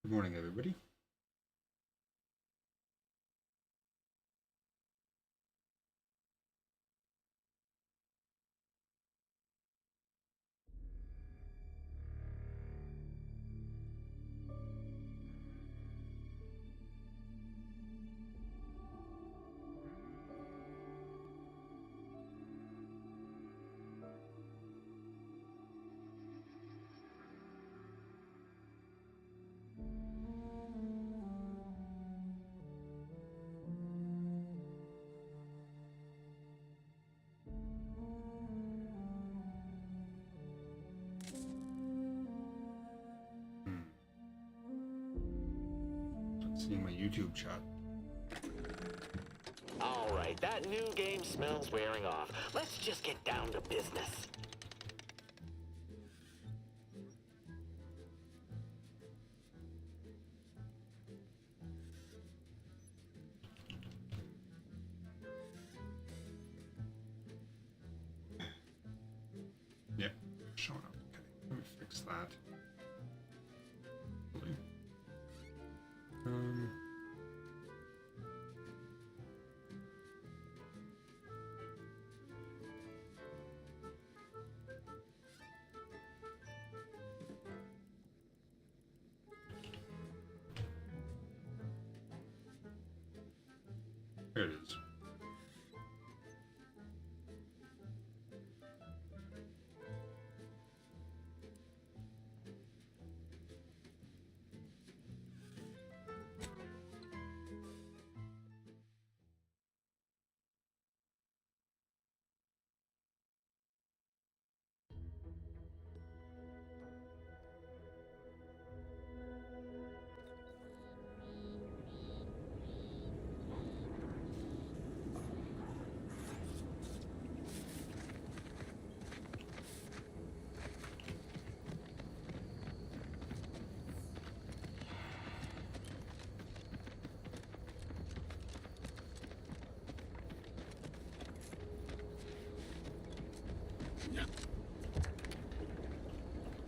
Good morning, everybody. Hmm. Seeing my YouTube chat. All right, that new game smells wearing off. Let's just get down to business. Yep, showing up. Okay, let me fix that. Um, there it is.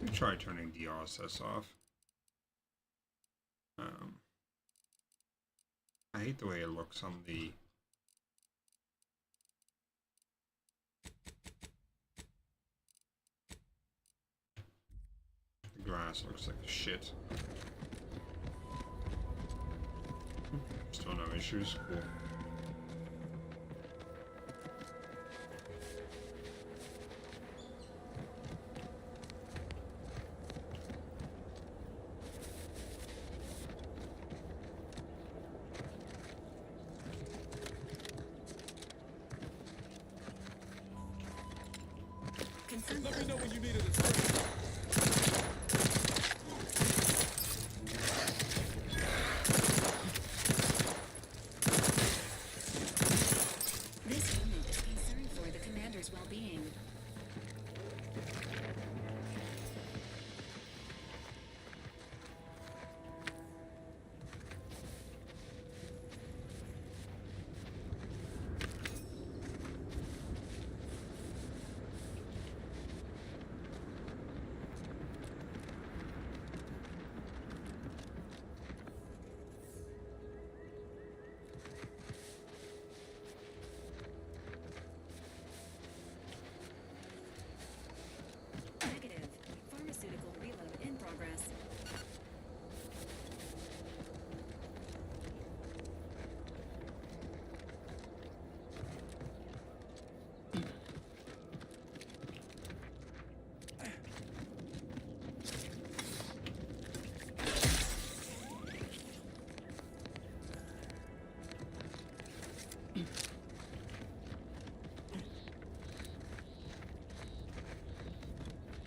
Let me try turning the RSS off. I hate the way it looks on the. The grass looks like shit. Still no issues. Cool. Let me know when you need it. This unit is concerned for the commander's well-being. Negative. Pharmaceutical reload in progress.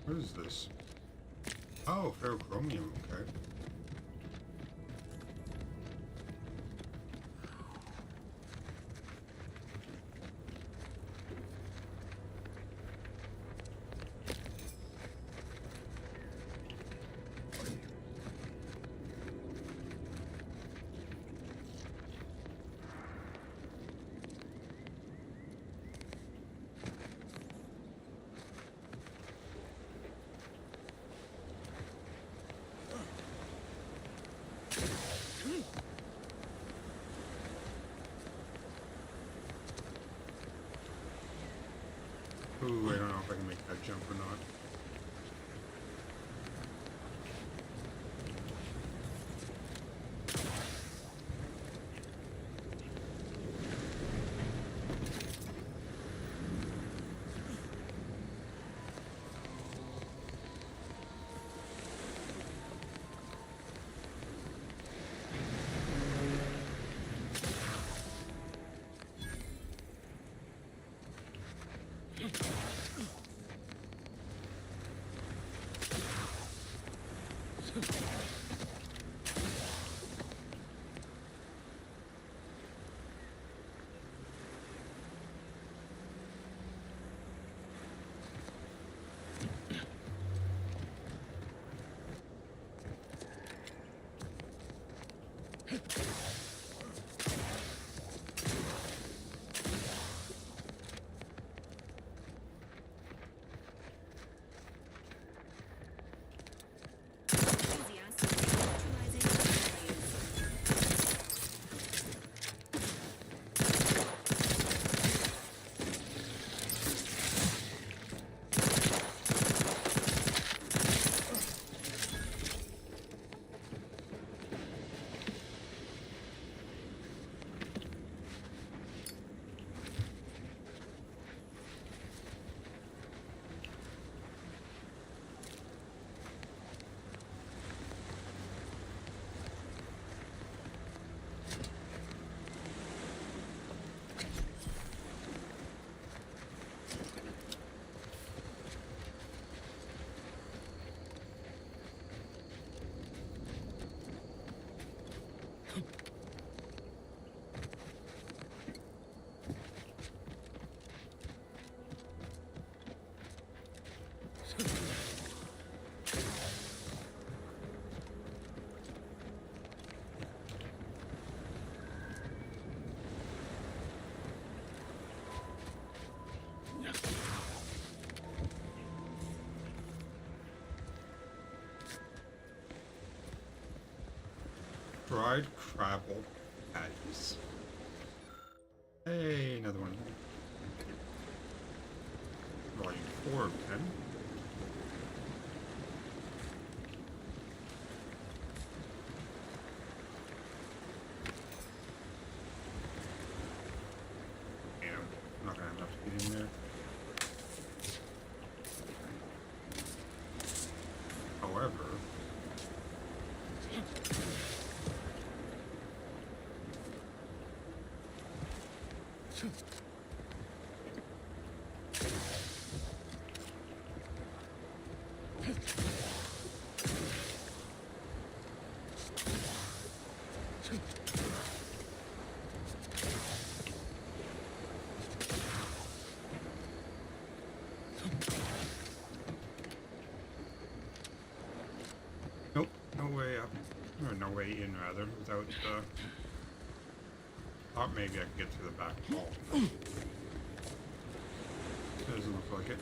What is this? Oh, ferrochromium. Okay. Ooh, I don't know if I can make that jump or not. Enthusiastic neutralization phase. Fried crabble patties. Hey, another one. Volume 4 of 10. Damn, I'm not gonna have enough to get in there. However, nope, no way up. Or no way in, rather, without, thought maybe I could get through the back wall. Doesn't look like it.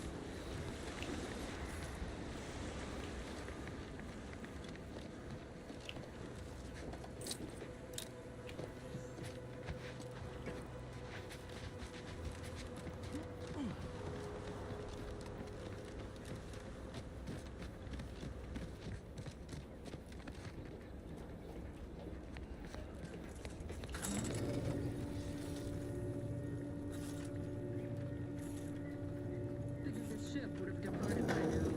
This ship would have departed by now.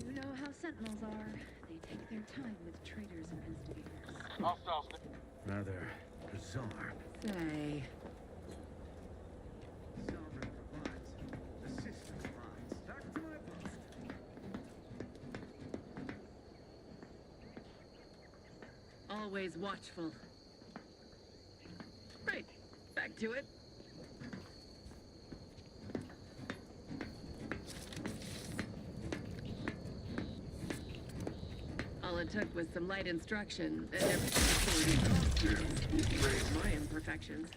You know how Sentinels are. They take their time with traitors and instigators. Rather bizarre. Say. Sovereign provides. The system provides. Back to my post. Always watchful. Right. Back to it. All it took was some light instruction, and everything was my imperfections.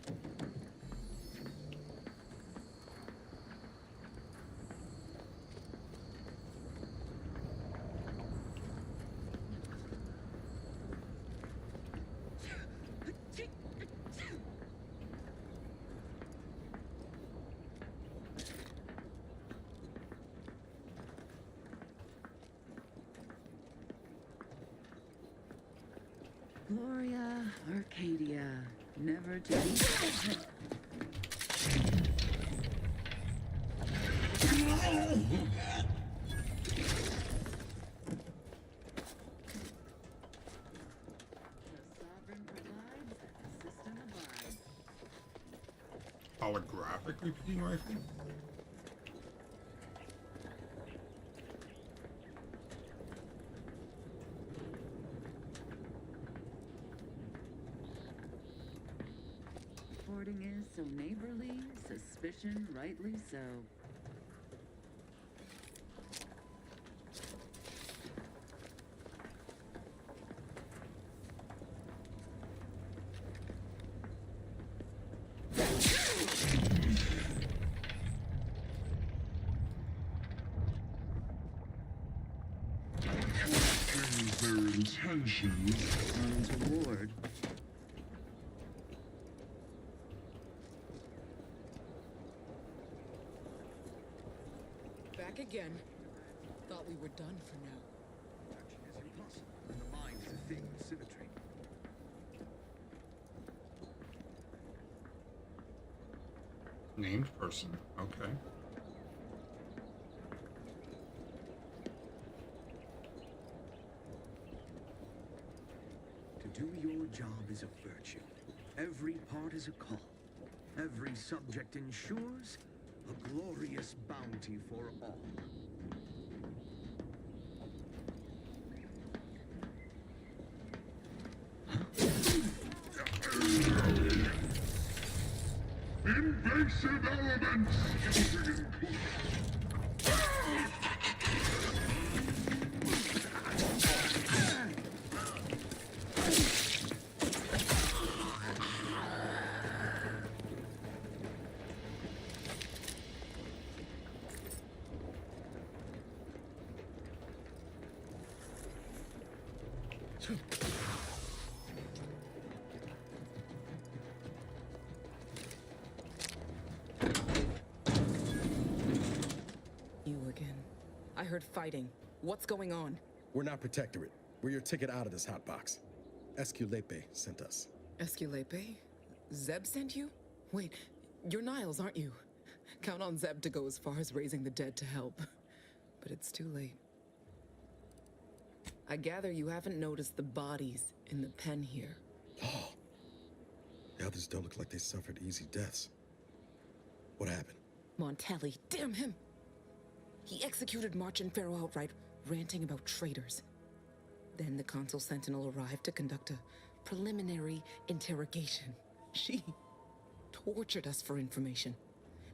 Gloria, Arcadia, never to be. The sovereign provides, the system abides. Holographic repeating rifle? Reporting is so neighborly, suspicion rightly so. Their intentions. Untoward. Back again. Thought we were done for now. Action is impossible when the mind is a thing of symmetry. Named person. Okay. To do your job is a virtue. Every part is a call. Every subject ensures a glorious bounty for all. Invasive elements! You again. I heard fighting. What's going on? We're not Protectorate. We're your ticket out of this hotbox. Esculepe sent us. Esculepe? Zeb sent you? Wait, you're Niles, aren't you? Count on Zeb to go as far as raising the dead to help. But it's too late. I gather you haven't noticed the bodies in the pen here. Oh. The others don't look like they suffered easy deaths. What happened? Montelli, damn him! He executed March and Pharaoh outright, ranting about traitors. Then the Consul Sentinel arrived to conduct a preliminary interrogation. She tortured us for information.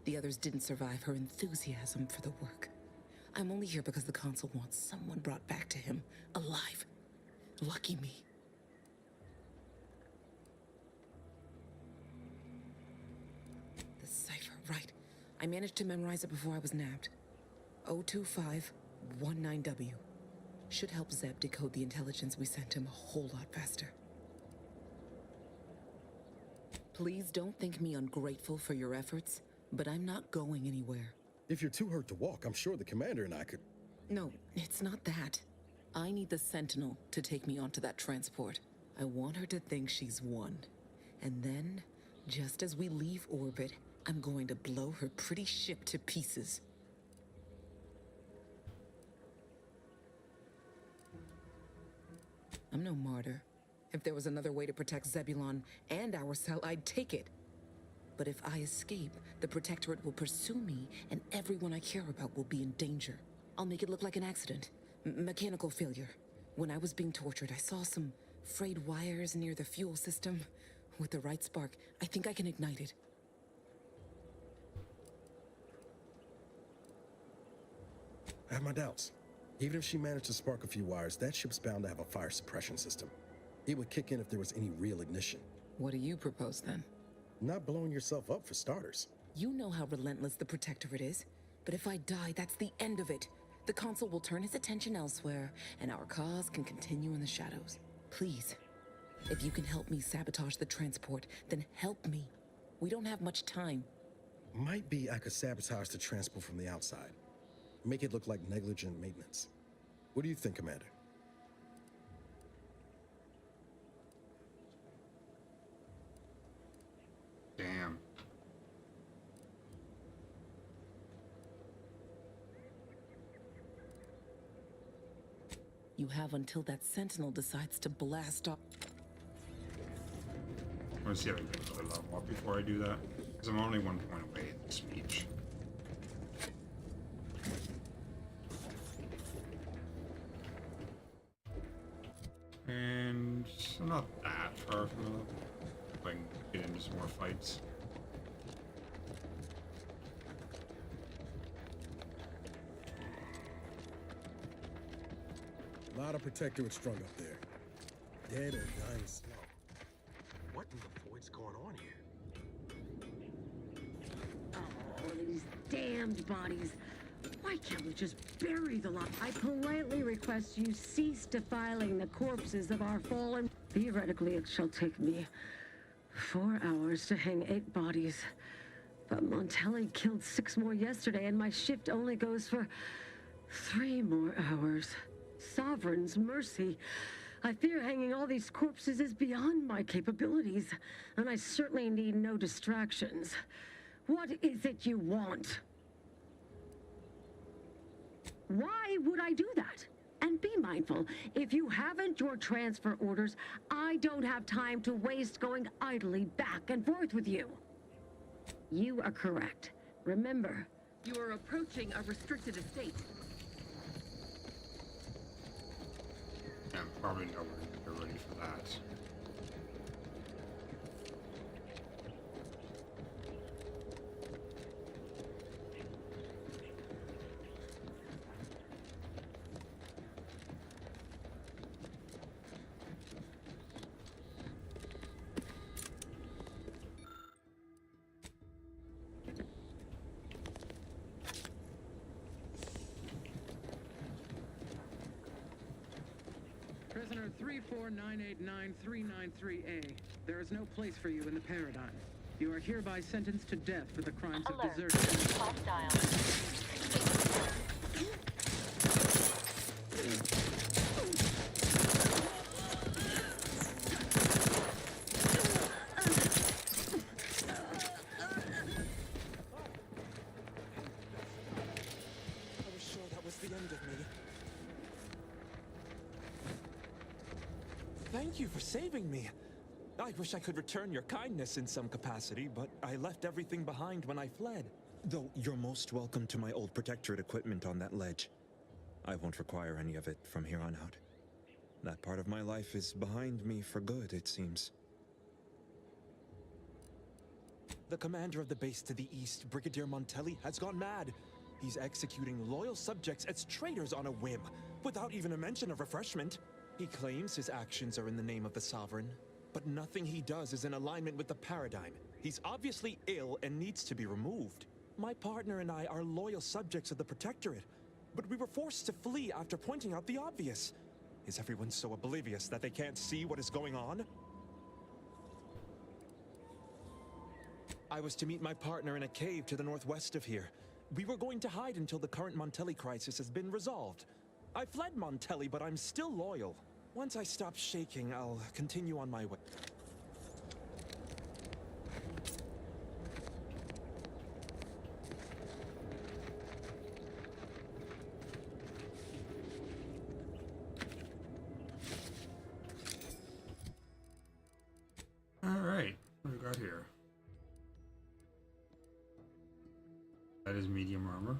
The others didn't survive her enthusiasm for the work. I'm only here because the Consul wants someone brought back to him, alive. Lucky me. The cipher, right. I managed to memorize it before I was nabbed. 02519W. Should help Zeb decode the intelligence we sent him a whole lot faster. Please don't think me ungrateful for your efforts, but I'm not going anywhere. If you're too hurt to walk, I'm sure the commander and I could... No, it's not that. I need the Sentinel to take me onto that transport. I want her to think she's won. And then, just as we leave orbit, I'm going to blow her pretty ship to pieces. I'm no martyr. If there was another way to protect Zebulon and our cell, I'd take it. But if I escape, the Protectorate will pursue me, and everyone I care about will be in danger. I'll make it look like an accident. Mechanical failure. When I was being tortured, I saw some frayed wires near the fuel system. With the right spark, I think I can ignite it. I have my doubts. Even if she managed to spark a few wires, that ship's bound to have a fire suppression system. It would kick in if there was any real ignition. What do you propose, then? Not blowing yourself up, for starters. You know how relentless the Protectorate is. But if I die, that's the end of it. The Consul will turn his attention elsewhere, and our cause can continue in the shadows. Please, if you can help me sabotage the transport, then help me. We don't have much time. Might be I could sabotage the transport from the outside. Make it look like negligent maintenance. What do you think, Commander? Damn. You have until that sentinel decides to blast off. I want to see if I can get another level up before I do that. Because I'm only 1 point away in the speech. And I'm not that far from the level. If I can get into some more fights. A lot of protectorate strung up there. Dead or dying slow. What in the void's going on here? Oh, these damned bodies. Why can't we just bury the lot? I politely request you cease defiling the corpses of our fallen. Theoretically, it shall take me 4 hours to hang 8 bodies. But Montelli killed 6 more yesterday, and my shift only goes for 3 more hours. Sovereign's mercy. I fear hanging all these corpses is beyond my capabilities, and I certainly need no distractions. What is it you want? Why would I do that? And be mindful, if you haven't your transfer orders, I don't have time to waste going idly back and forth with you. You are correct. Remember, you are approaching a restricted estate. Yeah, I'm probably nowhere near ready for that. Prisoner 34989-393A. There is no place for you in the Paradigm. You are hereby sentenced to death for the crimes of desertion. I was sure that was the end of me. Thank you for saving me. I wish I could return your kindness in some capacity, but I left everything behind when I fled. Though you're most welcome to my old Protectorate equipment on that ledge. I won't require any of it from here on out. That part of my life is behind me for good, it seems. The commander of the base to the east, Brigadier Montelli, has gone mad. He's executing loyal subjects as traitors on a whim, without even a mention of refreshment. He claims his actions are in the name of the Sovereign, but nothing he does is in alignment with the Paradigm. He's obviously ill and needs to be removed. My partner and I are loyal subjects of the Protectorate, but we were forced to flee after pointing out the obvious. Is everyone so oblivious that they can't see what is going on? I was to meet my partner in a cave to the northwest of here. We were going to hide until the current Montelli crisis has been resolved. I fled Montelli, but I'm still loyal. Once I stop shaking, I'll continue on my way. Alright, what do we got here? That is medium armor.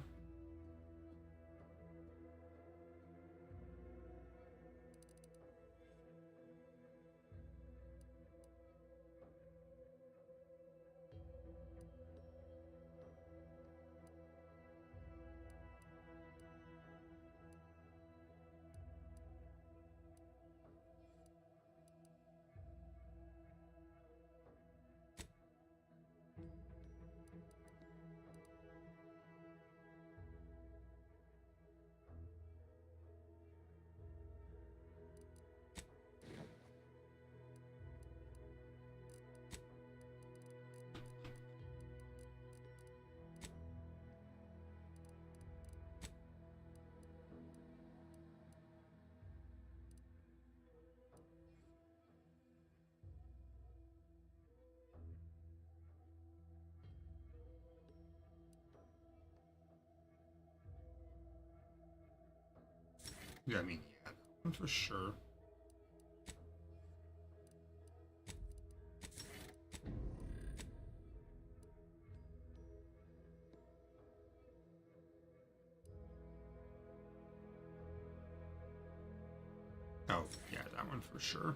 Yeah, I mean, yeah, that one for sure. Oh, yeah, that one for sure.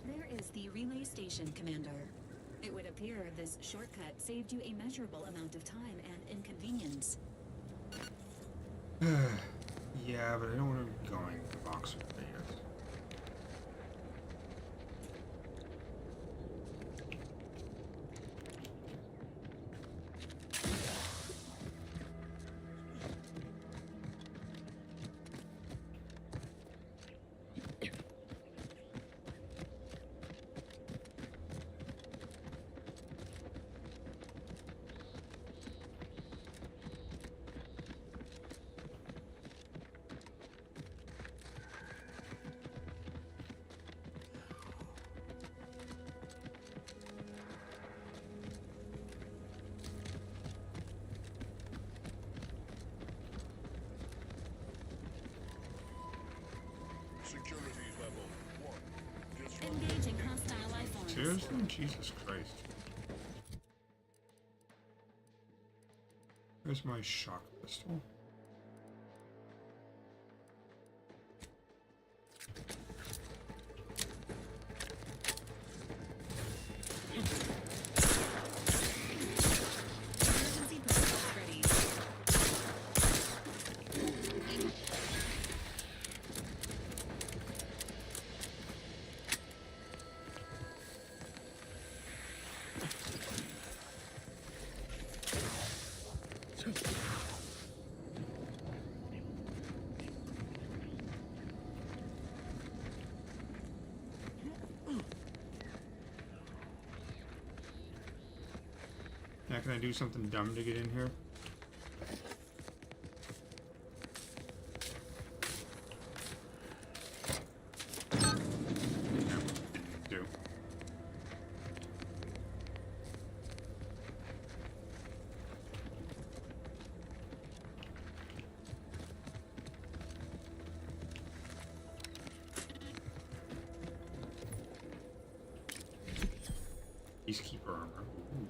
There is the relay station, Commander. It would appear this shortcut saved you a measurable amount of time and inconvenience. Yeah, but I don't want to be going to Boxer yet. Engaging hostile life forms. Seriously? Jesus Christ. Where's my shock pistol? Emergency process ready. Now, can I do something dumb to get in here? No, didn't do. Peacekeeper armor. Ooh.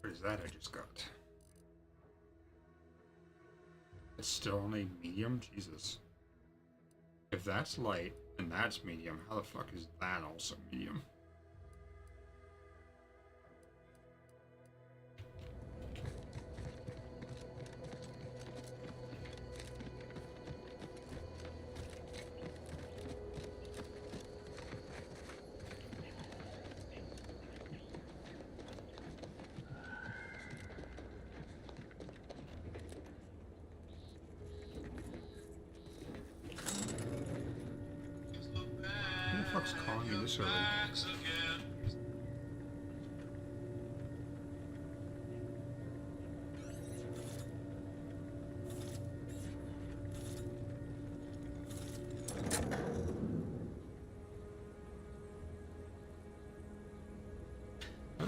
What is that I just got? It's still only medium? Jesus. If that's light and that's medium, how the fuck is that also medium? Who the fuck's calling me this early?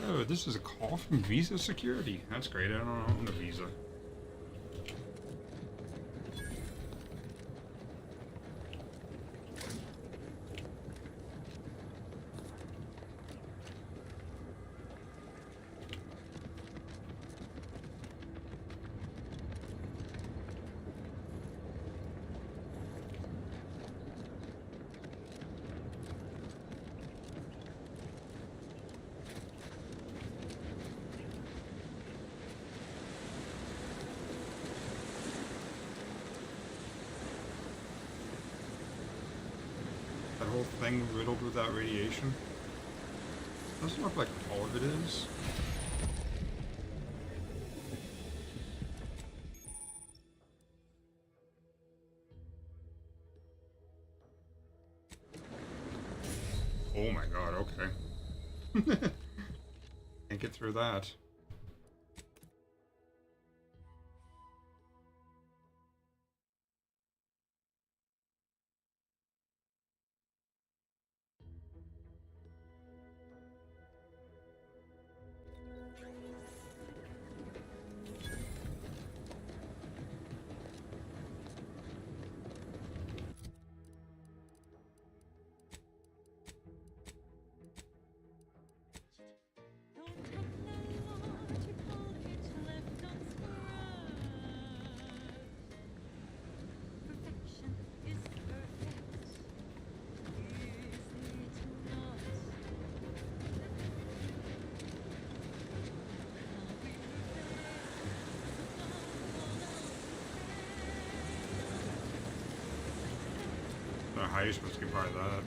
Oh, this is a call from Visa Security. That's great. I don't own a Visa. whole thing riddled with that radiation? Doesn't look like all of it is. Oh my god, okay. Can't get through that. How are you supposed to get by that?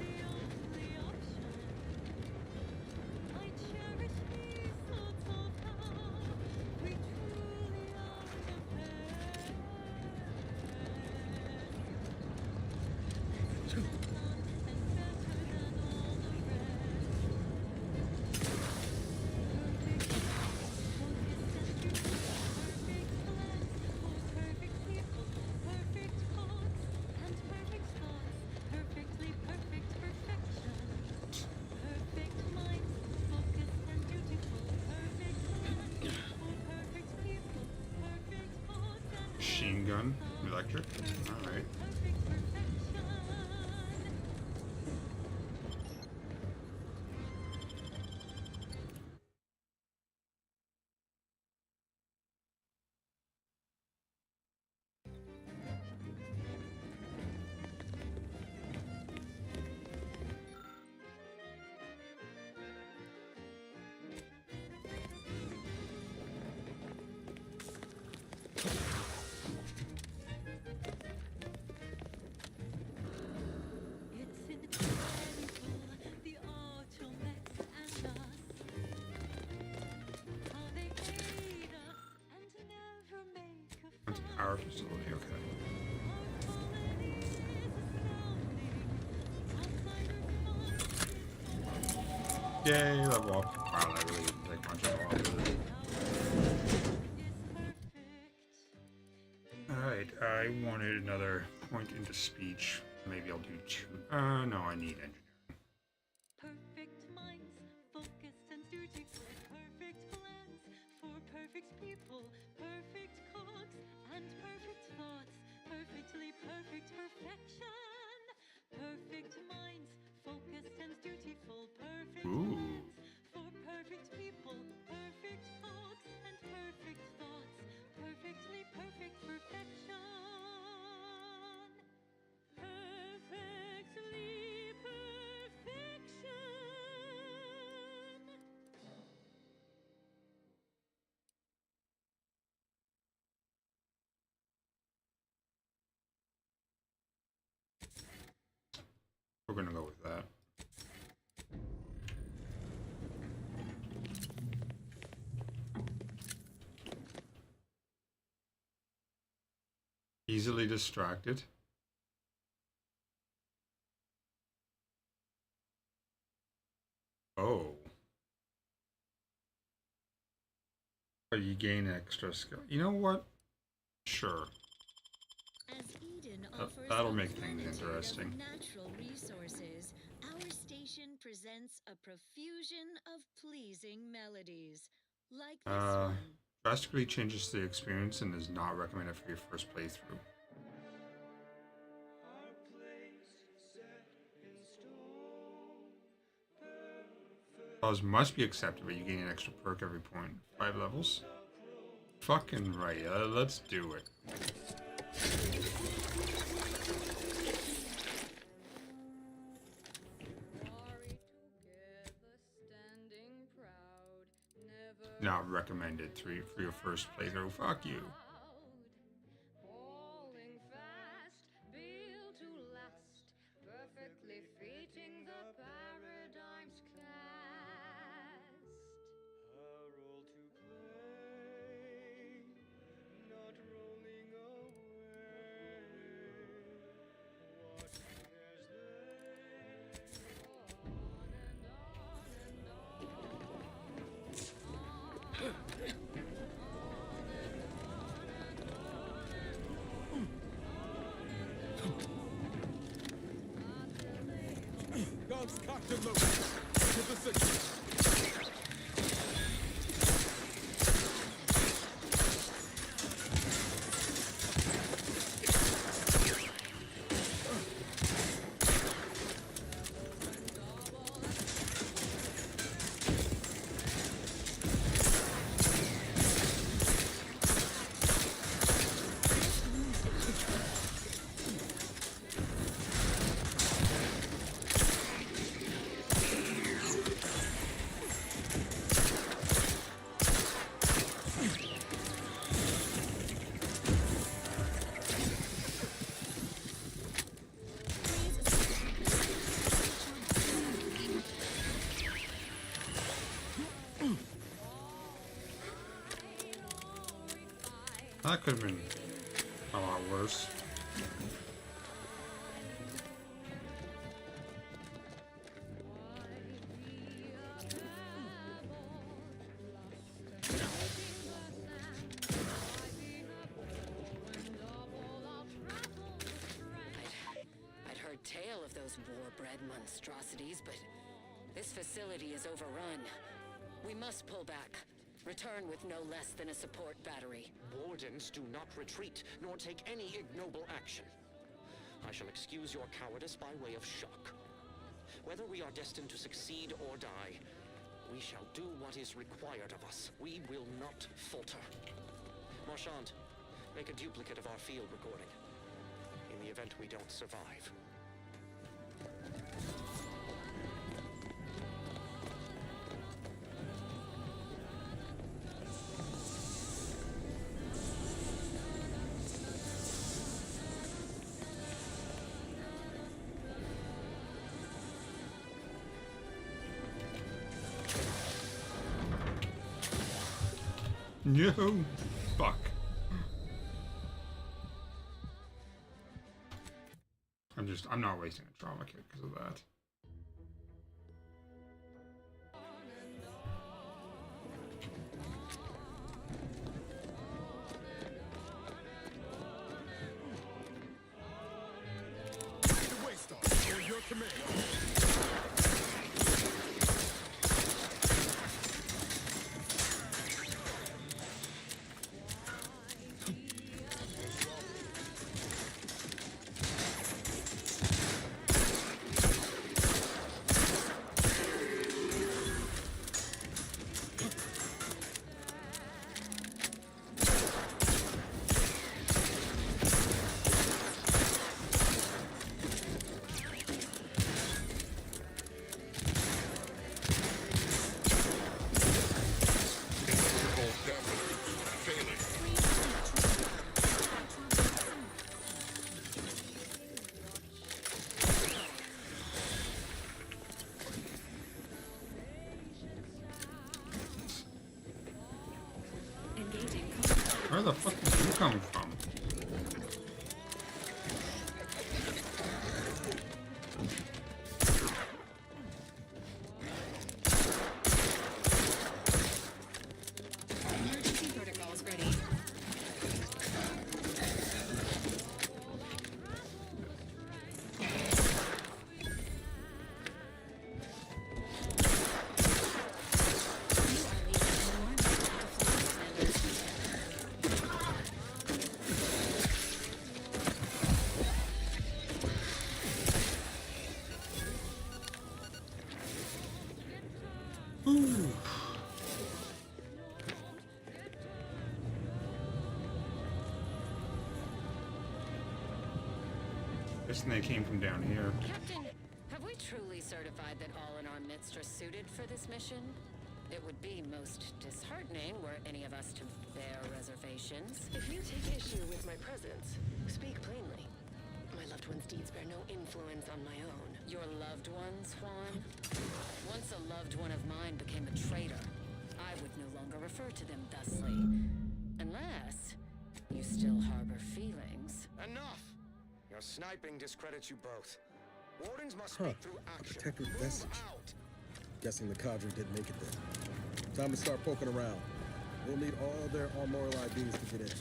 Machine gun, electric. All right. Power facility, okay. Yay, level up. Wow, that really didn't take much at all. Alright, I wanted another point into speech. Maybe I'll do 2. No, I need engineering. Perfect minds, focused and dutiful, perfect plans for perfect people, perfect cooks and perfect thoughts, perfectly perfect perfection. Perfect minds, focused and dutiful, perfect plans for perfect people, perfect cooks and perfect thoughts, perfectly perfect perfection. Perfectly perfection. We're gonna go with that. Easily distracted. Oh. But you gain extra skill. You know what? Sure. As Eden offers That'll a make things plenitude of interesting. natural resources, our station presents a profusion of pleasing melodies, like this one. Drastically changes the experience and is not recommended for your first playthrough. Pause must be accepted, but you gain an extra perk every point. 5 levels? Fucking right, let's do it. Not recommended for your first playthrough. Fuck you. Falling fast, built to last, perfectly fitting Objective located. To the signal. That could have been a lot worse. I'd heard tale of those war-bred monstrosities, but this facility is overrun. We must pull back. Return with no less than a support battery. Wardens do not retreat, nor take any ignoble action. I shall excuse your cowardice by way of shock. Whether we are destined to succeed or die, we shall do what is required of us. We will not falter. Marchand, make a duplicate of our field recording. In the event we don't survive. No, fuck. I'm not wasting a trauma kit because of that. Your command. Where the fuck did you come from? Emergency protocols ready. Guessing they came from down here. Captain, have we truly certified that all in our midst are suited for this mission? It would be most disheartening were any of us to bear reservations. If you take issue with my presence, speak plainly. My loved one's deeds bear no influence on my own. Your loved ones, Juan? Once a loved one of mine became a traitor, I would no longer refer to them thusly. Unless you still harbor feelings. Enough! Your sniping discredits you both. Wardens must speak through action. Protectorate Move message. out! Guessing the cadre didn't make it then. Time to start poking around. We'll need all their armorial IDs to get in.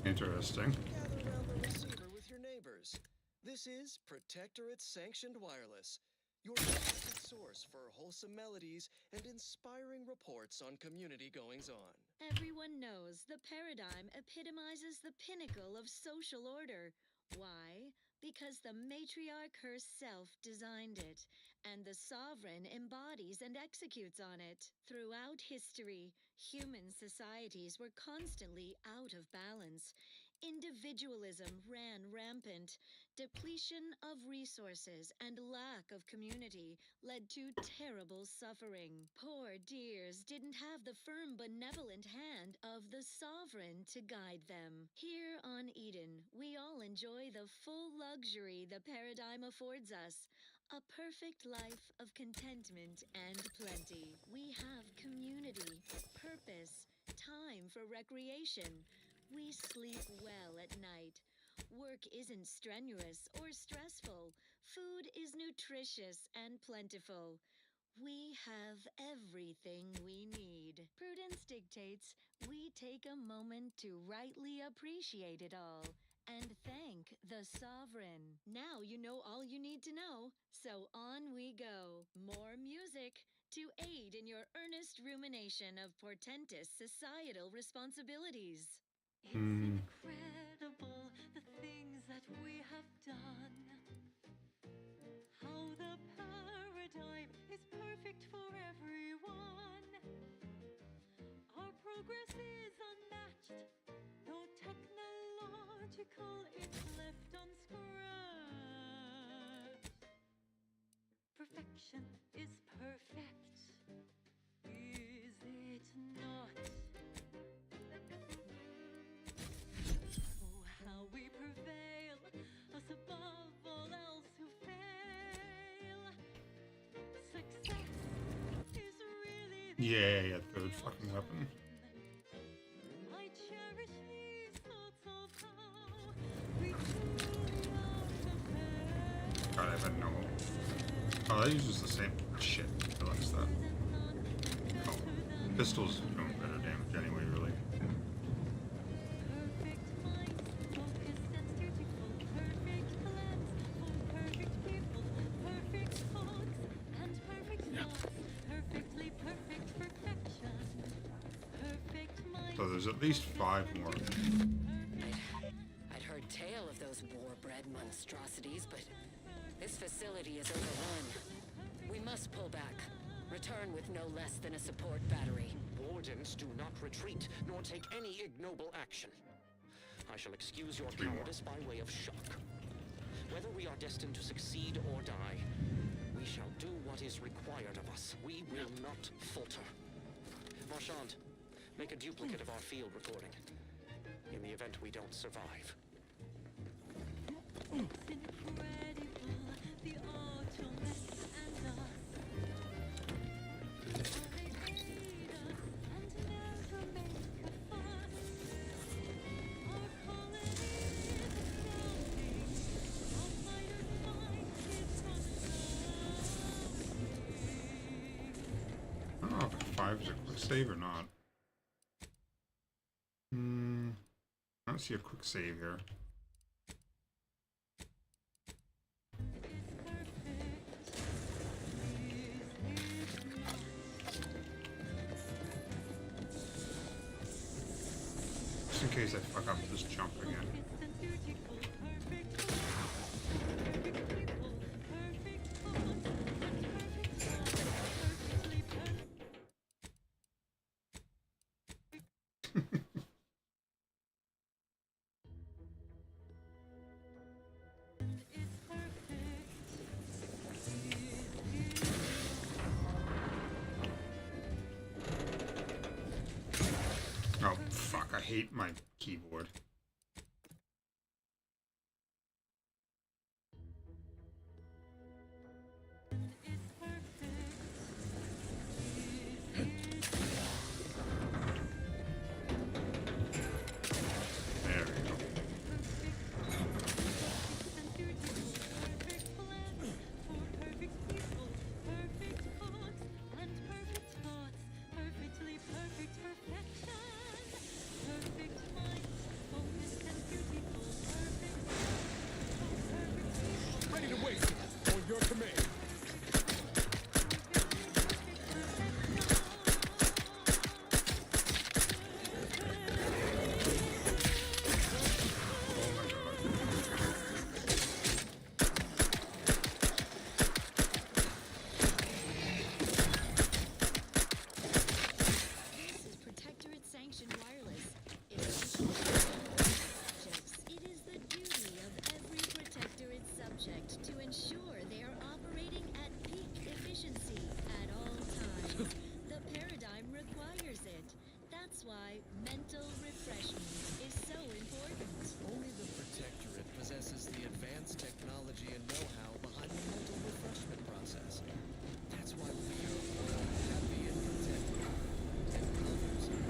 Interesting. Gather around the receiver with your neighbors. This This is Protectorate Sanctioned Wireless, your trusted source for wholesome melodies and inspiring reports on community goings-on. Everyone knows the paradigm epitomizes the pinnacle of social order. Why? Because the matriarch herself designed it, and the sovereign embodies and executes on it. Throughout history, human societies were constantly out of balance. Individualism ran rampant. Depletion of resources and lack of community led to terrible suffering. Poor dears didn't have the firm, benevolent hand of the sovereign to guide them. Here on Eden, we all enjoy the full luxury the paradigm affords us. A perfect life of contentment and plenty. We have community, purpose, time for recreation. We sleep well at night. Work isn't strenuous or stressful. Food is nutritious and plentiful. We have everything we need. Prudence dictates we take a moment to rightly appreciate it all and thank the sovereign. Now you know all you need to know, so on we go. More music to aid in your earnest rumination of portentous societal responsibilities. It's incredible the things that we have done. How the paradigm is perfect for everyone. Our progress is unmatched, though technological it's left unscratched. Perfection is perfect, is it not? How we prevail, us above all else who fail. Success is really the Yeah, third fucking weapon. I cherish these thoughts of how we truly are prepared. God, I've had no. Oh, that uses the same shit. I realized that. Oh, pistols doing better damage anyway, really. Perfect minds, focused and strategical. Perfect plans for perfect people. Perfect thoughts and perfect thoughts. Perfectly perfect perfection. Perfect minds. So there's at least 5 more. I'd heard tale of those war-bred monstrosities, but this facility is overrun. We must pull back. Return with no less than a support battery. Wardens do not retreat, nor take any ignoble action. I shall excuse your cowardice by way of shock. Whether we are destined to succeed or die, we shall do what is required of us. We will not falter. Marchand, make a duplicate of our field recording, in the event we don't survive. It's incredible, the autonomous and us. How they aid us and never make a fuss. Our colony is astounding. Outsider's mind is I don't know if 5 is a quick save or not. I don't see a quick save here. Just in case I fuck up this jump again. Oh, fuck, I hate my keyboard. There we go.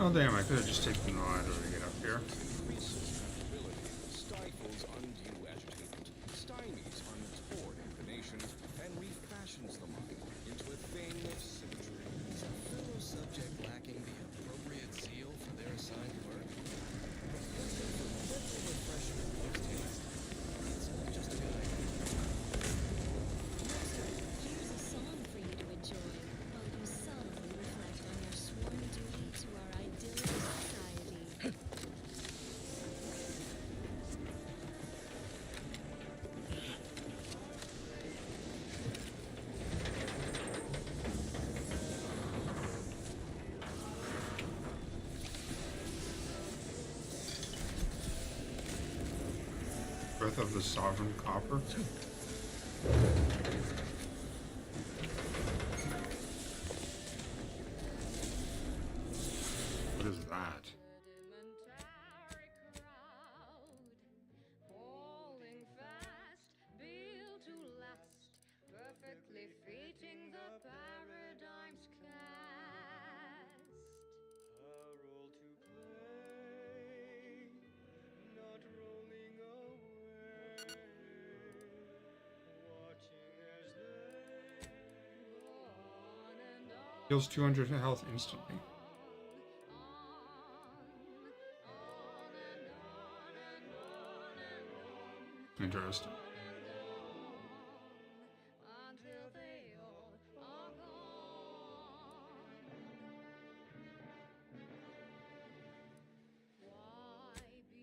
Oh damn, I could have just taken the ladder to get up here. Increases mobility, stifles undue agitation, stymies untoward inclinations, and refashions the mind into a thing of symmetry. Is a fellow subject lacking the appropriate zeal for their assigned work? Requesting for mental refreshment post-haste. It's not just a good idea. Here's a song for you to enjoy while you solemnly reflect on your sworn duty to our idyllic society. Breath of the Sovereign Copper. What is that? Falling fast, built to last, perfectly fitting the paradigm's cast. A role to play, not rolling away. Watching as they go on and on. Heals 200 health instantly. Interesting. Until they all are gone. Why be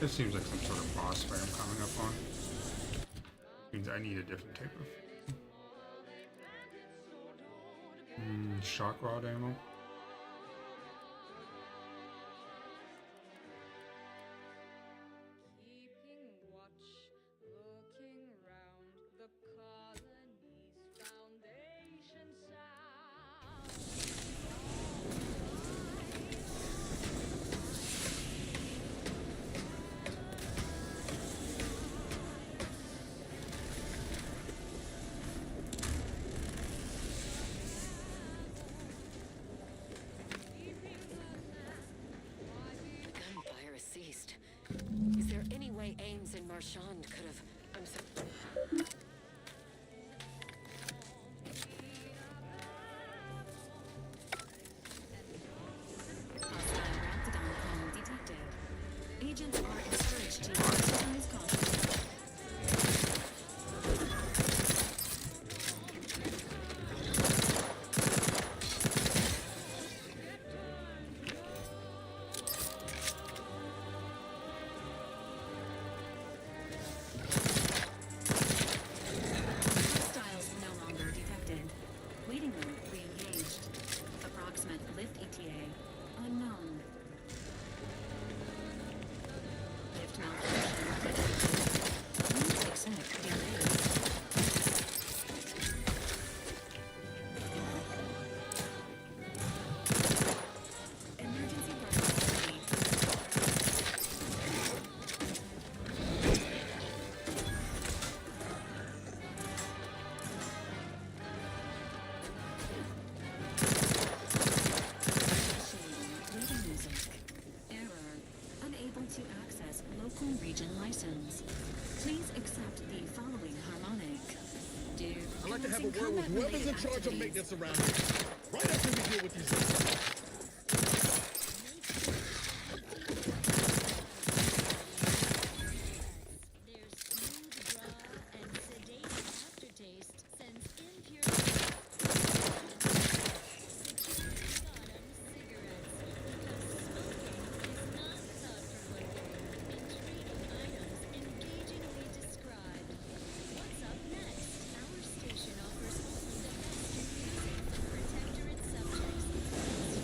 This seems like some sort of boss fight I'm coming up on. Means I need a different type of shock rod ammo. keeping watch, looking round the colony's foundation The gunfire has ceased. Is there any way Ames and Marchand could have... I'm so... Hostile Raptidon clone detected. Agents are encouraged to exercise caution. Hostiles no longer detected. Waiting room re-engaged. Approximate lift ETA unknown. Lift malfunction detected. Need exec delayed. Emergency broadcast ready. Reading music. Error. Unable to access local region license. Please accept the following harmonic. Do I'd like to have a commencing word with combat whoever's in charge of activities. maintenance around here. Right after we deal with these. Their smooth draw and sedate aftertaste sends impure security bottom cigarettes because smoking is not thought provoking and trading items engagingly described. What's up next? Our station offers only the best in music for protectorate subjects.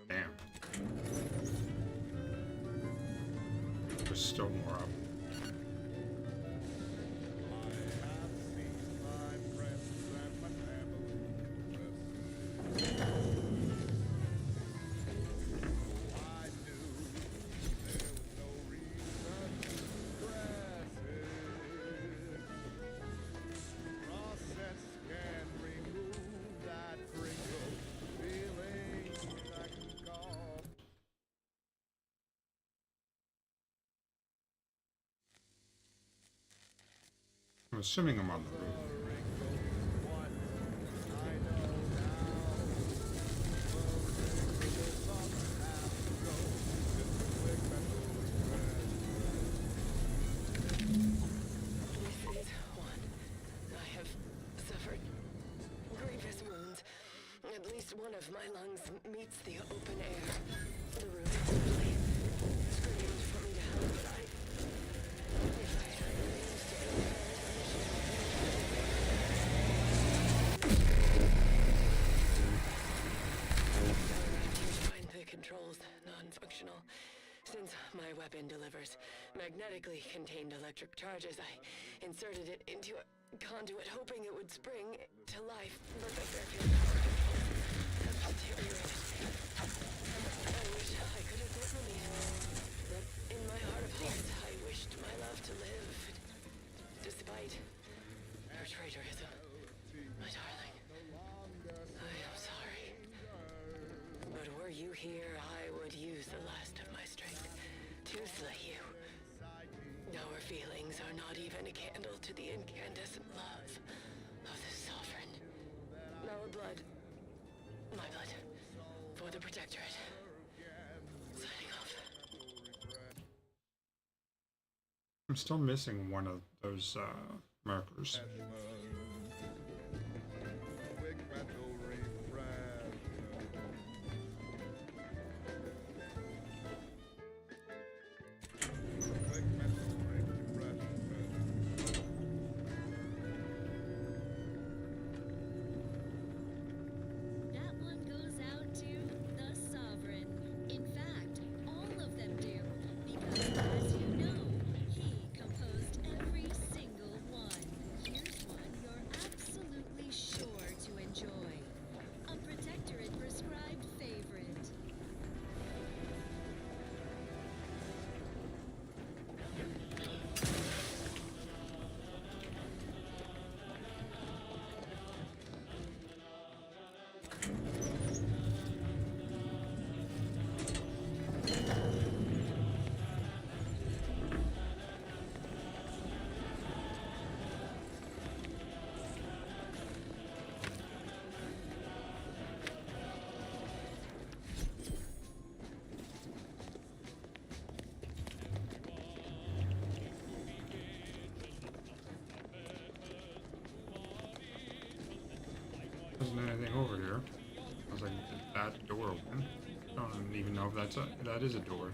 Damn. There's still more up. I'm assuming I'm on the roof. This is one. I have suffered grievous wounds. At least one of my lungs meets the open air. The room is lovely. Screamed for me to help, but if I had remained to find the controls non-functional. Since my weapon delivers magnetically contained electric charges, I inserted it into a conduit hoping it would spring to life, but the Fairfield power controls have deteriorated. I wish I could have been released, but in my heart of hearts, I wished my love to live, despite her traitorism. My darling, I am sorry. But were you here, I would use the last of my strength to slay you. Our feelings are not even a candle to the incandescent love of the Sovereign. Our blood, my blood, for the Protectorate. Signing off. I'm still missing one of those markers. That one goes out to the Sovereign. In fact, all of them do, because as you know, he composed every single one. Here's one you're absolutely sure to enjoy. A Protectorate prescribed favorite. Isn't anything over here? I was like, did that door open? I don't even know if that is a door.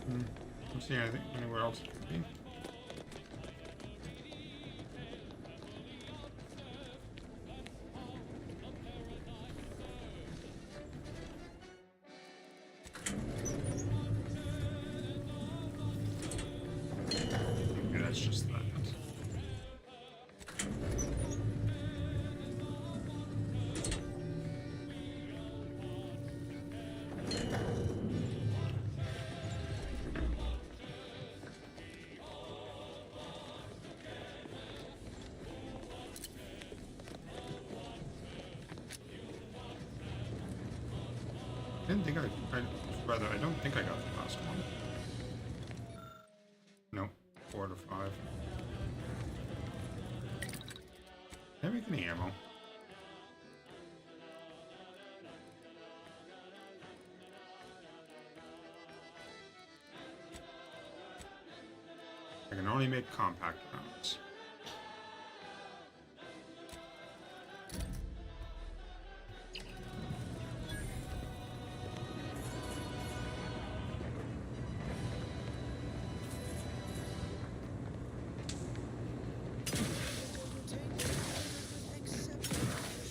Don't see anything anywhere else it could be. Maybe that's just that. I didn't think rather, I don't think I got the last one. Nope, 4 to 5. Did I make any ammo? I can only make compact rounds.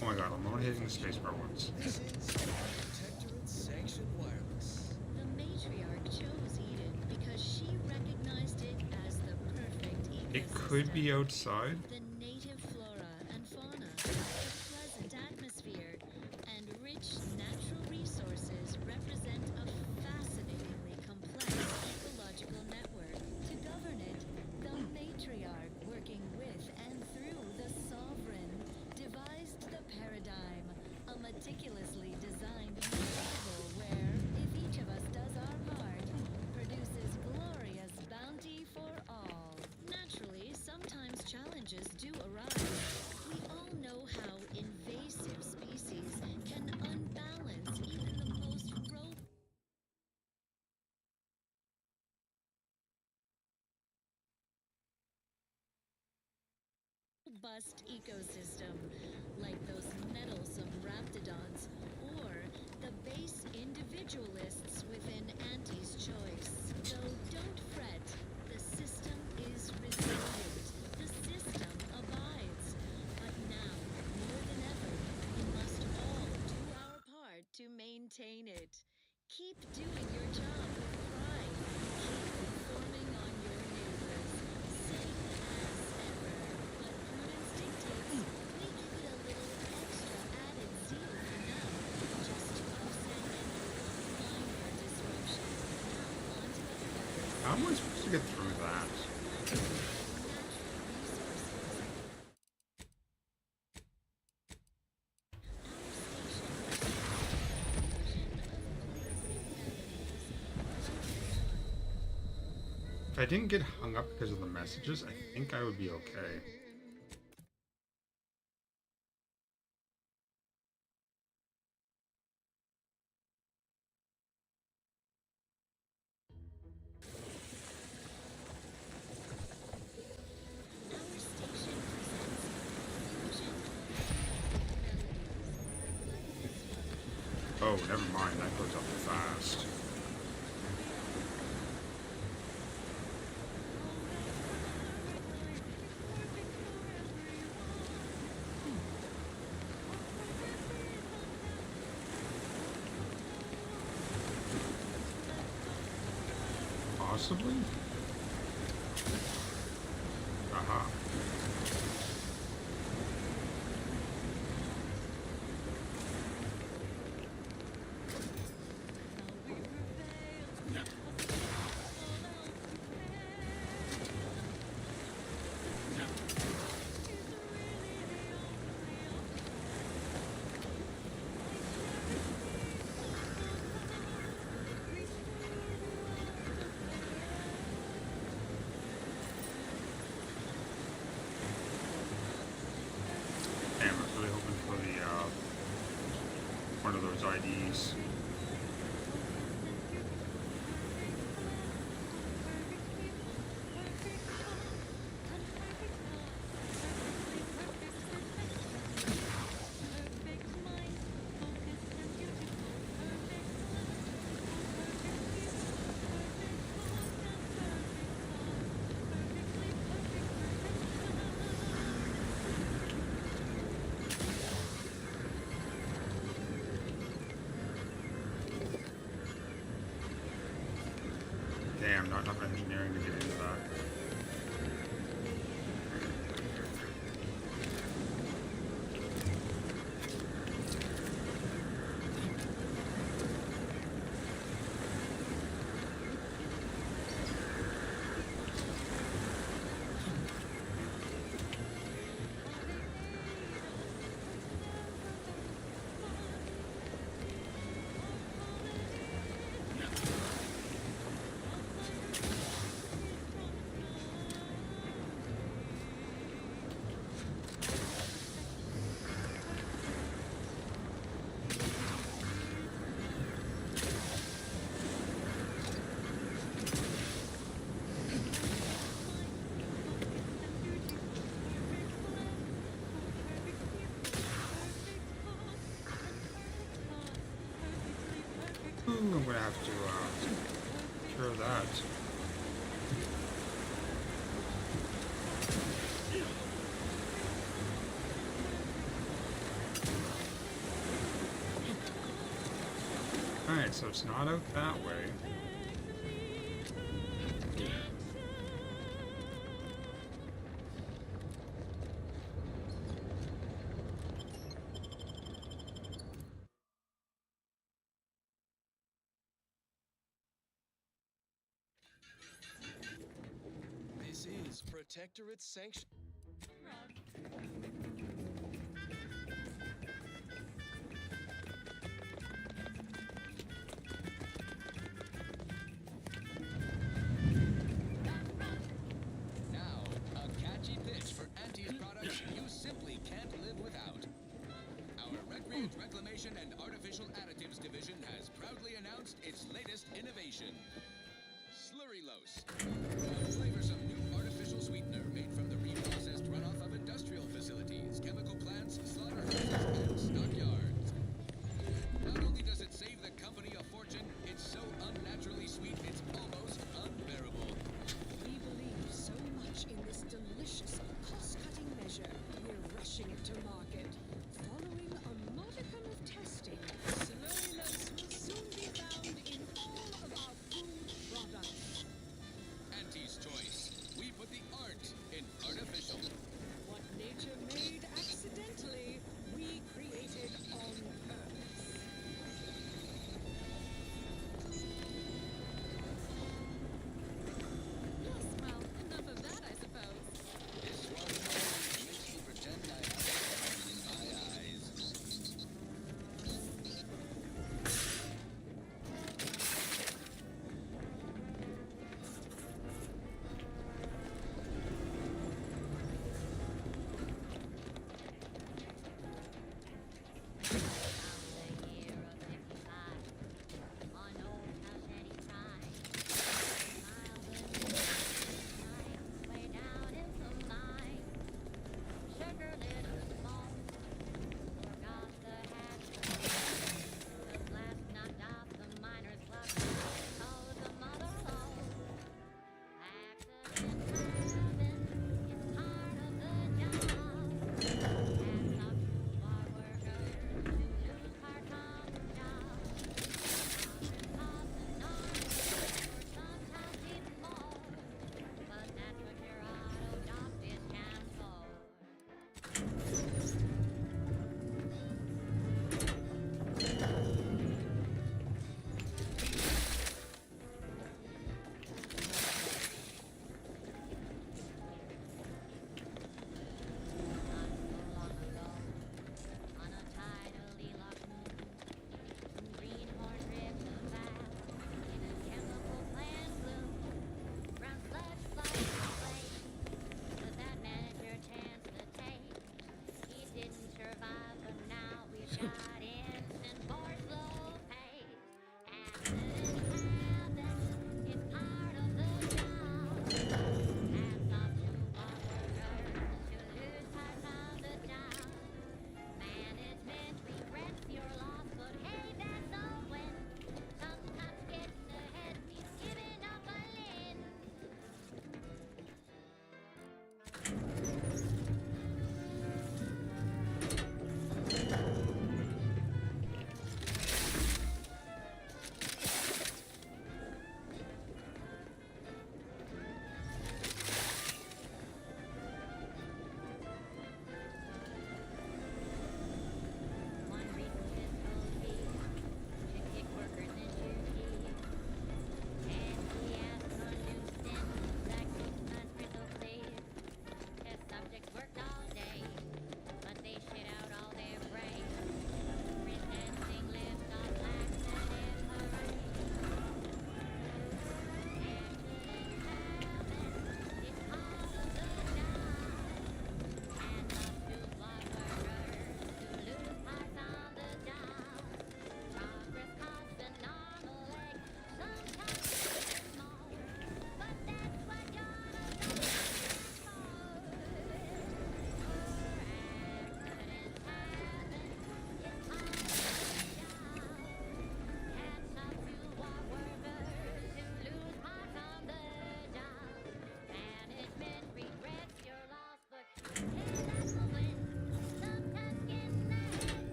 Oh my god, I'm only hitting the spacebar once. Sanctioned wireless. The matriarch chose Eden because she recognized it as the perfect ecosystem. It could be outside. The native flora and fauna, the pleasant atmosphere, and rich natural resources represent a fascinatingly complex ecological network. To govern it, the matriarch, working with and through the sovereign, devised the paradigm, a meticulously designed model where, if each of us does our part, produces glorious bounty for all. Naturally, sometimes challenges do arise. We all know how invasive species can unbalance even the most robust ecosystem, like those nettlesome raptidons, or the base individualists within Auntie's choice. Though don't fret, the system is resilient. The system abides. But now, more than ever, we must all do our part to maintain it. Keep doing your job with pride. Keep informing on your neighbors. Same as ever. But prudence dictates we give it a little extra added zeal for now, just to offset any minor disruption. Now on to other matters. How am I supposed to get through that? If I didn't get hung up because of the messages, I think I would be okay. Oh, never mind, that goes up fast. Possibly? Aha. Damn, I was really hoping for the, one of those IDs. Damn, not enough engineering to get into that. Ooh, I'm gonna have to cure that. Alright, so it's not out that way. This is Protectorate Sanction. Now, a catchy pitch for Anti's products you simply can't live without. Our Recreant Reclamation and Artificial Additives division has proudly announced its latest innovation, Slurrylose. A flavorsome new artificial sweetener made from the reprocessed runoff of industrial facilities, chemical plants, slaughterhouses, and stockyards. Not only does it save the company a fortune, it's so unnaturally sweet it's almost unbearable. We believe so much in this delicious, cost-cutting measure, we're rushing it to market. Following a modicum of testing, Slurrylose will soon be found in all of our food products.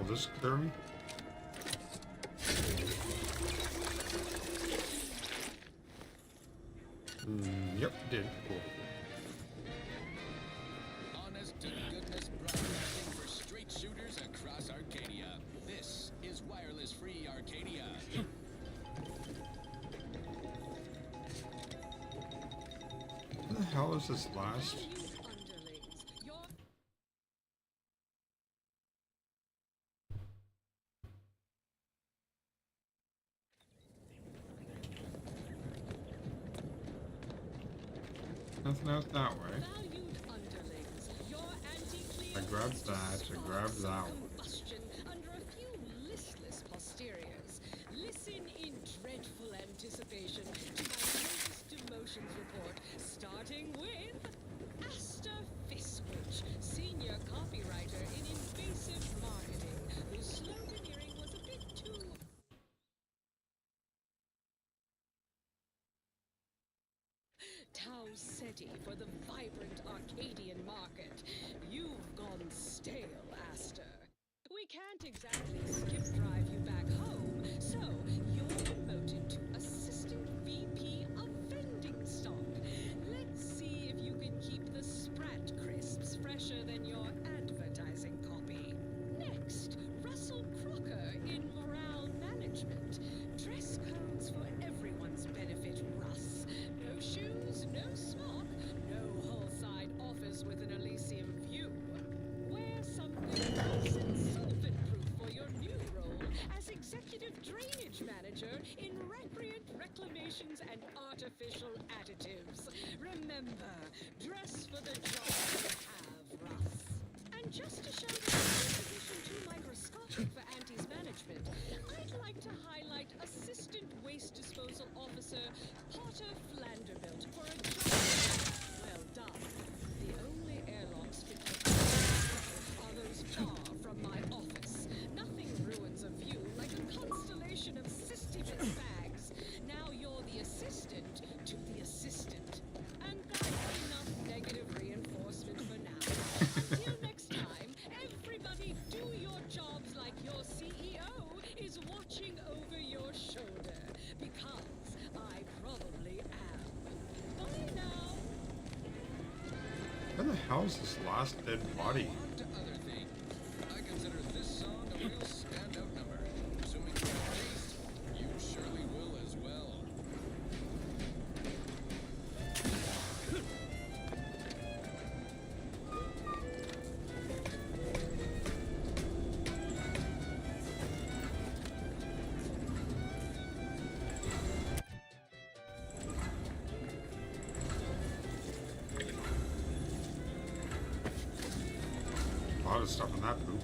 Will this clear me? Yep, it did. Cool. Honest to goodness broadcasting for straight shooters across Arcadia. This is Wireless Free Arcadia. What the hell is this last? Nothing out that way. I grabbed that, I grabbed that one. Combustion under a few listless posteriors. Listen in dreadful anticipation to my latest demotions report, starting with Asta Fiskwich, senior copywriter in invasive marketing, whose sloganeering was a bit too Tau Ceti for the vibrant Arcadian market. You've gone stale, Aster. We can't exactly skip drive you back home, so you're promoted to Assistant VP of Vending Stock. Let's see if you can keep the Sprat crisps fresher than your advertising copy. Next, Russell Crocker in Morale Management. Dress codes for everyone's benefit, Russ. No shoes, no smock, no whole-side office with an Elysium view. Wear something nice and solvent-proof for your new role as Executive Drainage Manager in Recreant Reclamations and Artificial Additives. Remember, dress for the job you have, Russ. And just to show that your position too microscopic for Auntie's management, I'd like to highlight Assistant Waste Disposal Officer Potter Flanderbilt for a job well done. The only airlocks fit for are those far from my office. Nothing ruins a view like a constellation of cystivus bags. Now you're the assistant to the assistant. And that's enough negative reinforcement for now. Until next time, everybody do your jobs like your CEO is watching over your shoulder. Because I probably am. Bye now. Where the hell is this last dead body? On to other things. I consider this song a real standout number. Assuming you're taste, you surely will as well. A lot of stuff in that poop.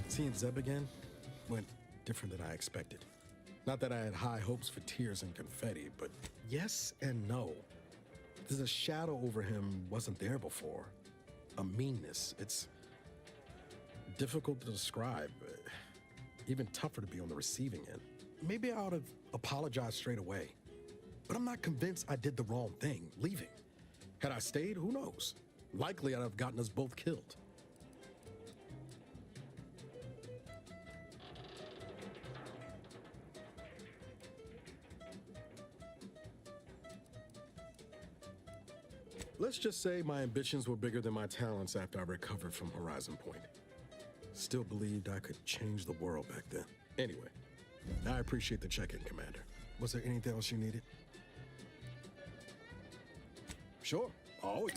Seeing Zeb again went different than I expected. Not that I had high hopes for tears and confetti, but yes and no. There's a shadow over him wasn't there before. A meanness. It's difficult to describe. Even tougher to be on the receiving end. Maybe I ought to apologize straight away. But I'm not convinced I did the wrong thing, leaving. Had I stayed, who knows? Likely I'd have gotten us both killed. Let's just say my ambitions were bigger than my talents after I recovered from Horizon Point. Still believed I could change the world back then. Anyway, I appreciate the check-in, Commander. Was there anything else you needed? Sure, always.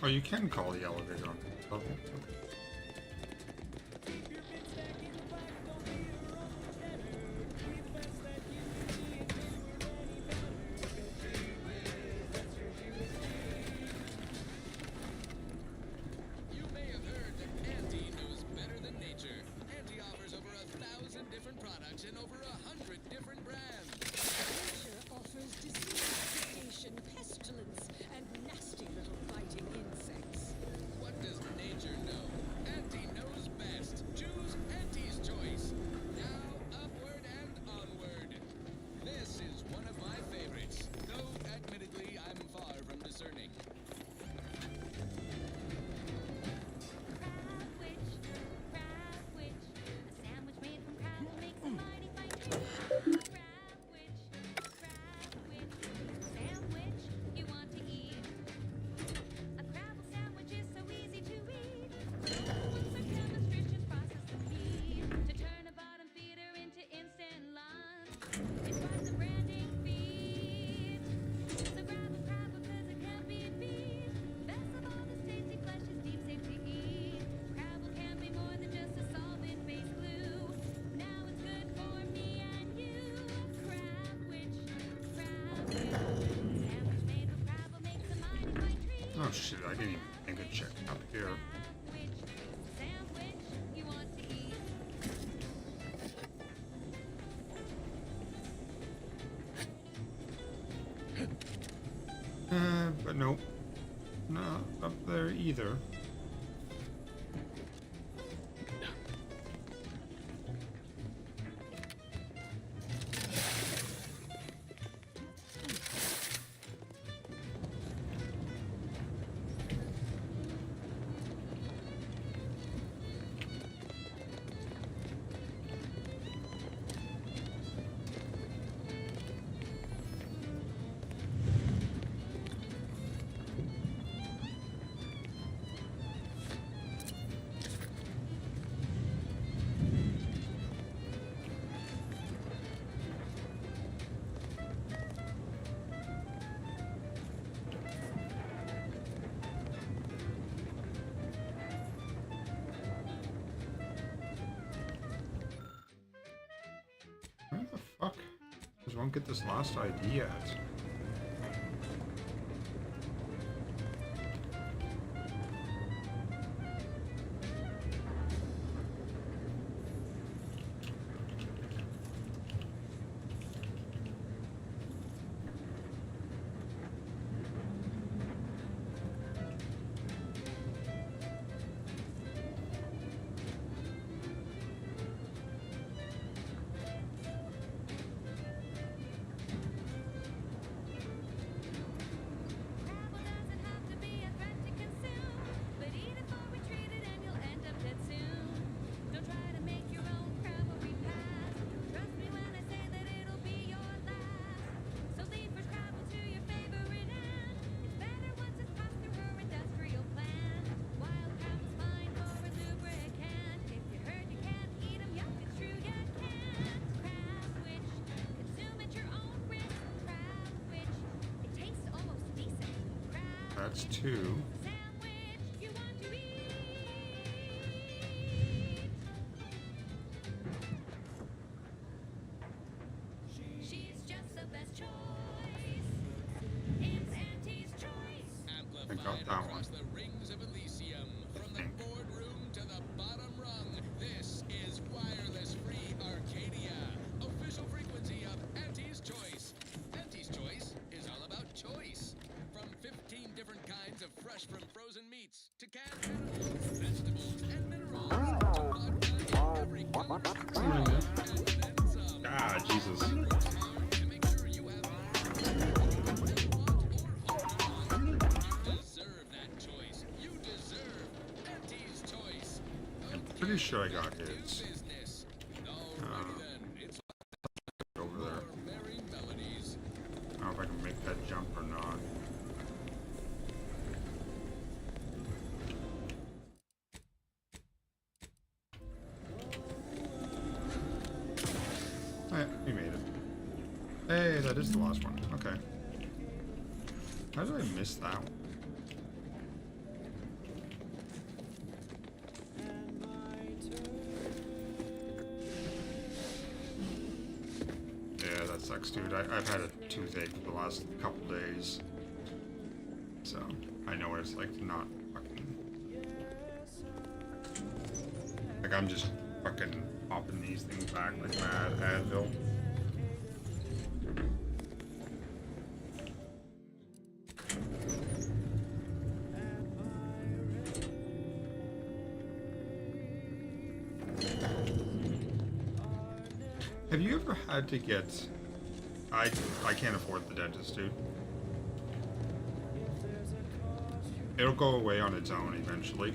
Oh, you can call the elevator on the level. Okay. You may have heard that Auntie knows better than nature. Auntie offers over 1,000 different products in over 100 different brands. Nature offers disease, predation, pestilence, and nasty little biting insects. What does nature know? Auntie knows best. Choose Auntie's choice. Now, upward and onward. This is one of my favorites, though admittedly I'm far from discerning. Oh shit, I didn't even think of checking up here. But nope. Not up there either. Where the fuck does one get this last ID at? That's two. She's just the best choice. It's Auntie's choice. I got that one. Across the rings of Elysium, from the boardroom to the bottom rung, this is Wireless Free Arcadia, official frequency of Auntie's Choice. Auntie's Choice is all about choice. From 15 different kinds of fresh from frozen meats to canned animals, vegetables, and minerals to vodka in every color, and then some. Ah, Jesus. To make sure you have deserve that choice. You deserve Auntie's Choice. I'm pretty sure I got his. Business. Alrighty then. It's Over there. merry melodies. I don't know if I can make that jump or not. Oh, yeah, we made it. Hey, that is the last one. Okay. How did I miss that one? sucks, dude. I've had a toothache for the last couple days. So, I know what it's like to not fucking... Like, I'm just fucking popping these things back like mad Advil. Have you ever had to get... I can't afford the dentist, dude. It'll go away on its own eventually.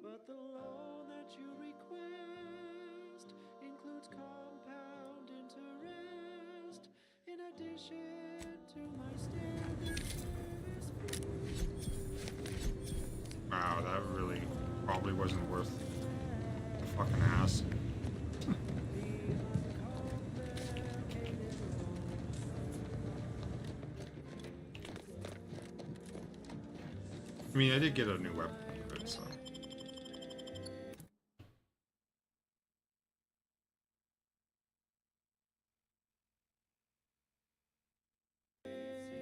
But the loan that you request includes compound interest in addition to my standard service fee. Wow, that really probably wasn't worth the fucking ass. I mean, I did get a new weapon for it, so.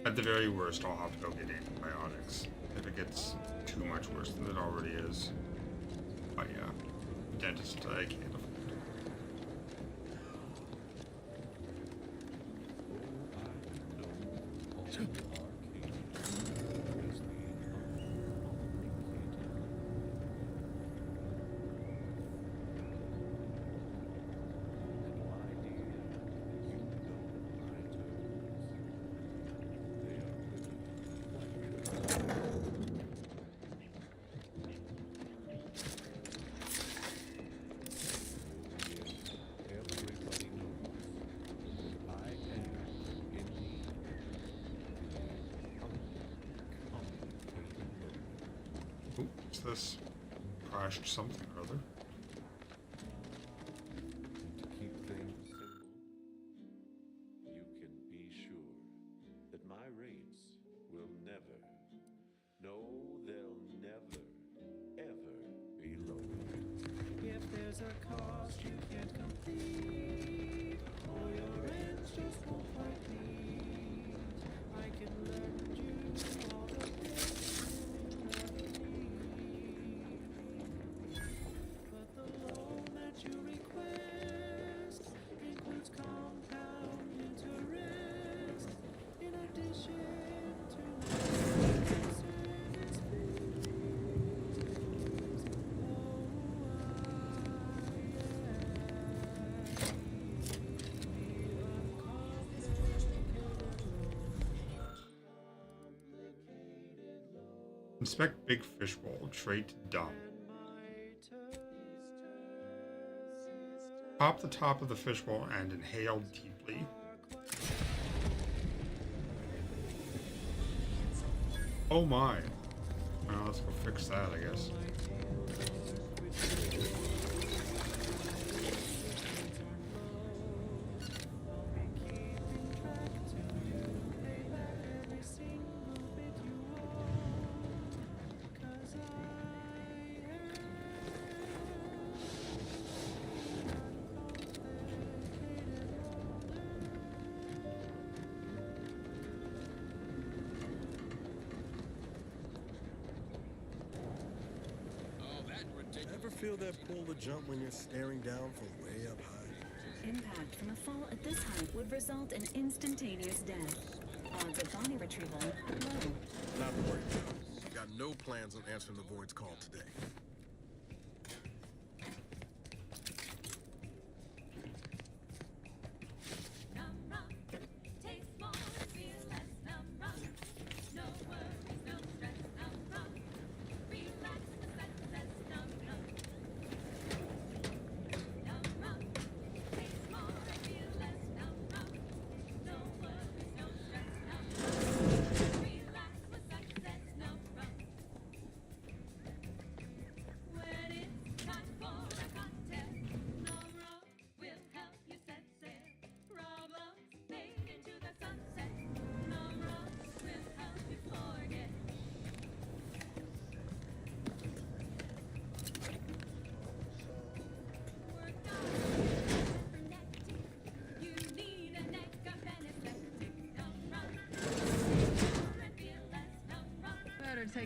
At the very worst, I'll have to go get antibiotics if it gets too much worse than it already is. But yeah, dentist, I can't afford. What's this? Crashed something or other. To keep things simple, you can be sure that my rates will never, no, they'll never, ever be low. If there's a cost you can't complete, or your rents just won't quite meet, I can lend you all the things that you need. But the loan that you request includes compound interest in addition to service fees. Inspect big fishbowl. Trait dumb. Pop the top of the fishbowl and inhale deeply. Oh my. Well, let's go fix that, I guess. Ever feel that pull to jump when you're staring down from way up high? Impact from a fall at this height would result in instantaneous death. Odds of body retrieval low. Not to worry about. Got no plans on answering the Void's call today.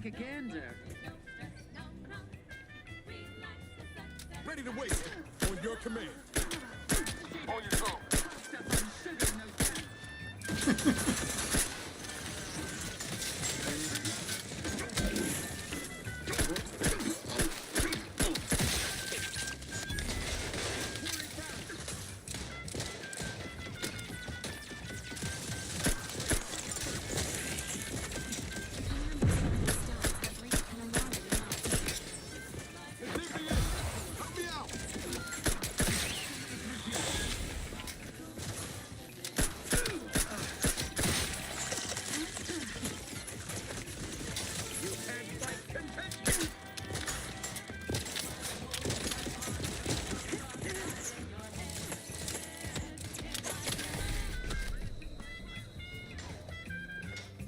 take a gander. Ready to wait. On your command. On your phone.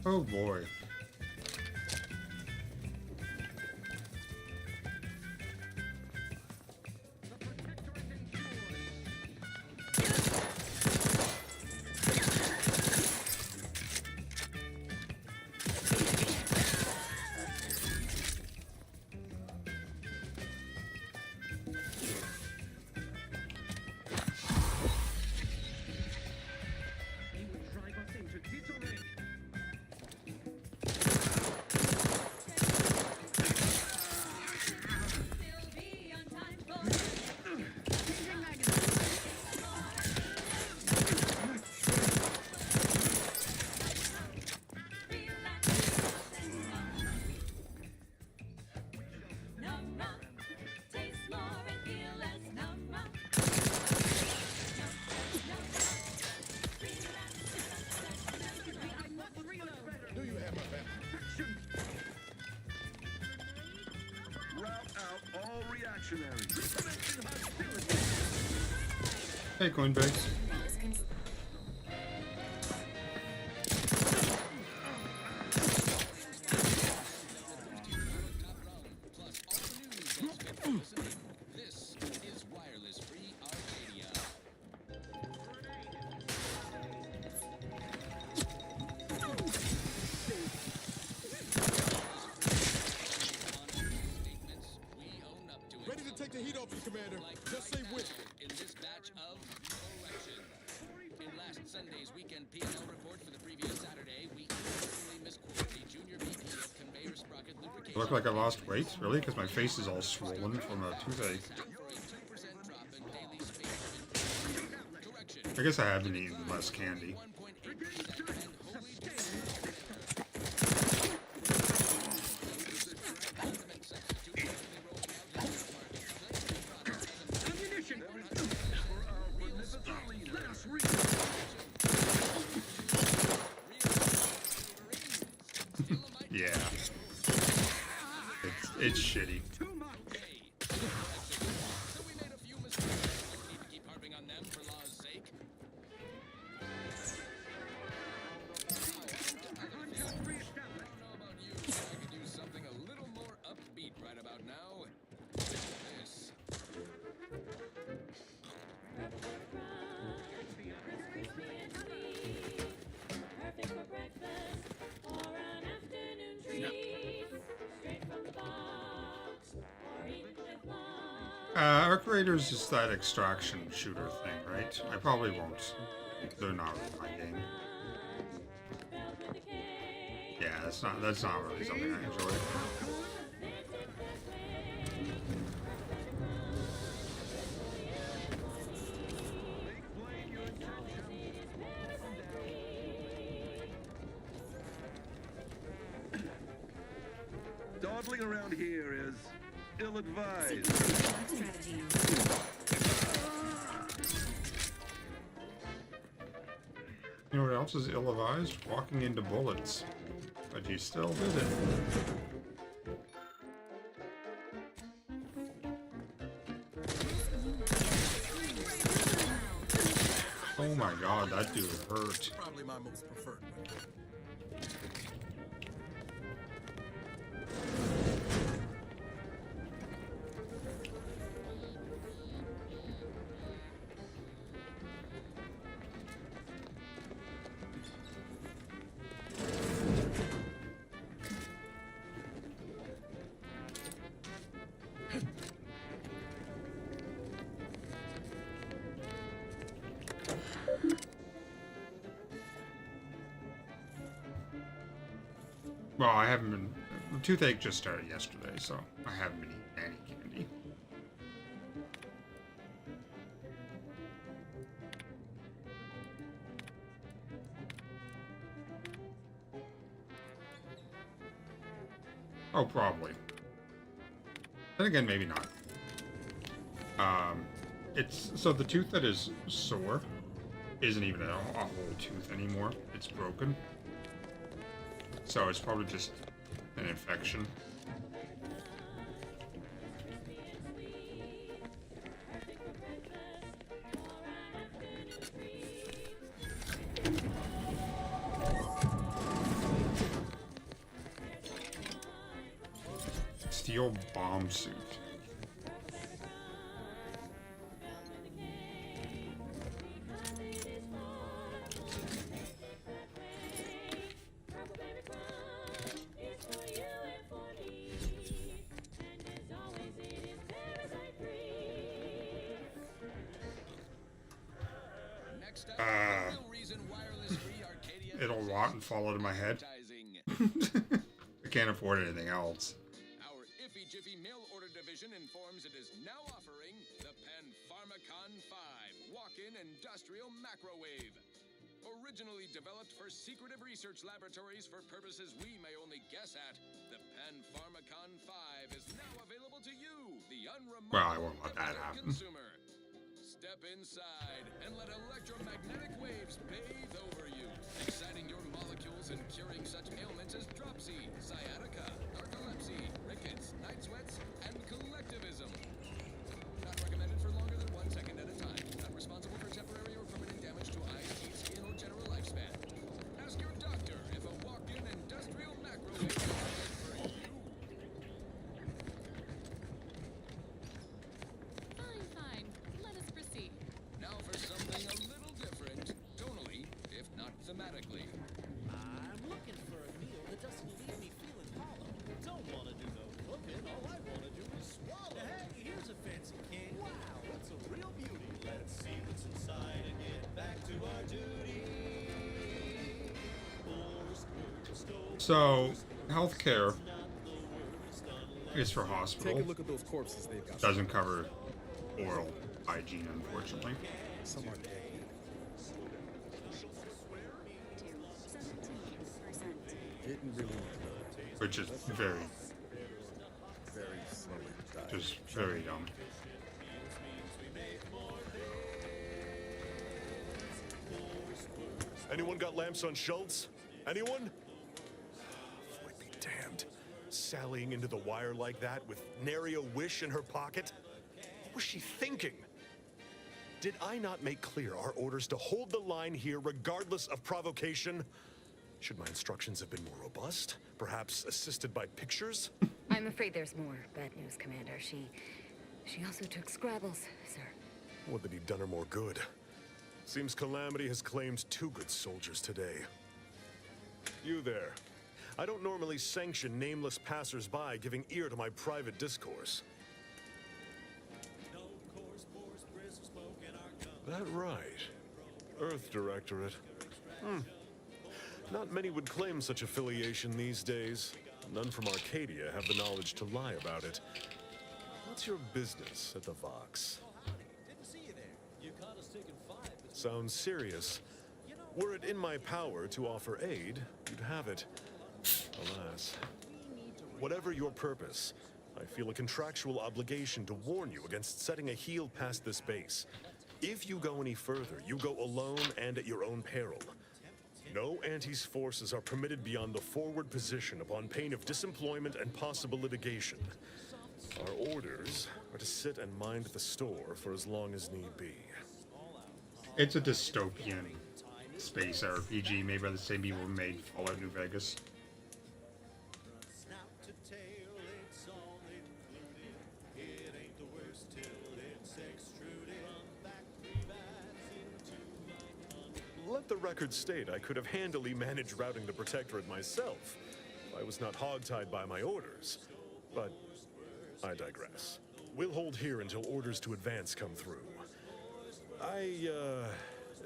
Oh boy. Hey, Coinbase. This is Wireless Free Arcadia. Ready to take the heat off you, Commander. Just say when. In this batch of correction. In last Sunday's weekend P&L report for the previous Saturday, we intentionally misquoted the junior VP of conveyor sprocket lubrication. I look like I lost weight, really? Because my face is all swollen from a toothache. I guess I have been eating less candy. Yeah. It's shitty. Arc Raiders is that extraction shooter thing, right? I probably won't. They're not really my game. Yeah, that's not really something I enjoy. Dawdling around here is ill-advised. You know what else is ill-advised? Walking into bullets. But you still did it. Oh my god, that dude hurt. Probably my most preferred weapon. Well, I haven't been. Toothache just started yesterday, so I haven't been eating any candy. Oh, probably. Then again, maybe not. It's so the tooth that is sore isn't even a whole tooth anymore. It's broken. So it's probably just an infection. Steel bomb suit. It'll rot and fall out of my head. I can't afford anything else. Our Iffy Jiffy mail order division informs it is now offering the Panpharmacon 5 walk-in industrial macrowave. Originally developed for secretive research laboratories for purposes we may only guess at, the Panpharmacon 5 is now available to you, the Well, I won't let that happen. consumer. Step inside and let electromagnetic waves bathe over you, exciting your molecules and curing such ailments as dropsy, sciatica, narcolepsy, rickets, night sweats, and collectivism. Not recommended for longer than 1 second at a time. Not responsible for temporary or permanent damage to eyes, teeth, skin, or general lifespan. Ask your doctor if a walk-in industrial macrowave is right for you. Fine. Let us proceed. Now for something a little different, tonally, if not thematically. I'm looking for a meal that doesn't leave me feeling hollow. Don't want to do no cooking. All I want to do is swallow. Hey, here's a fancy king. Wow, that's a real beauty. Let's see what's inside and get back to our duty. So, healthcare is for hospital. Take a look at those corpses they've got. Doesn't cover oral hygiene, unfortunately. Some are dead. Didn't really Which is very, slowly died. just very dumb. Anyone got lamps on Schultz? Anyone? Would be damned. Sallying into the wire like that with nary a wish in her pocket? What was she thinking? Did I not make clear our orders to hold the line here regardless of provocation? Should my instructions have been more robust? Perhaps assisted by pictures? I'm afraid there's more bad news, Commander. She also took Scrabbles, sir. Would that he'd done her more good. Seems Calamity has claimed 2 good soldiers today. You there. I don't normally sanction nameless passers-by giving ear to my private discourse. That right. Earth Directorate. Not many would claim such affiliation these days. None from Arcadia have the knowledge to lie about it. What's your business at the Vox? Sounds serious. Were it in my power to offer aid, you'd have it. Alas. Whatever your purpose, I feel a contractual obligation to warn you against setting a heel past this base. If you go any further, you go alone and at your own peril. No Antes forces are permitted beyond the forward position upon pain of disemployment and possible litigation. Our orders are to sit and mind the store for as long as need be. It's a dystopian space RPG made by the same people who made Fallout New Vegas. Let the record state I could have handily managed routing the Protectorate myself if I was not hogtied by my orders. But I digress. We'll hold here until orders to advance come through. I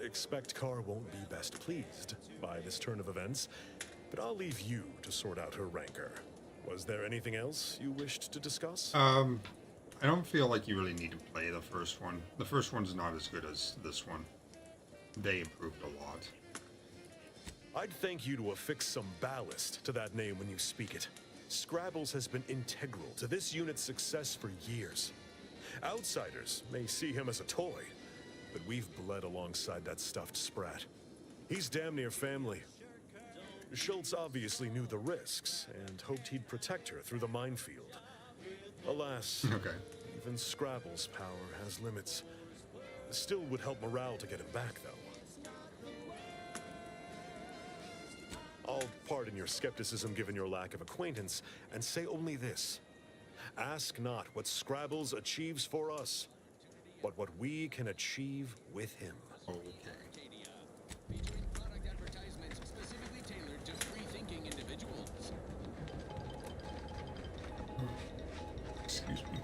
expect Carr won't be best pleased by this turn of events. But I'll leave you to sort out her rancor. Was there anything else you wished to discuss? I don't feel like you really need to play the first one. The first one's not as good as this one. They improved a lot. I'd thank you to affix some ballast to that name when you speak it. Scrabbles has been integral to this unit's success for years. Outsiders may see him as a toy, but we've bled alongside that stuffed sprat. He's damn near family. Schultz obviously knew the risks and hoped he'd protect her through the minefield. Alas, even Scrabble's power has limits. Still would help morale to get him back, though. I'll pardon your skepticism given your lack of acquaintance, and say only this. Ask not what Scrabbles achieves for us, but what we can achieve with him. Featuring product advertisements specifically tailored to free-thinking individuals. Excuse me.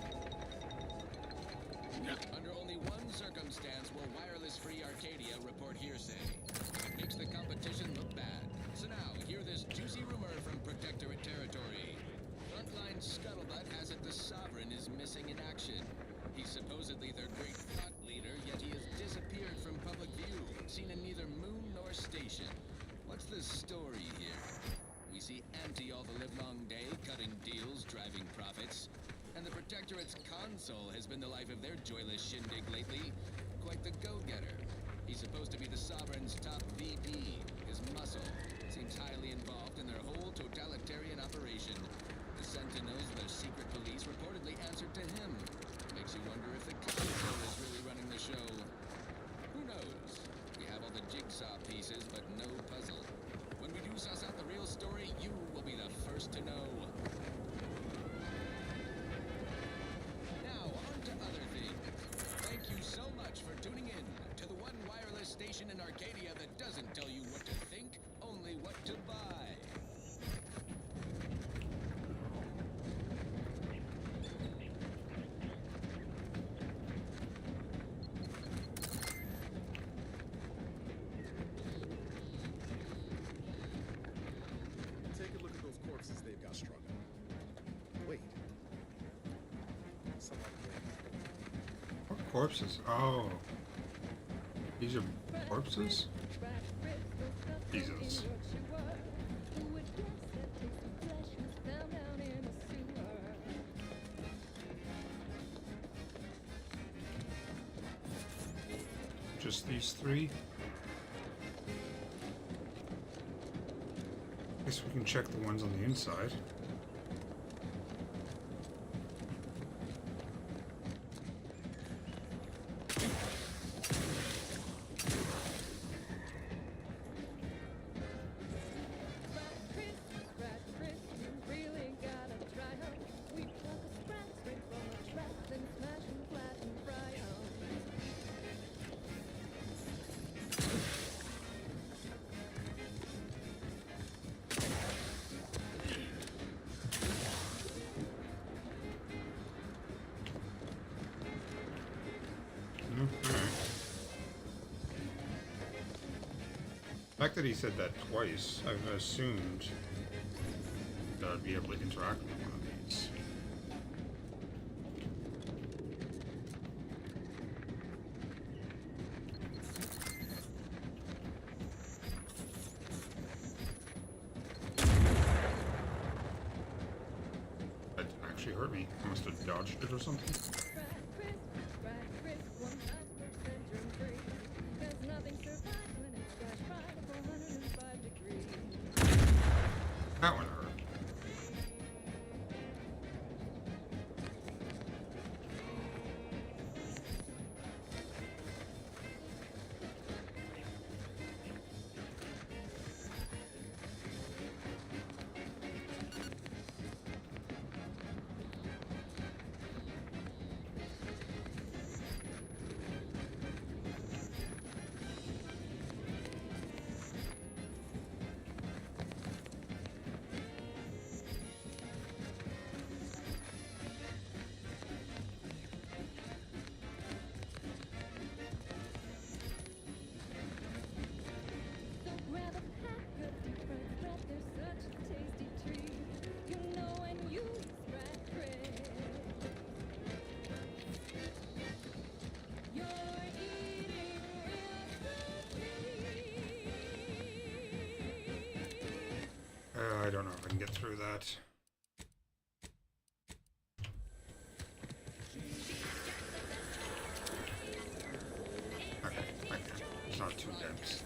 Under only one circumstance will wireless-free Arcadia report hearsay. It makes the competition look bad. So now, hear this juicy rumor from Protectorate territory. Frontline scuttlebutt has it the Sovereign is missing in action. He's supposedly their great thought leader, yet he has disappeared from public view, seen in neither moon nor station. What's the story here? We see Ante all the livelong day, cutting deals, driving profits. And the Protectorate's console has been the life of their joyless shindig lately. Quite the go-getter. He's supposed to be the Sovereign's top VP. His muscle seems highly involved in their whole totalitarian operation. The Sentinels, their secret police, reportedly answered to him. Makes you wonder if the console is really running the show. Who knows? We have all the jigsaw pieces, but no puzzle. When we do suss out the real story, you will be the first to know. Now, on to other things. Thank you so much for tuning in to the one wireless station in Arcadia that doesn't tell you what to think, only what to buy. Take a look at those corpses they've got strung up. Wait. Somebody What corpses? Oh. These are corpses? Jesus. Just these three? Guess we can check the ones on the inside. The fact that he said that twice, I've assumed that I'd be able to interact with one of these. That actually hurt me. I must have dodged it or something. That one hurt. get through that. Okay, it's not too dense.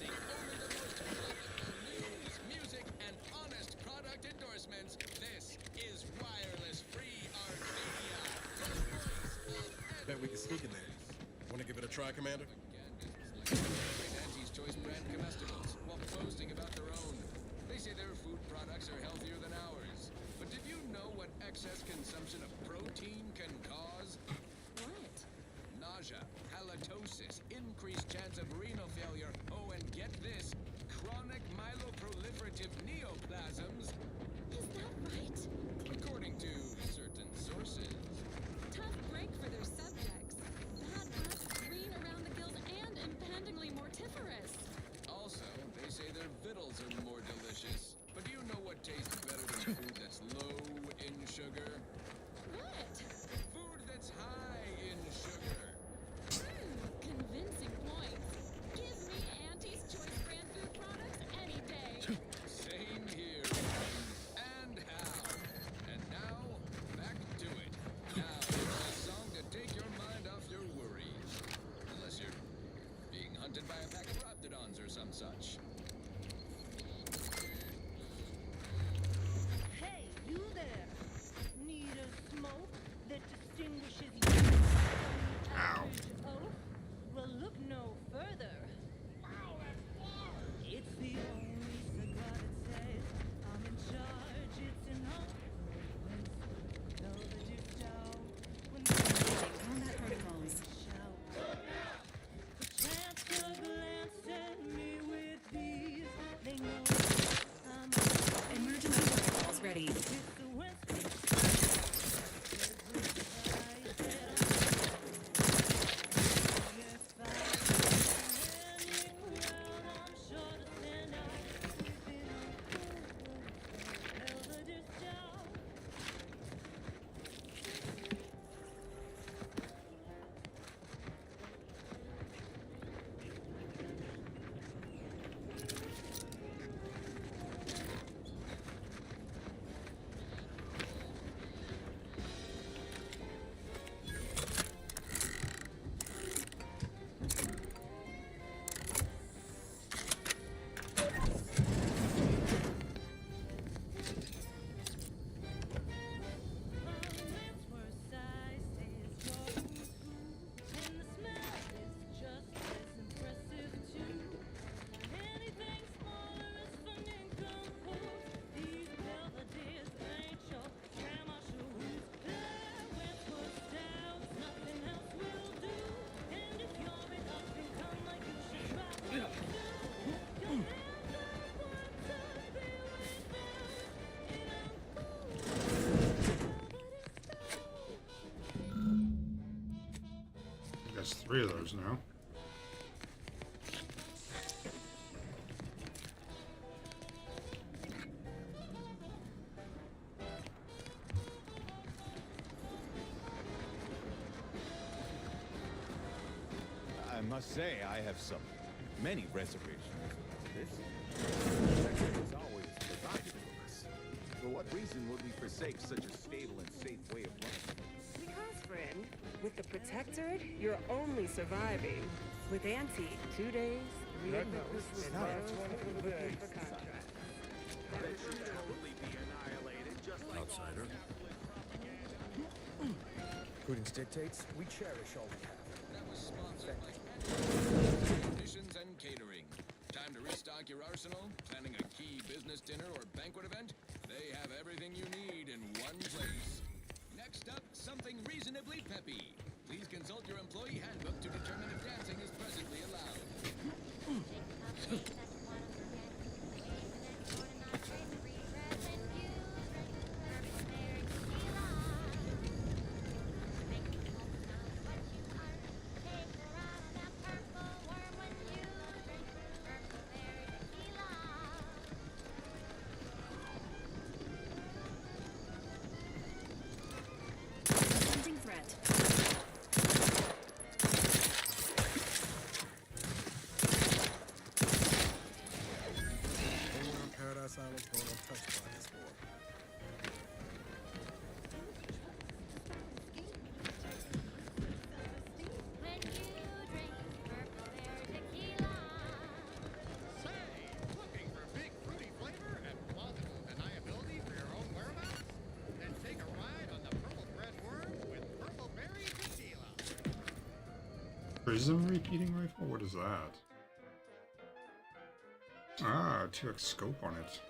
Music and honest product endorsements. This is Wireless Free Arcadia. Bet we can sneak in there. Want to give it a try, Commander? Auntie's Choice brand comestibles while boasting about their own. They say their food products are healthier than ours. But did you know what excess consumption of protein can cause? What? Nausea, halitosis, increased chance of renal failure. Oh, and get this, chronic myeloproliferative neoplasms. Is that right? According to certain sources. Tough break for their subjects. Bad breath, green around the gills, and impendingly mortiferous. Also, they say their vittles are more delicious. But do you know what tastes better than food that's low in sugar? What? Food that's high in sugar. Convincing points. Give me Auntie's Choice brand food products any day. Same here. And how? And now, back to it. Now, a song to take your mind off your worries. Unless you're being hunted by a pack of raptidons or some such. Hey, you there! Need a smoke that distinguishes you from the average oak? Well, look no further. It's the only cigar that says I'm in charge. It's an though the dipped out when Combat protocols. chance to glance at me with these. They know I'm Emergency protocols ready. There's 3 of those now. I must say, I have many reservations. This is always provided for us. For what reason would we forsake such a stable and safe way of life? Because, friend, with the Protectorate, you're only surviving. With Auntie, 2 days, 3 at most, and that's one for the day. Outsider. Prudence dictates we cherish all we have. That was sponsored by Missions and Catering. Time to restock your arsenal? Planning a key business dinner or banquet event? They have everything you need in one place. Next up, something reasonably peppy. Please consult your employee handbook to determine if dancing is presently allowed. Sensing threat. Prism repeating rifle? What is that? Ah, 2x scope on it.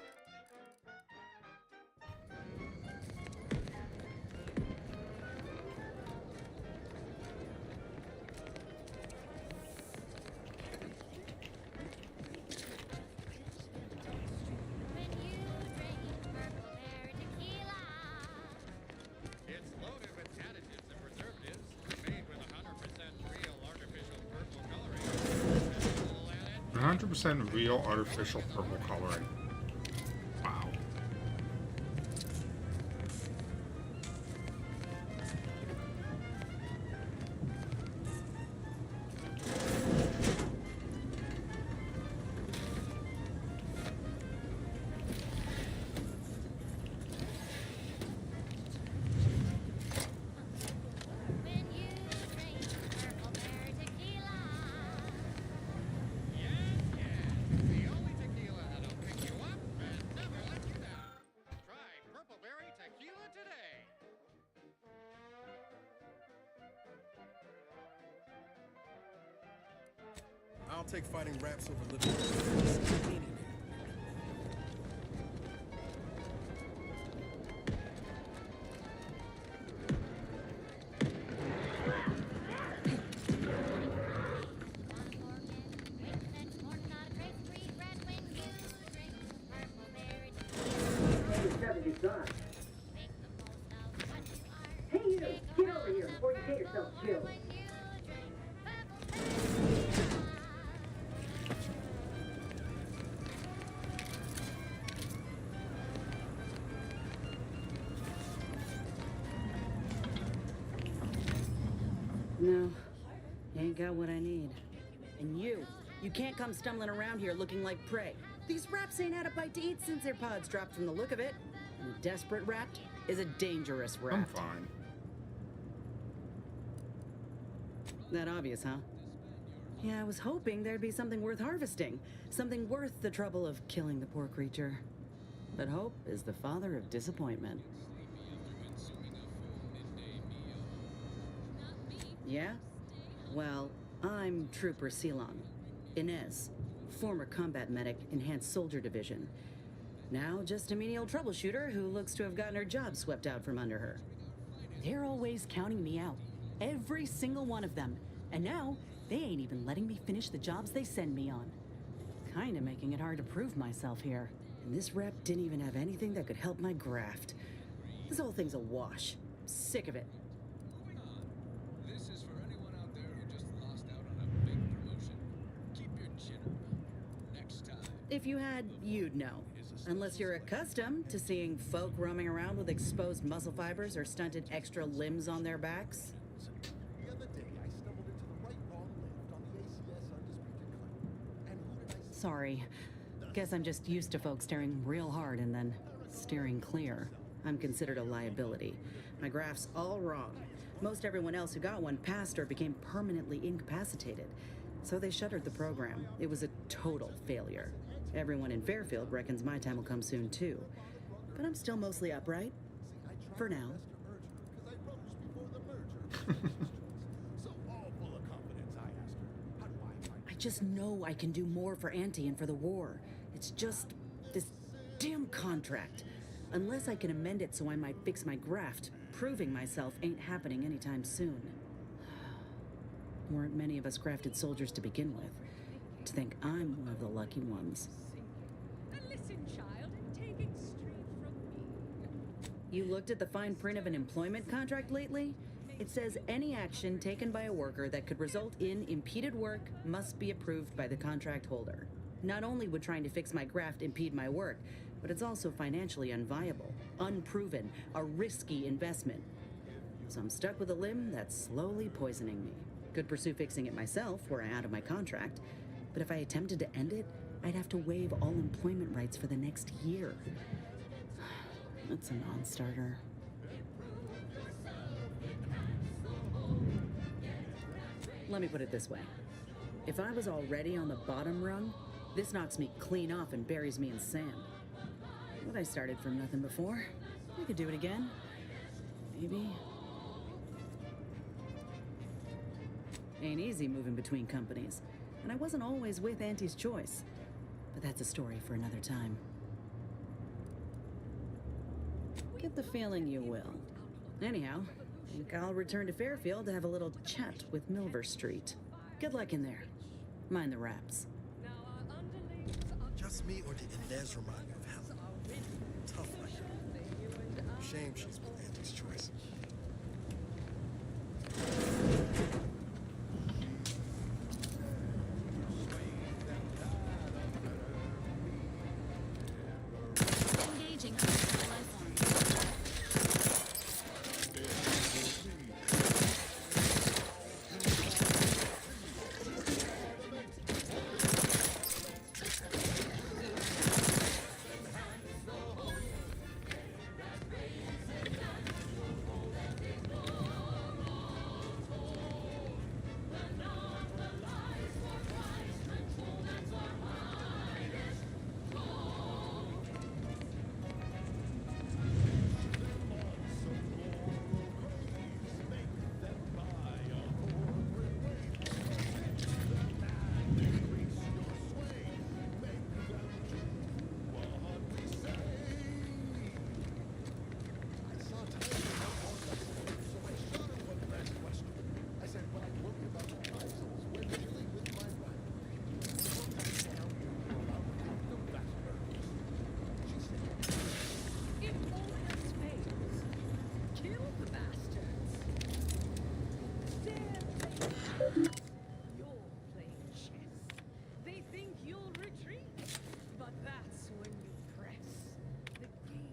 It's loaded with additives and preservatives, made with 100% real artificial purple coloring. 100% real artificial purple coloring. Wow. The only tequila that'll pick you up and never let you down. Try Purpleberry Tequila today. I'll take fighting raps over living. Hey you! Get over here before you get yourself killed! No, ain't got what I need. And you can't come stumbling around here looking like prey. These raps ain't had a bite to eat since their pods dropped from the look of it. And a desperate rat is a dangerous rat. I'm fine. That obvious, huh? Yeah, I was hoping there'd be something worth harvesting. Something worth the trouble of killing the poor creature. But hope is the father of disappointment. Yeah? Well, I'm Trooper Silong. Inez, former combat medic, Enhanced Soldier Division. Now just a menial troubleshooter who looks to have gotten her job swept out from under her. They're always counting me out. Every single one of them. And now, they ain't even letting me finish the jobs they send me on. Kinda making it hard to prove myself here. And this rep didn't even have anything that could help my graft. This whole thing's a wash. Sick of it. This is for anyone out there who just lost out on a big promotion. Keep your chin up. Next time. If you had, you'd know. Unless you're accustomed to seeing folk roaming around with exposed muscle fibers or stunted extra limbs on their backs. The other day, I stumbled into the right wrong lift on the ACS Undisputed Claim. And who did I see? Sorry. Guess I'm just used to folks staring real hard and then steering clear. I'm considered a liability. My graph's all wrong. Most everyone else who got one passed or became permanently incapacitated. So they shuttered the program. It was a total failure. Everyone in Fairfield reckons my time will come soon too. But I'm still mostly upright. For now. So all full of confidence, I asked her, how do I find I just know I can do more for Auntie and for the war. It's just this damn contract. Unless I can amend it so I might fix my graft, proving myself ain't happening anytime soon. Weren't many of us grafted soldiers to begin with. To think I'm one of the lucky ones. And listen, child, and take it straight from me. You looked at the fine print of an employment contract lately? It says any action taken by a worker that could result in impeded work must be approved by the contract holder. Not only would trying to fix my graft impede my work, but it's also financially unviable, unproven, a risky investment. So I'm stuck with a limb that's slowly poisoning me. Could pursue fixing it myself were I out of my contract, but if I attempted to end it, I'd have to waive all employment rights for the next year. That's a non-starter. Let me put it this way. If I was already on the bottom rung, this knocks me clean off and buries me in sand. But I started from nothing before. I could do it again. Maybe. Ain't easy moving between companies, and I wasn't always with Auntie's choice. But that's a story for another time. Get the feeling you will. Anyhow, I think I'll return to Fairfield to have a little chat with Milver Street. Good luck in there. Mind the raps. Just me, or did Inez remind you of Helen? Tough like her. Shame she's been Auntie's choice. Engaging hostile life forms. If all else fails, kill the bastards. They're playing. You're playing chess. They think you'll retreat, but that's when you press. The game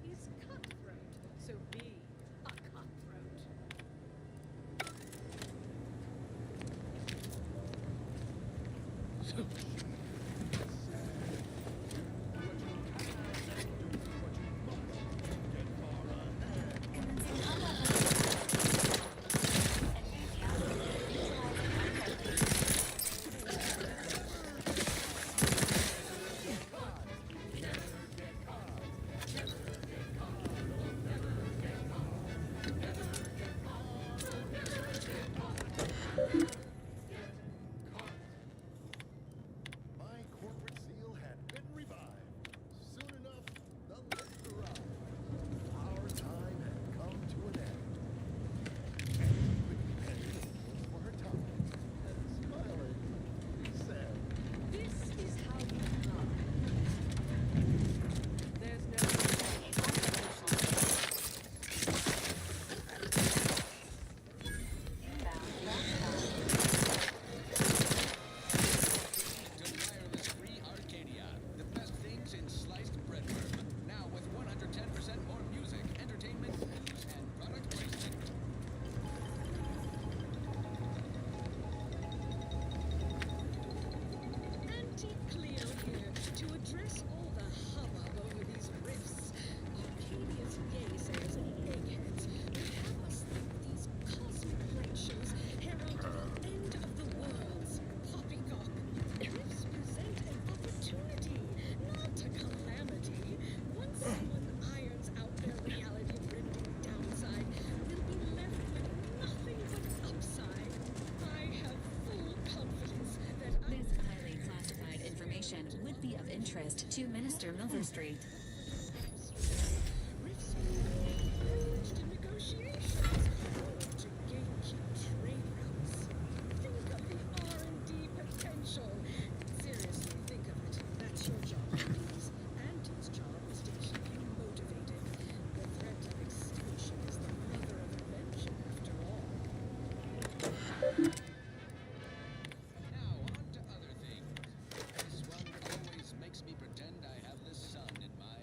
is cutthroat, so be a cutthroat. My corporate zeal had been revived. Soon enough, the lift arrived. Our time had come to an end. Annie quickly headed for her time, and smiling, said, This is how you love. There's no To wireless free Arcadia, the best things in sliced breadworm. Now with 110% more music, entertainment, news, and product placement. Auntie Cleo here to address all the hubbub over these rifts. Arcadia's naysayers and eggheads would have us think these cosmic light shows herald the end of the world's poppycock. Rifts present an opportunity, not a calamity. Once someone irons out their reality-rending downside, we'll be left with nothing but upside. I have full confidence that This highly classified information would be of interest to Minister Milver Street. Rifts privileged in negotiations to gatekeep trade routes. Think of the R&D potential. Seriously, think of it. That's your job, please. Auntie's job is to keep you motivated. The threat of extinction is the mother of invention, after all. Now on to other things. This one always makes me pretend I have the sun in my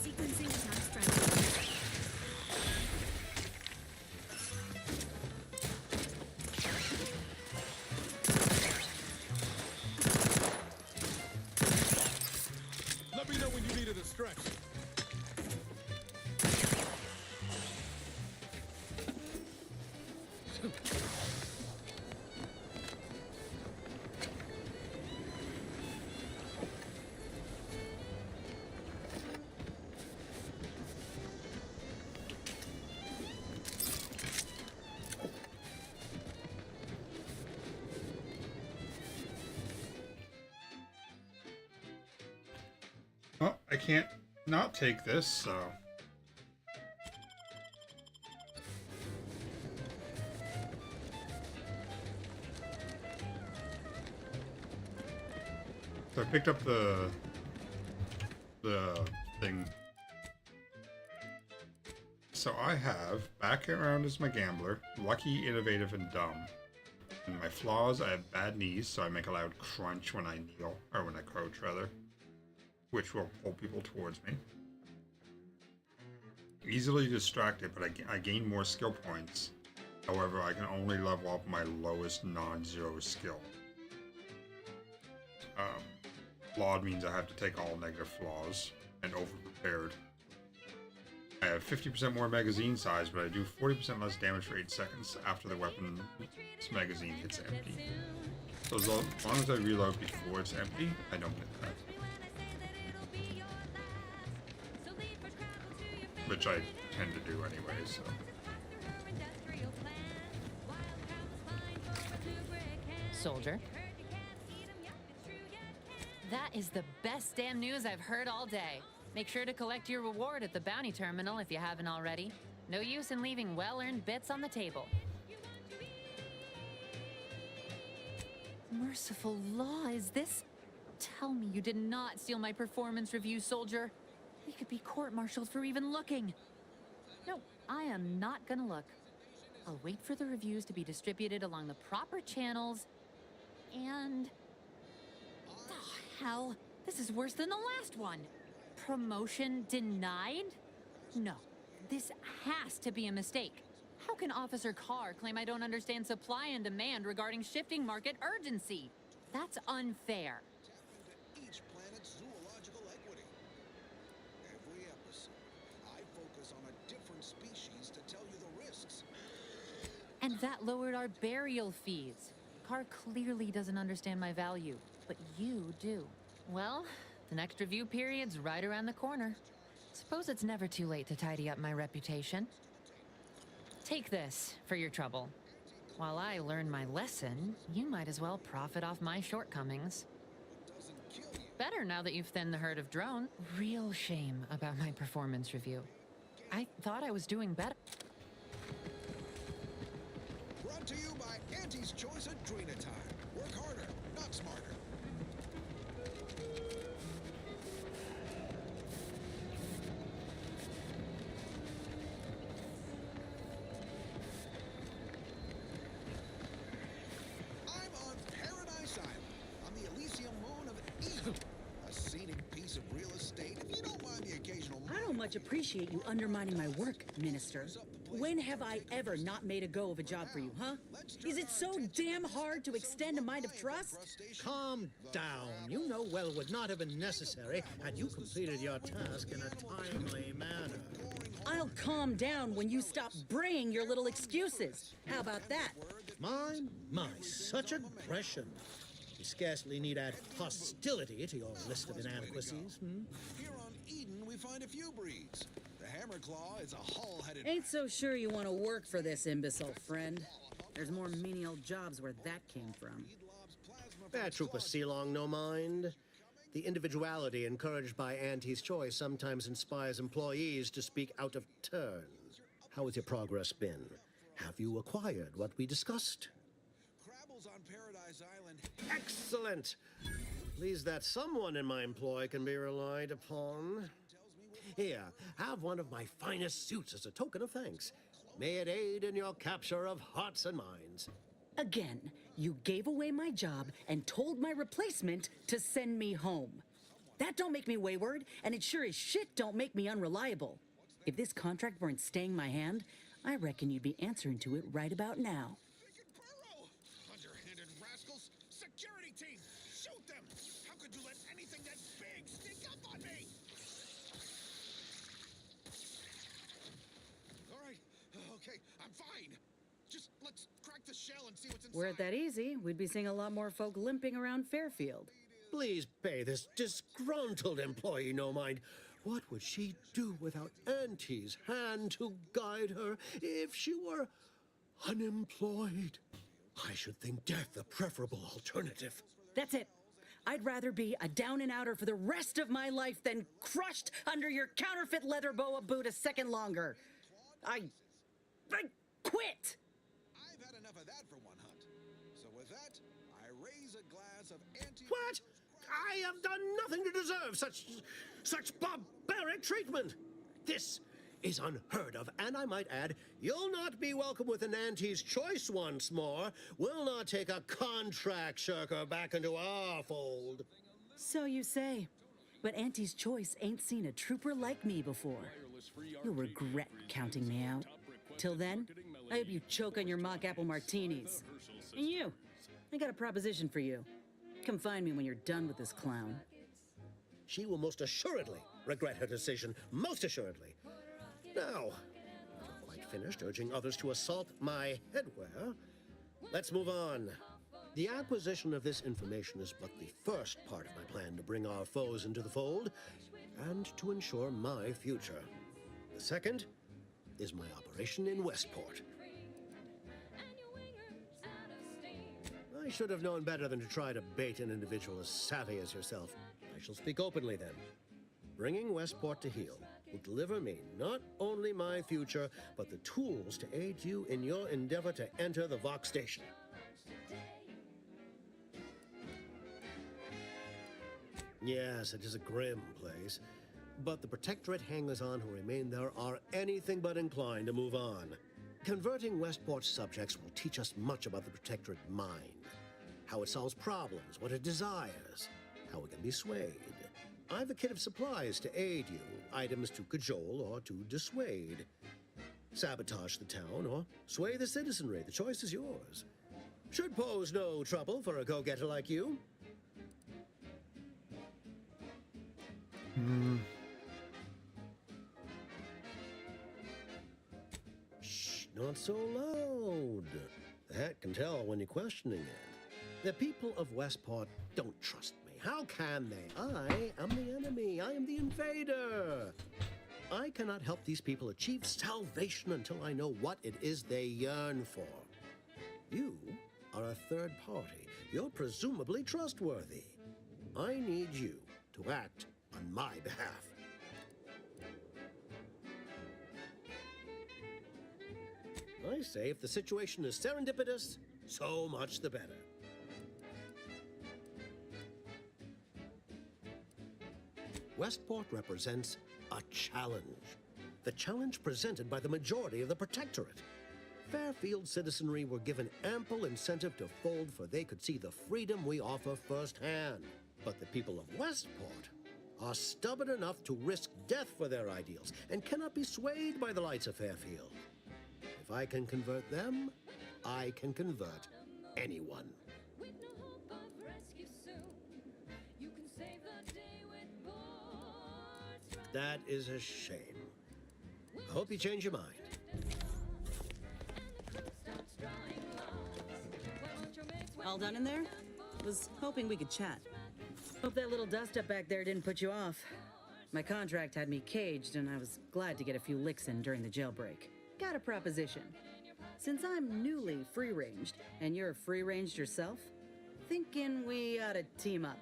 Sequencing attack strategy. Let me know when you need a distraction. Well, I can't not take this, so... So I picked up the thing. So I have back around as my gambler, lucky, innovative, and dumb. And my flaws, I have bad knees, so I make a loud crunch when I kneel, or when I crouch rather, which will pull people towards me. Easily distracted, but I gain more skill points. However, I can only level up my lowest non-zero skill. Flawed means I have to take all negative flaws, and over-prepared. I have 50% more magazine size, but I do 40% less damage for 8 seconds after the weapon's magazine hits empty. So as long as I reload before it's empty, I don't get that. Which I tend to do anyway, so... Soldier. That is the best damn news I've heard all day. Make sure to collect your reward at the bounty terminal if you haven't already. No use in leaving well-earned bits on the table. Merciful law, is this? Tell me you did not steal my performance review, soldier. We could be court-martialed for even looking. No, I am not gonna look. I'll wait for the reviews to be distributed along the proper channels, and... Oh, hell. This is worse than the last one. Promotion denied? No, this has to be a mistake. How can Officer Carr claim I don't understand supply and demand regarding shifting market urgency? That's unfair. Each planet's zoological equity. Every episode, I focus on a different species to tell you the risks. And that lowered our burial fees. Carr clearly doesn't understand my value, but you do. Well, the next review period's right around the corner. Suppose it's never too late to tidy up my reputation. Take this for your trouble. While I learn my lesson, you might as well profit off my shortcomings. Better now that you've thinned the herd of drone. Real shame about my performance review. I thought I was doing better. Brought to you by Auntie's Choice Adrenatime. Work harder, not smarter. I'm on Paradise Island, on the Elysium moon of Eden. A scenic piece of real estate, if you don't mind the occasional... I don't much appreciate you undermining my work, Minister. When have I ever not made a go of a job for you, huh? Is it so damn hard to extend a mind of trust? Calm down. You know well it would not have been necessary had you completed your task in a timely manner. I'll calm down when you stop bringing your little excuses. How about that? My, such aggression. You scarcely need add hostility to your list of inadequacies, Here on Eden, we find a few breeds. The Hammerclaw is a hull-headed... Ain't so sure you want to work for this imbecile, friend. There's more menial jobs where that came from. Bad Trooper Sealong, no mind. The individuality encouraged by Auntie's Choice sometimes inspires employees to speak out of turn. How has your progress been? Have you acquired what we discussed? Crabble's on Paradise Island. Excellent! Pleased that someone in my employ can be relied upon. Here, have one of my finest suits as a token of thanks. May it aid in your capture of hearts and minds. Again, You gave away my job and told my replacement to send me home. That don't make me wayward, and it sure as shit don't make me unreliable. If this contract weren't staying my hand, I reckon you'd be answering to it right about now. Underhanded rascals! Security team! Shoot them! How could you let anything that big sneak up on me? All right, okay, I'm fine. Just let's crack the shell and see what's inside. Were it that easy, we'd be seeing a lot more folk limping around Fairfield. Please pay this disgruntled employee no mind. What would she do without Auntie's hand to guide her if she were unemployed? I should think death a preferable alternative. That's it. I'd rather be a down and outer for the rest of my life than crushed under your counterfeit leather boa boot a second longer. I quit! I've had enough of that for one hunt. So with that, I raise a glass of anti... What? I have done nothing to deserve such barbaric treatment. This is unheard of, and I might add, you'll not be welcome with an Auntie's choice once more. We'll not take a contract shirker back into our fold. So you say. But Auntie's choice ain't seen a trooper like me before. You'll regret counting me out. Till then, I hope you choke on your mock apple martinis. And you, I got a proposition for you. Come find me when you're done with this clown. She will most assuredly regret her decision, most assuredly. Now, not quite finished urging others to assault my headwear. Let's move on. The acquisition of this information is but the first part of my plan to bring our foes into the fold and to ensure my future. The second is my operation in Westport. I should have known better than to try to bait an individual as savvy as yourself. I shall speak openly then. Bringing Westport to heel will deliver me not only my future, but the tools to aid you in your endeavor to enter the Vox station. Yes, it is a grim place, but the Protectorate hangers-on who remain there are anything but inclined to move on. Converting Westport's subjects will teach us much about the Protectorate mind. How it solves problems, what it desires, how it can be swayed. I've a kit of supplies to aid you, items to cajole or to dissuade. Sabotage the town or sway the citizenry, the choice is yours. Should pose no trouble for a go-getter like you. Shh, not so loud. The hat can tell when you're questioning it. The people of Westport don't trust me. How can they? I am the enemy. I am the invader. I cannot help these people achieve salvation until I know what it is they yearn for. You are a third party. You're presumably trustworthy. I need you to act on my behalf. I say if the situation is serendipitous, so much the better. Westport represents a challenge. The challenge presented by the majority of the Protectorate. Fairfield citizenry were given ample incentive to fold, for they could see the freedom we offer firsthand. But the people of Westport are stubborn enough to risk death for their ideals and cannot be swayed by the lights of Fairfield. If I can convert them, I can convert anyone. That is a shame. I hope you change your mind. All done in there? Was hoping we could chat. Hope that little dust up back there didn't put you off. My contract had me caged, and I was glad to get a few licks in during the jailbreak. Got a proposition. Since I'm newly free-ranged, and you're free-ranged yourself, thinking we ought to team up.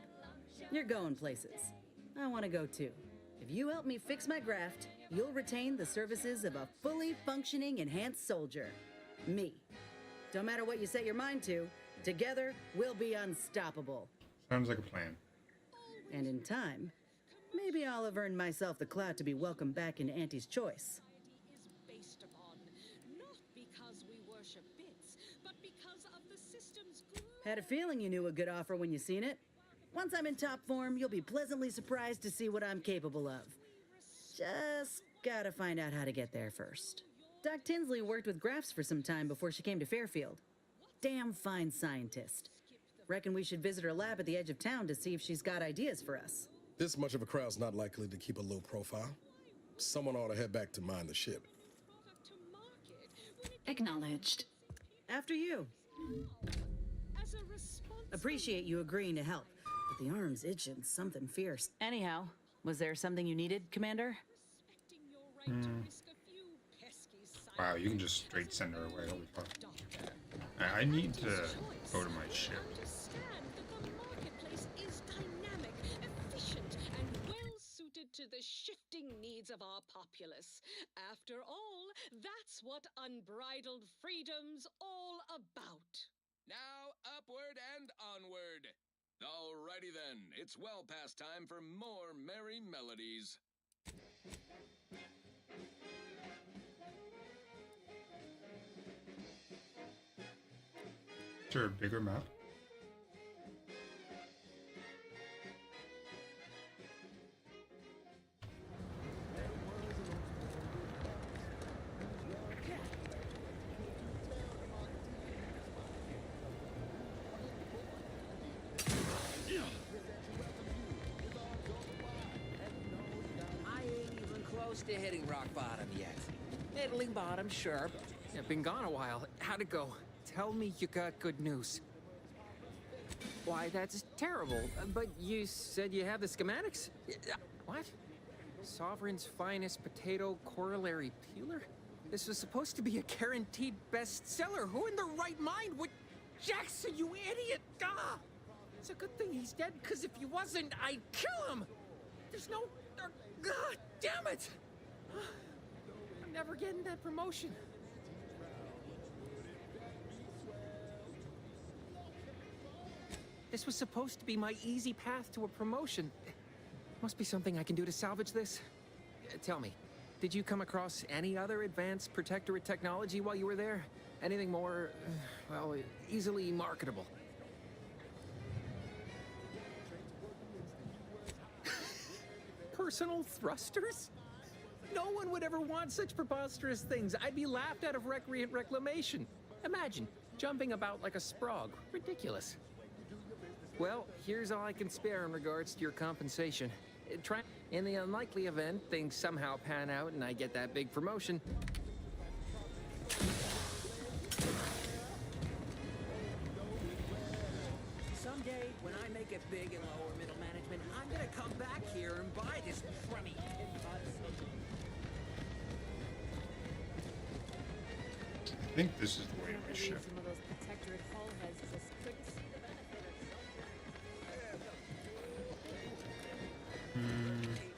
You're going places. I want to go too. If you help me fix my graft, you'll retain the services of a fully functioning enhanced soldier. Me. Don't matter what you set your mind to, together we'll be unstoppable. Sounds like a plan. And in time, maybe I'll have earned myself the clout to be welcomed back into Auntie's choice. Based upon not because we worship bits, but because of the system's good. Had a feeling you knew a good offer when you seen it. Once I'm in top form, you'll be pleasantly surprised to see what I'm capable of. Just gotta find out how to get there first. Doc Tinsley worked with Graphs for some time before she came to Fairfield. Damn fine scientist. Reckon we should visit her lab at the edge of town to see if she's got ideas for us. This much of a crowd's not likely to keep a low profile. Someone ought to head back to mind the ship. Acknowledged. After you. Appreciate you agreeing to help, but the arm's itching something fierce. Anyhow, was there something you needed, Commander? Wow, you can just straight send her away. Holy fuck. I need to go to my ship. To the shifting needs of our populace. After all, that's what unbridled freedom's all about. Now, upward and onward. Alrighty then, it's well past time for more merry melodies. Is there a bigger map? To hitting rock bottom yet. Middling bottom, sure. Yeah, been gone a while. How'd it go? Tell me you got good news. Why, that's terrible. But you said you have the schematics? What? Sovereign's finest potato corollary peeler? This was supposed to be a guaranteed bestseller. Who in their right mind would... Jackson, you idiot! Ah! It's a good thing he's dead, because if he wasn't, I'd kill him! There's no... God damn it! I'm never getting that promotion. This was supposed to be my easy path to a promotion. Must be something I can do to salvage this. Tell me, did you come across any other advanced protectorate technology while you were there? Anything more, well, easily marketable? Personal thrusters? No one would ever want such preposterous things. I'd be laughed out of recreant reclamation. Imagine, jumping about like a sprog. Ridiculous. Well, here's all I can spare in regards to your compensation. In the unlikely event things somehow pan out and I get that big promotion. Someday, when I make it big in lower middle management, I'm gonna come back here and buy this crummy... I think this is the way to my ship. Some of those protectorate hull heads just couldn't see the benefit of...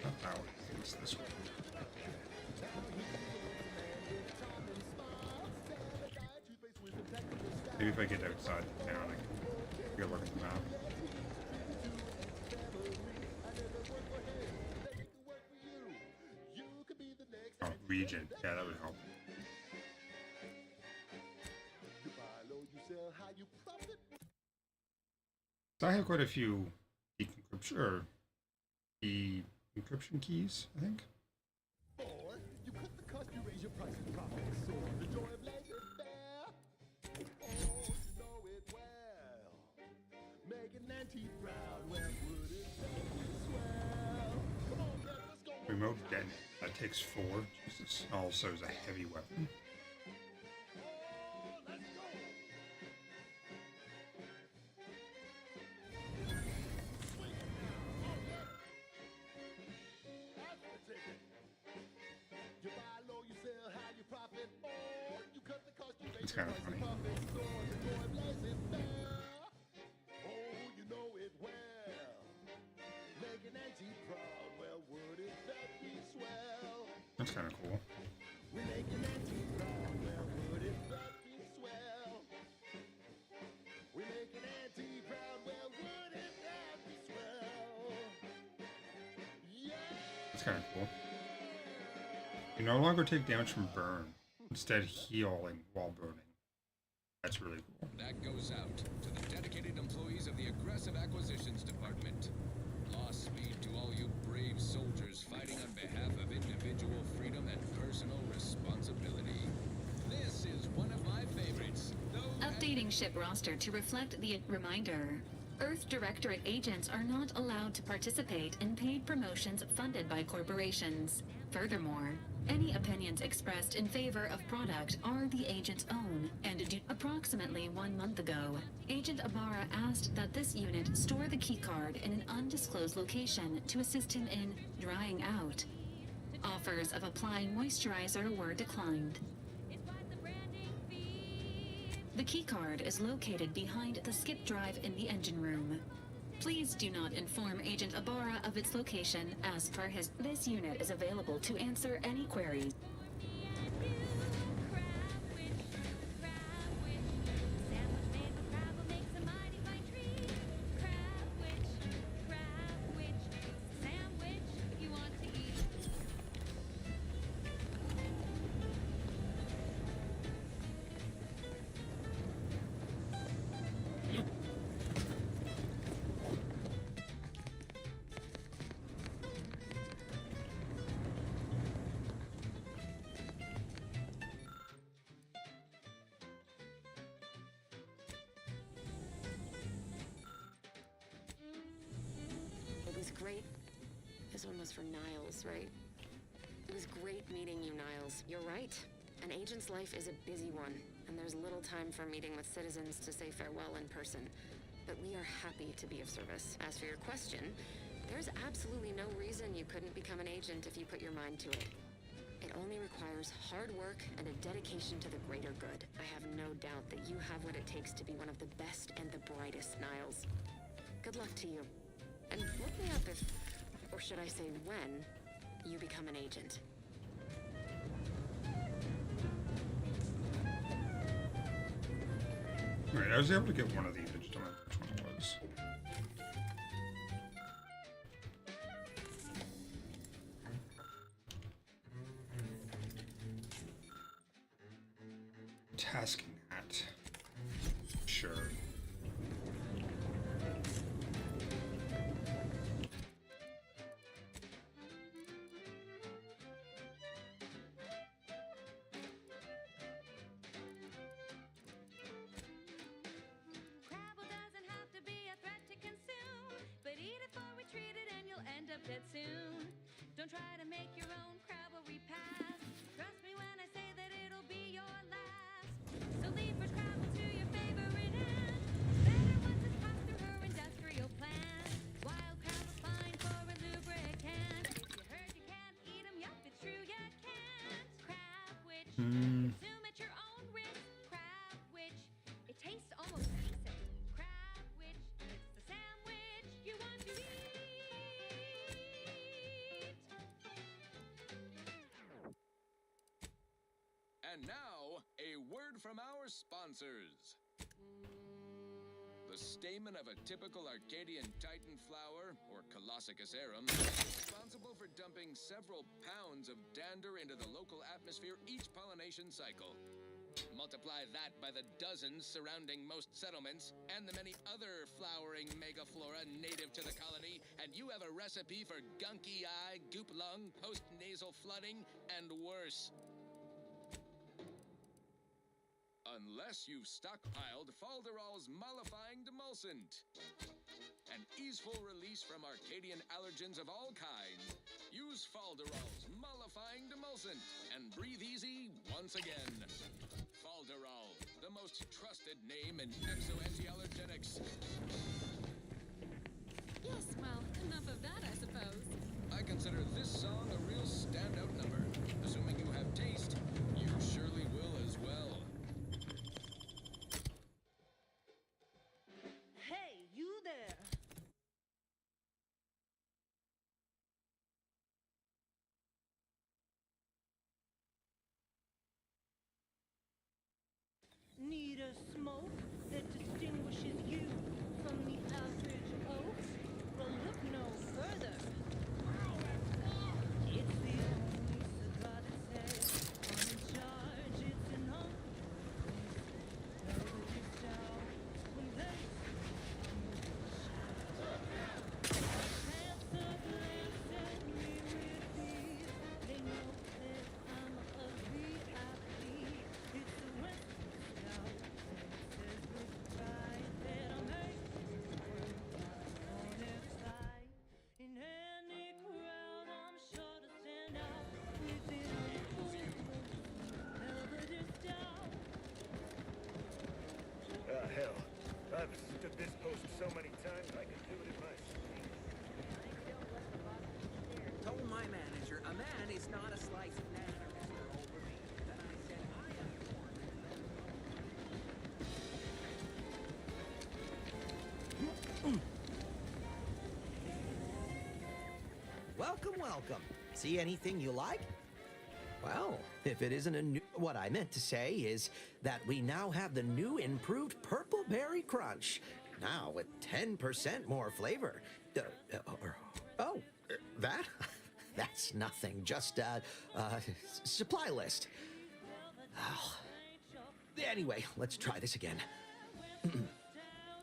Not that way. It's this way. Maybe if I get outside the town, I can take a look at the map. Oh, region. Yeah, that would help. So I have quite a few decryption or encryption keys, I think. You cut the cost, you raise your price and profit. So the joy of life is there. Oh, you know it well. Making Auntie proud. Well, would it be swell? Come on, Dad, let's go. Remote detonate. That takes 4. Jesus. Also is a heavy weapon. It's kind of funny. That's kind of cool. That's kind of cool. You no longer take damage from burn. Instead, healing while burning. That's really cool. That goes out to the dedicated employees of the Aggressive Acquisitions Department. Lost speed to all you brave soldiers fighting on behalf of individual freedom and personal responsibility. This is one of my favorites. Updating ship roster to reflect the reminder. Earth Directorate agents are not allowed to participate in paid promotions funded by corporations. Furthermore, any opinions expressed in favor of product are the agent's own, and approximately 1 month ago, Agent Ibarra asked that this unit store the keycard in an undisclosed location to assist him in drying out. Offers of applying moisturizer were declined. The keycard is located behind the skip drive in the engine room. Please do not inform Agent Ibarra of its location as per his. This unit is available to answer any queries. Great. This one was for Niles, right? It was great meeting you, Niles. You're right. An agent's life is a busy one, and there's little time for meeting with citizens to say farewell in person. But we are happy to be of service. As for your question, there's absolutely no reason you couldn't become an agent if you put your mind to it. It only requires hard work and a dedication to the greater good. I have no doubt that you have what it takes to be one of the best and the brightest, Niles. Good luck to you. And look me up if, or should I say when, you become an agent. Alright, I was able to get one of these, I just don't know which one it was. Tasking hat. Sure. Dead soon. Don't try to make your own Crabble repast. Trust me when I say that it'll be your last. So leave first Crabble to your favorite hand. Better once it's passed through her industrial plan. Wild Crabble's fine for a lubricant. If you heard you can't eat 'em, yup, it's true you can't. Crab Witch, consume at your own risk. Crab Witch, it tastes almost decent. Crab Witch, it's the sandwich you want to eat. And now, a word from our sponsors. The stamen of a typical Arcadian Titan flower, or Colossicus arum, is responsible for dumping several pounds of dander into the local atmosphere each pollination cycle. Multiply that by the dozens surrounding most settlements, and the many other flowering megaflora native to the colony, and you have a recipe for gunky eye, goop lung, post-nasal flooding, and worse. Unless you've stockpiled Falderall's mollifying demulcent. An easeful release from Arcadian allergens of all kinds. Use Falderall's mollifying demulcent and breathe easy once again. Falderall, the most trusted name in exo-anti-allergenics. Yes, well, enough of that, I suppose. I consider this song a real standout number. Assuming you have taste, you surely will as well. Hey, you there! Need a smoke that distinguishes you from the average oak? Well, look no further. It's the only cigar that says, I'm in charge, it's an oak. Welcome, welcome. See anything you like? Well, if it isn't a new... What I meant to say is that we now have the new improved Purple Berry Crunch. Now with 10% more flavor. That? That's nothing. Just, supply list. Oh. Anyway, let's try this again.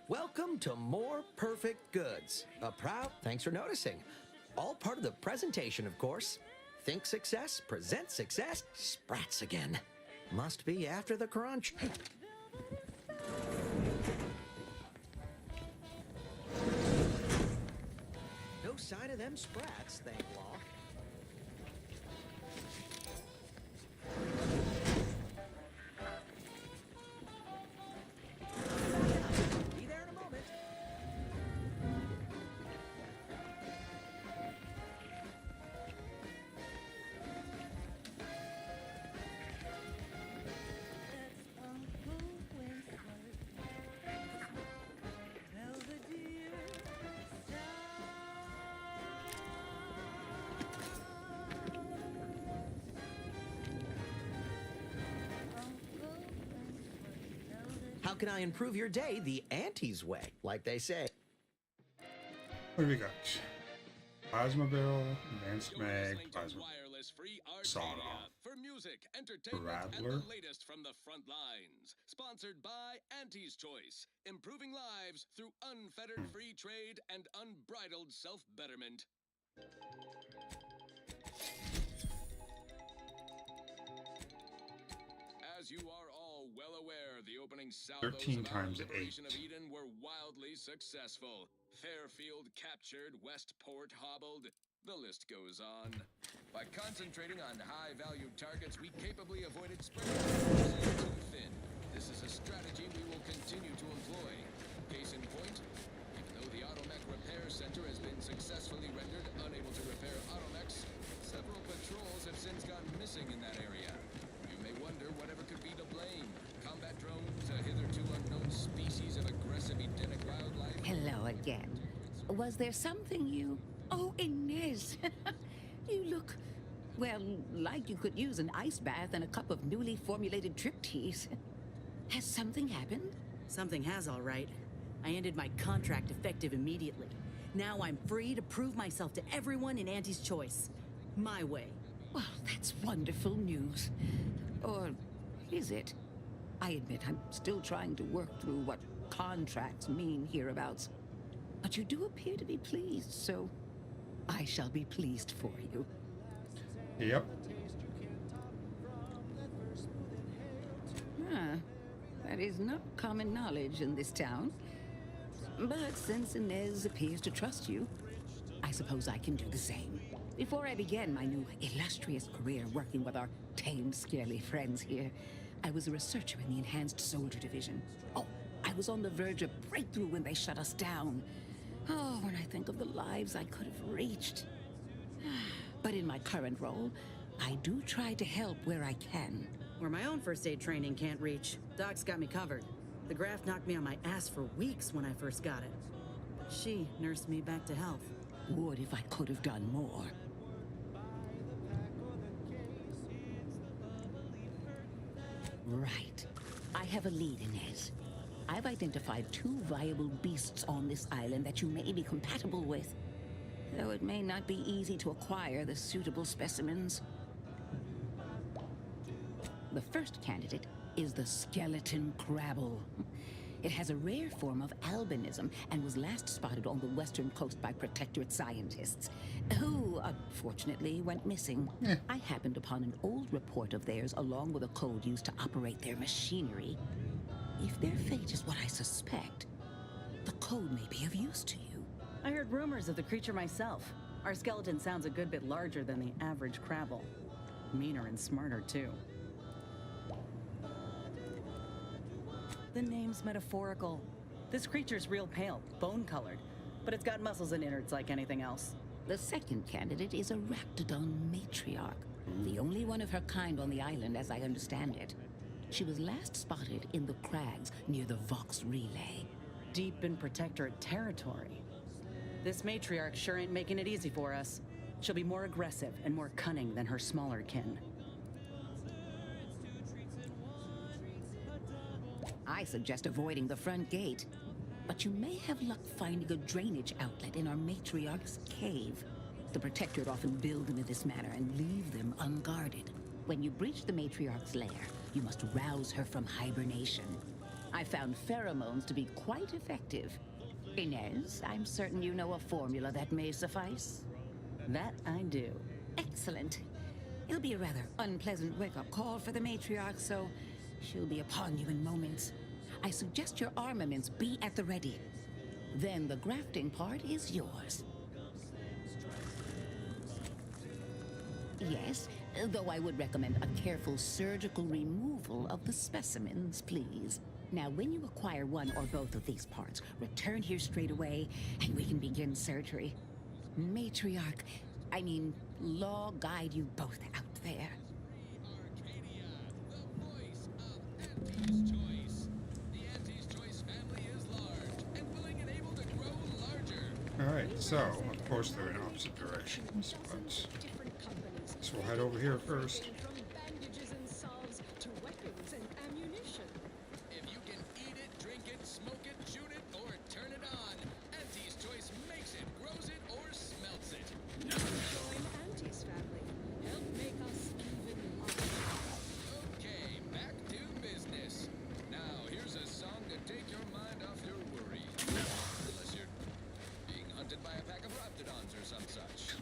Welcome to More Perfect Goods. A proud... Thanks for noticing. All part of the presentation, of course. Think success, present success, sprats again. Must be after the crunch. No sign of them sprats, thank law. Be there in a moment. How can I improve your day the Auntie's way, like they say? What do we got? Plasmobile, Advanced Mag, Plasma Sauna, For music, entertainment, and Rattler. the latest from the front lines. Sponsored by Auntie's Choice, improving lives through unfettered free trade and unbridled self-betterment. As you are all well aware, the opening salvos 13 of our times Liberation 8. of Eden were wildly successful. Fairfield captured, Westport hobbled. The list goes on. By concentrating on high-value targets, we capably avoided spreading too thin. This is a strategy we will continue to employ. Case in point, even though the Automech Repair Center has been successfully rendered unable to repair automechs, several patrols have since gone missing in that area. You may wonder whatever could be to blame. Combat drones, a hitherto unknown species of aggressive Edenic wildlife. Hello again. Was there something you... Oh, Inez! You look, well, like you could use an ice bath and a cup of newly formulated trip teas. Has something happened? Something has, all right. I ended my contract effective immediately. Now I'm free to prove myself to everyone in Auntie's Choice. My way. Well, that's wonderful news. Or is it? I admit I'm still trying to work through what contracts mean hereabouts. But you do appear to be pleased, so I shall be pleased for you. Yep. Ah, that is not common knowledge in this town. But since Inez appears to trust you, I suppose I can do the same. Before I began my new illustrious career working with our tame, scarily friends here, I was a researcher in the Enhanced Soldier Division. Oh, I was on the verge of breakthrough when they shut us down. Oh, when I think of the lives I could have reached. But in my current role, I do try to help where I can. Where my own first aid training can't reach, Doc's got me covered. The graft knocked me on my ass for weeks when I first got it. She nursed me back to health. Would if I could have done more. Right. I have a lead, Inez. I've identified 2 viable beasts on this island that you may be compatible with. Though it may not be easy to acquire the suitable specimens. The first candidate is the skeleton crabble. It has a rare form of albinism and was last spotted on the western coast by Protectorate scientists, who unfortunately went missing. I happened upon an old report of theirs along with a code used to operate their machinery. If their fate is what I suspect, the code may be of use to you. I heard rumors of the creature myself. Our skeleton sounds a good bit larger than the average crabble. Meaner and smarter, too. The name's metaphorical. This creature's real pale, bone-colored, but it's got muscles and innards like anything else. The second candidate is a Raptodon matriarch, the only one of her kind on the island as I understand it. She was last spotted in the crags near the Vox Relay. Deep in Protectorate territory. This matriarch sure ain't making it easy for us. She'll be more aggressive and more cunning than her smaller kin. I suggest avoiding the front gate, but you may have luck finding a drainage outlet in our matriarch's cave. The Protectorate often build them in this manner and leave them unguarded. When you breach the matriarch's lair, you must rouse her from hibernation. I found pheromones to be quite effective. Inez, I'm certain you know a formula that may suffice. That I do. Excellent. It'll be a rather unpleasant wake-up call for the matriarch, so she'll be upon you in moments. I suggest your armaments be at the ready. Then the grafting part is yours. Yes, though I would recommend a careful surgical removal of the specimens, please. Now, when you acquire one or both of these parts, return here straight away, and we can begin surgery. Matriarch, Law guide you both out there. Alright, so, of course they're in opposite directions, but so we'll head over here first. From bandages and salves to weapons and ammunition. If you can eat it, drink it, smoke it, shoot it, or turn it on, Auntie's Choice makes it, grows it, or smelts it. Join Auntie's family. Help make us even larger. Okay, back to business. Now, here's a song to take your mind off your worries. Unless you're being hunted by a pack of raptidons or some such.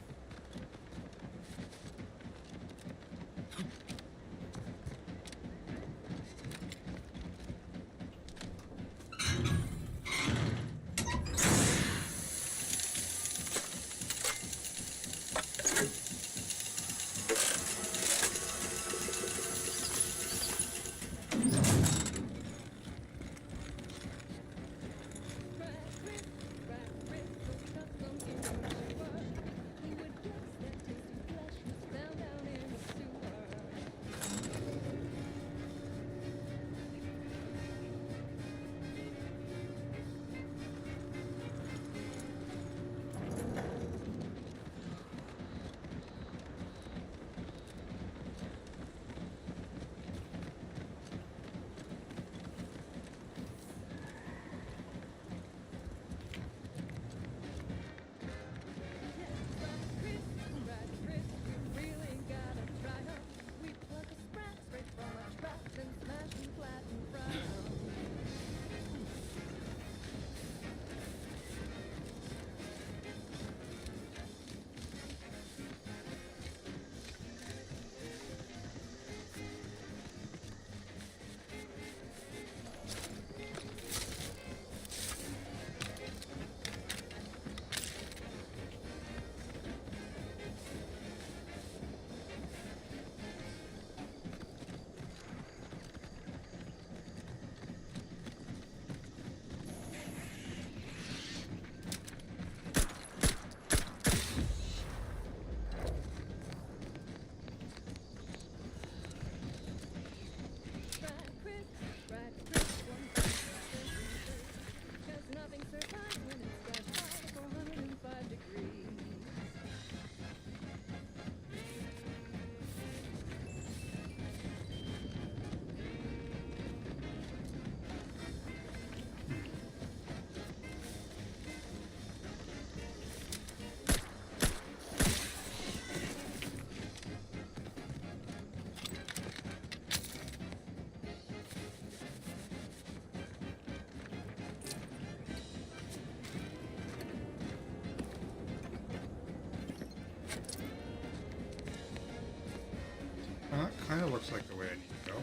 Kind of looks like the way I need to go.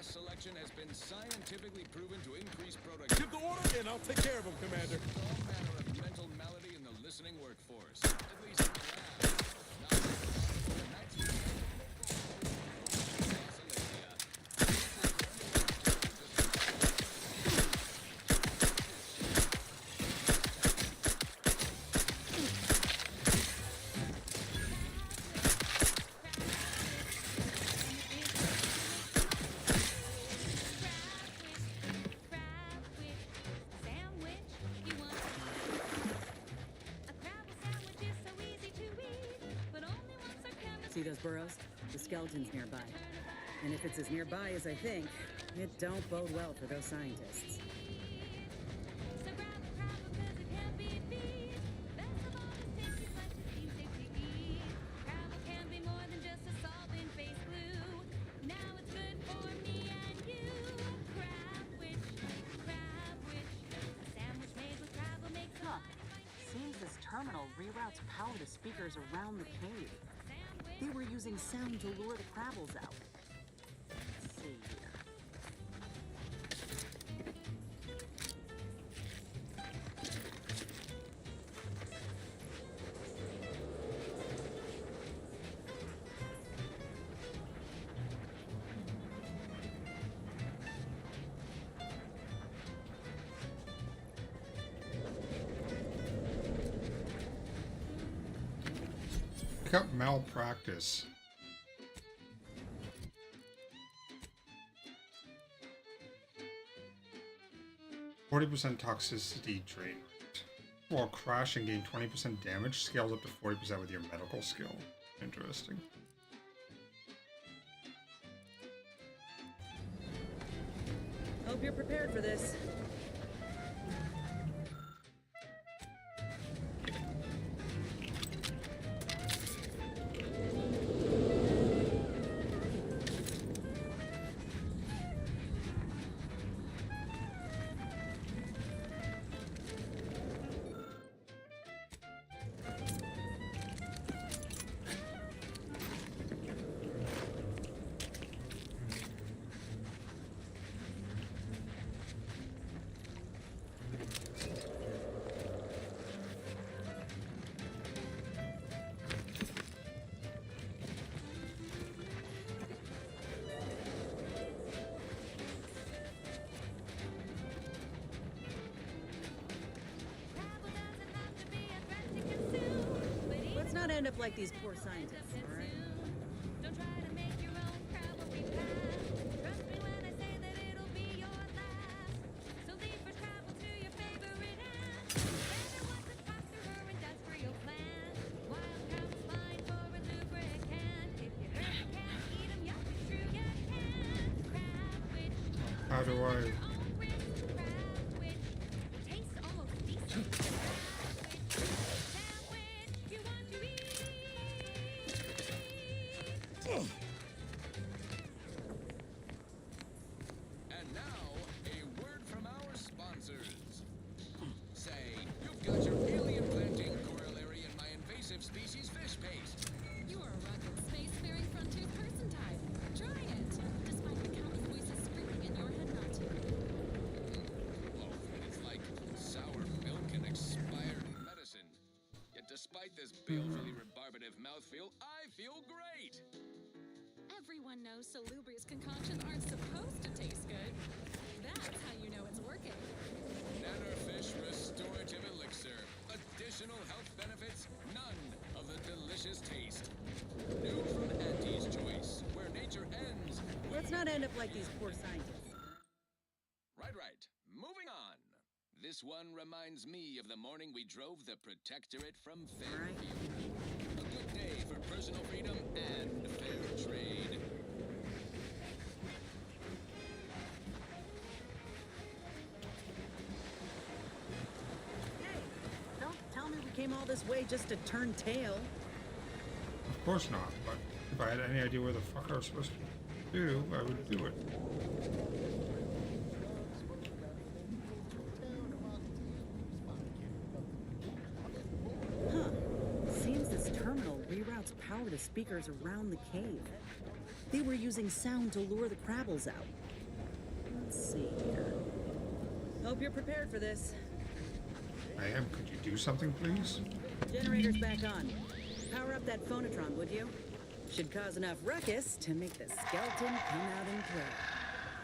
Selection has been scientifically proven to increase productivity. Give the order and I'll take care of him, Commander. All manner of mental malady in the listening workforce. At least in the lab. See those burrows? The skeleton's nearby. And if it's as nearby as I think, it don't bode well for those scientists. Huh. Seems this terminal reroutes power to speakers around the cave. They were using sound to lure the Crabbles out. Let's see here. Pick up malpractice. %40 toxicity drain rate. While crashing, gain 20% damage, scales up to 40% with your medical skill. Interesting. Hope you're prepared for this. Let's not end up like these poor scientists, all right? How do I... And now, a word from our sponsors. Say, you've got your alien planting corollary in my invasive species fish paste. You are a rugged, spacefaring frontier person type. Try it, despite the countless voices screaming in your head not to. Oh, it's like sour milk and expired medicine. Yet despite this balefully rebarbative mouthfeel, I feel great. Everyone knows salubrious concoctions aren't supposed to taste good. That's how you know it's working. Nannerfish Restorative Elixir. Additional health benefits, none of the delicious taste. New from Auntie's Choice, where nature ends. Let's not end up like these poor scientists. Right. Moving on. This one reminds me of the morning we drove the Protectorate from Fairfield. A good day for personal freedom and fair trade. Don't tell me we came all this way just to turn tail. Of course not, but if I had any idea where the fuck I was supposed to do, I would do it. Huh. Seems this terminal reroutes power to speakers around the cave. They were using sound to lure the Crabbles out. Let's see here. Hope you're prepared for this. I am. Could you do something, please? Generator's back on. Power up that phonotron, would you? Should cause enough ruckus to make the skeleton come out and play.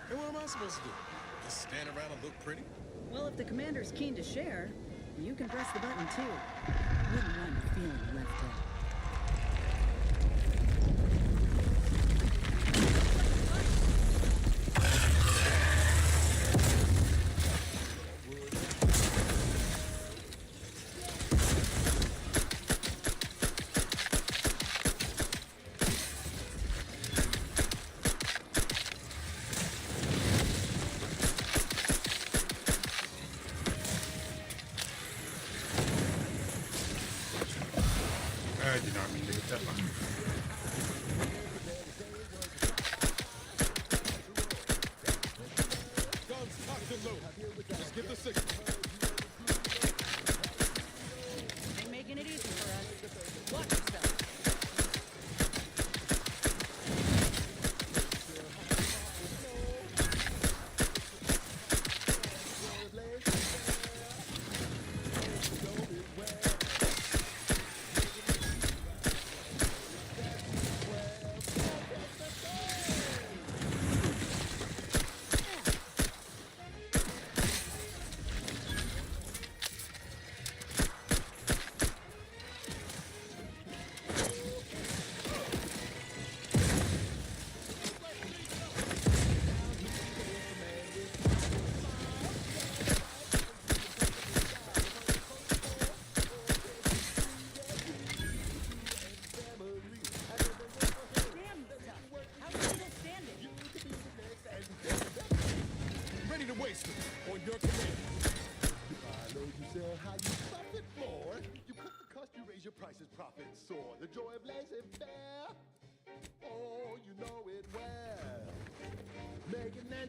And what am I supposed to do? Just stand around and look pretty? Well, if the commander's keen to share, you can press the button too. Wouldn't want you feeling left out.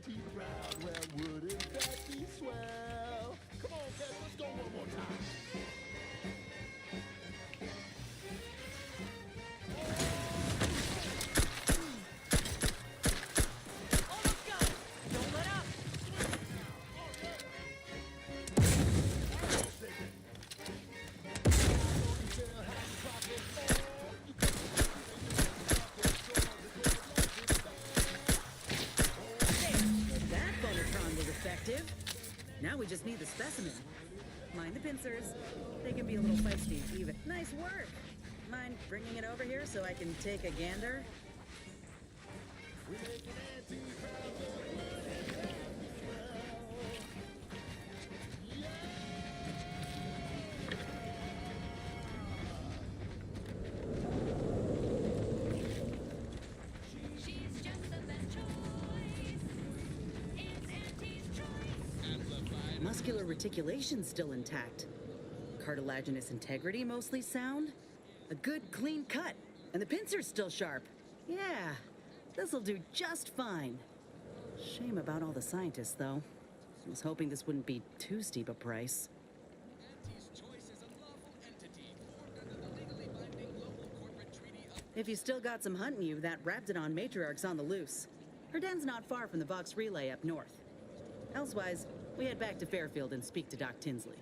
anti-crowd. Well, wouldn't that be swell? Come on, Kev, let's go one more time. Don't let up! That phototron was effective. Now we just need the specimen. Mind the pincers. They can be a little feisty, even. Nice work. Mind bringing it over here so I can take a gander? Muscular reticulation's still intact. Cartilaginous integrity mostly sound. A good clean cut. And the pincer's still sharp. Yeah, this'll do just fine. Shame about all the scientists, though. I was hoping this wouldn't be too steep a price. If you still got some hunting you, that Raptidon matriarch's on the loose. Her den's not far from the Vox Relay up north. Elsewise, we head back to Fairfield and speak to Doc Tinsley.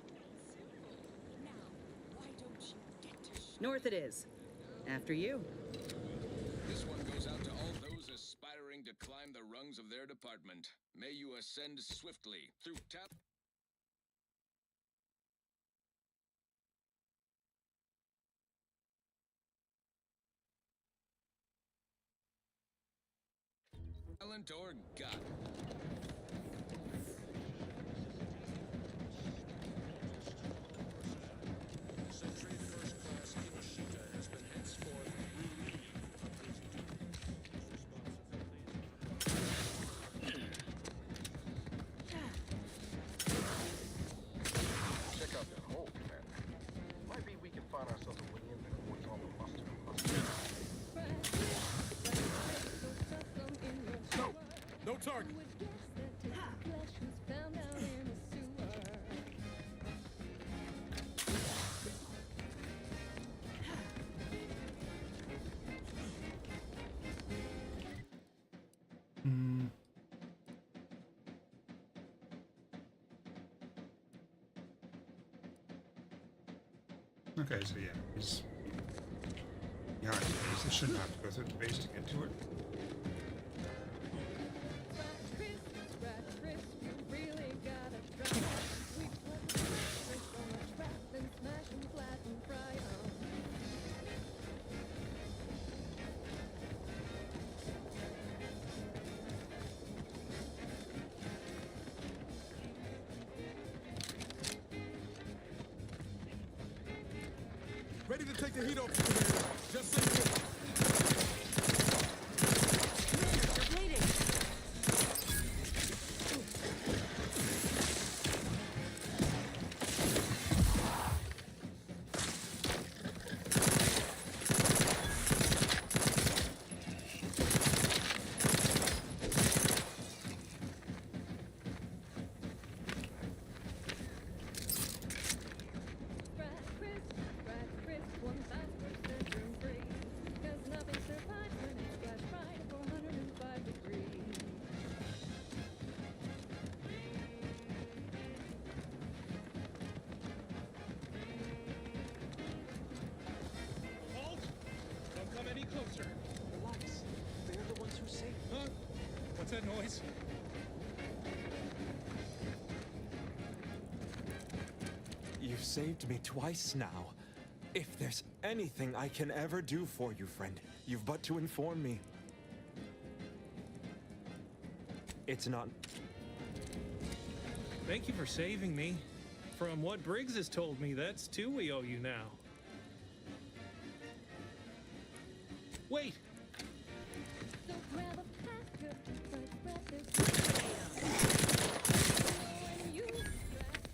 North it is. After you. This one goes out to all those aspiring to climb the rungs of their department. May you ascend swiftly through talent or God. Sentry First Class Kinoshita has been henceforth relieved from his Check out that hole, Commander. Might be we can find ourselves a way in there once all the mustard and mustard. No! No target! Okay, so yeah, he's behind the base. They shouldn't have to go through the base to get to it. Ready to take the heat off, Commander. Just so you know. You're bleeding. Don't come any closer. Relax. They're the ones who saved. Huh? What's that noise? You've saved me twice now. If there's anything I can ever do for you, friend, you've but to inform me. It's not... Thank you for saving me. From what Briggs has told me, that's two we owe you now. Wait!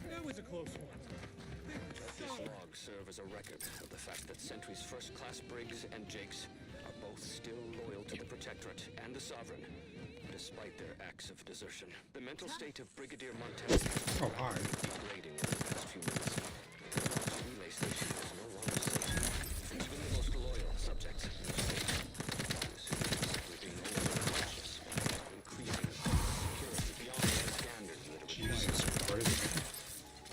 That was a close one. This log serve as a record of the fact that Sentry's first-class Briggs and Jakes are both still loyal to the Protectorate and the Sovereign, despite their acts of desertion. The mental state of Brigadier Montez Oh, hi. degrading over the past few minutes. The relay station is no longer safe. Even the most loyal subjects in the state simply being unconscious, increasing security beyond the standards that it Jesus Christ.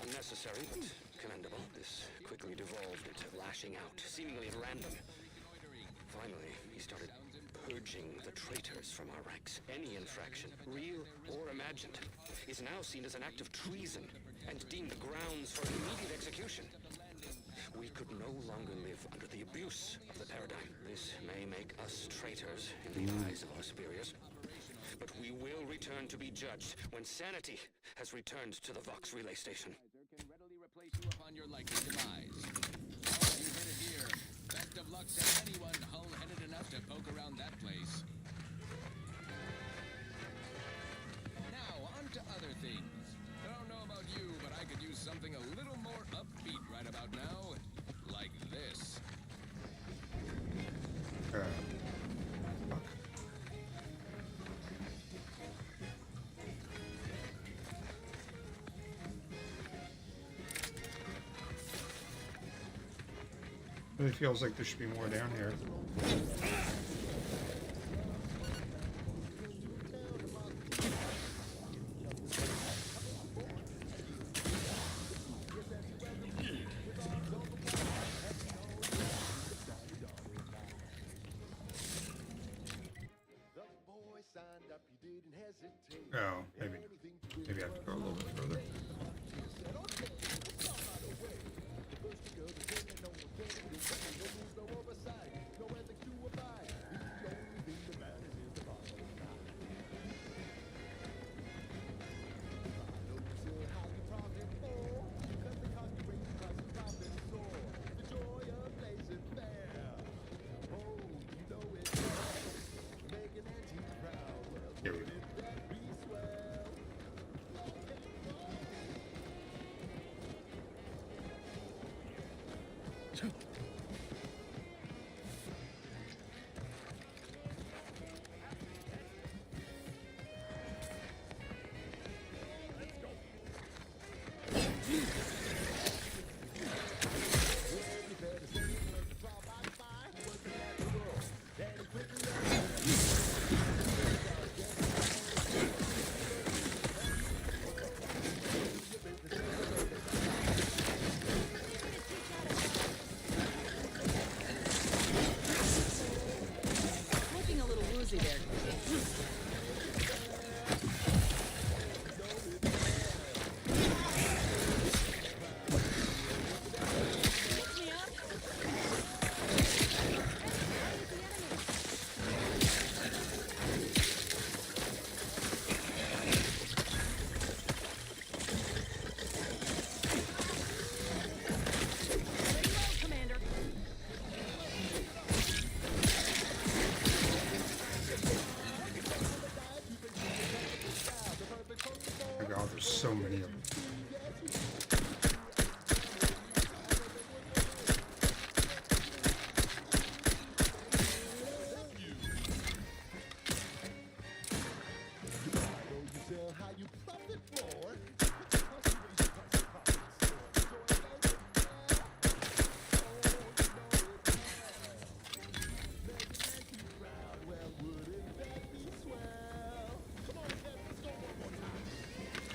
unnecessary but commendable. This quickly devolved into lashing out, seemingly at random. Finally, he started purging the traitors from our ranks. Any infraction, real or imagined, is now seen as an act of treason and deemed grounds for immediate execution. We could no longer live under the abuse of the paradigm. This may make us traitors in the eyes of our superiors, but we will return to be judged when sanity has returned to the Vox relay station. Can readily replace you upon your likely demise. Oh, you hit it here. Best of luck to anyone hull-headed enough to poke around that place. Now, on to other things. I don't know about you, but I could use something a little more upbeat right about now. Like this. Fuck. Really feels like there should be more down here. Oh, maybe I have to go a little bit further. Here we go. Looking a little woozy there. My God, there's so many of them.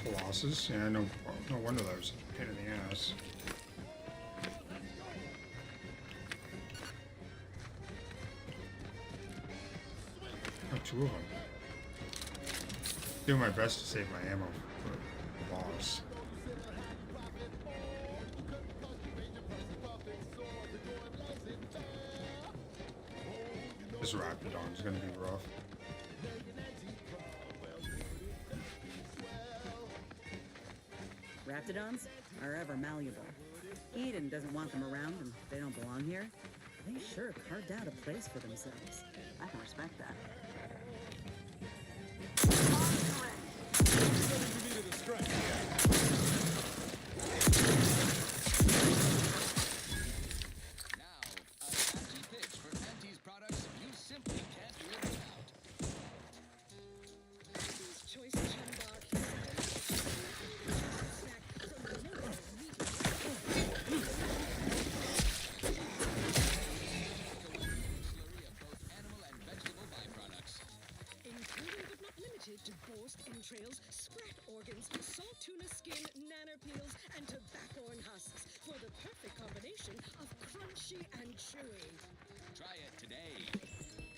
Colossus? Yeah, no wonder that was a pain in the ass. Oh, two of them. Doing my best to save my ammo for the boss. This Raptidon's gonna be rough. Raptidons are ever malleable. Eden doesn't want them around and they don't belong here. They sure carved out a place for themselves. I can respect that. Now, a catchy pitch for Auntie's products you simply can't live without. roast entrails, sprat organs, salt tuna skin, nanner peels, and tobacco and husks for the perfect combination of crunchy and chewy. Try it today.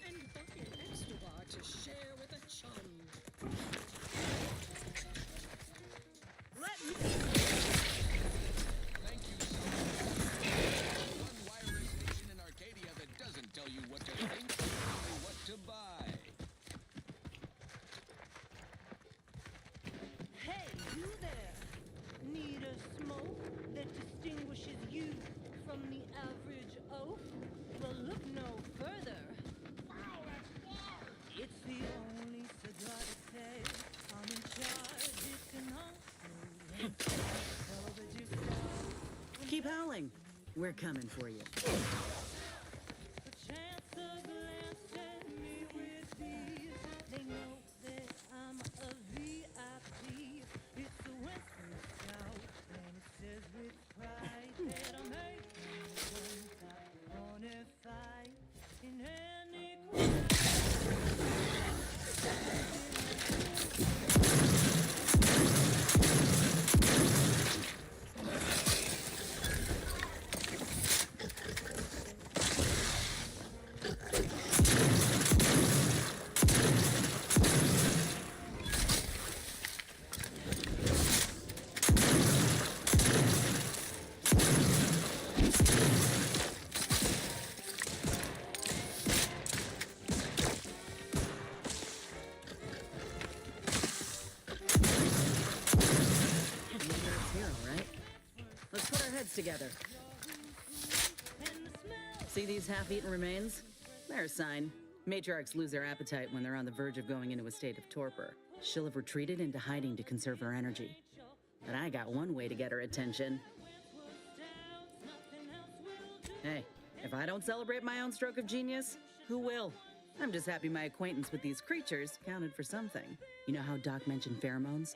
And buy an extra bar to share with a chum. Let me... Thank you so much. One wireless station in Arcadia that doesn't tell you what to think, only what to buy. Hey, you there! Need a smoke that distinguishes you from the average oaf? Well, look no further. Wow, that's far! It's the only cigar that says I'm in charge. It's an Keep howling. We're coming for you. They know that I'm a VIP. It's the Western Scout, and it says with pride that I'm a bona fide in any together. See these half-eaten remains? They're a sign. Matriarchs lose their appetite when they're on the verge of going into a state of torpor. She'll have retreated into hiding to conserve her energy. But I got one way to get her attention. Hey, if I don't celebrate my own stroke of genius, who will? I'm just happy my acquaintance with these creatures counted for something. You know how Doc mentioned pheromones?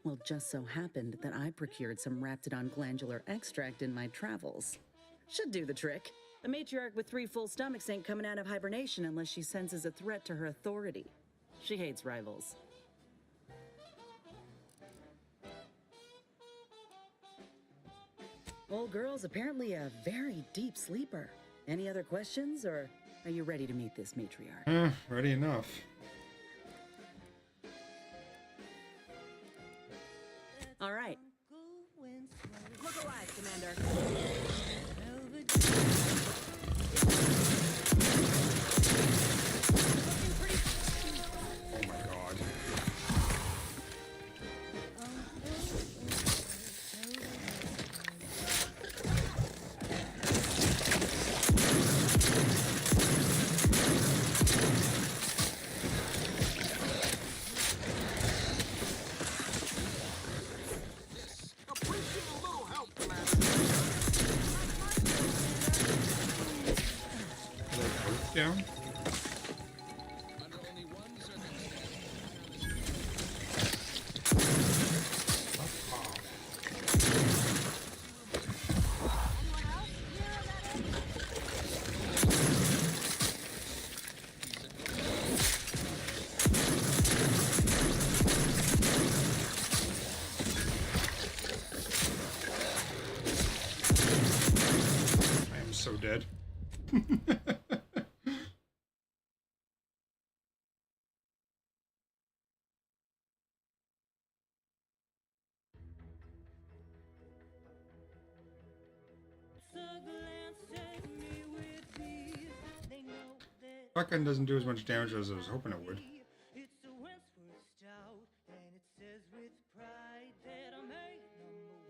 Well, it just so happened that I procured some Raptidon glandular extract in my travels. Should do the trick. A matriarch with 3 full stomachs ain't coming out of hibernation unless she senses a threat to her authority. She hates rivals. Old girl's apparently a very deep sleeper. Any other questions, or are you ready to meet this matriarch? Ready enough. All right. Look alive, Commander. Oh my god. Down. I am so dead. Shotgun doesn't do as much damage as I was hoping it would. It's the Wentworth Stout, and it says with pride that I'm a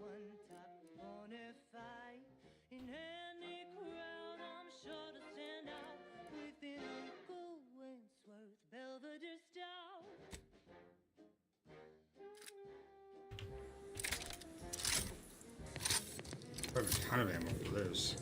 #1 top bona fide. In any crowd, I'm sure to stand out with an Uncle Wentworth Belvedere Stout. I have a ton of ammo for this.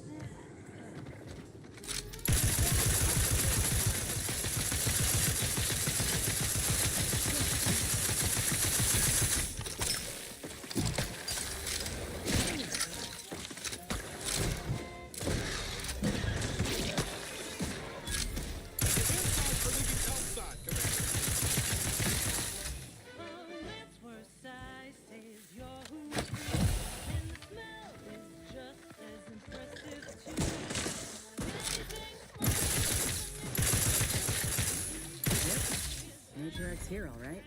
Matriarch's here, all right.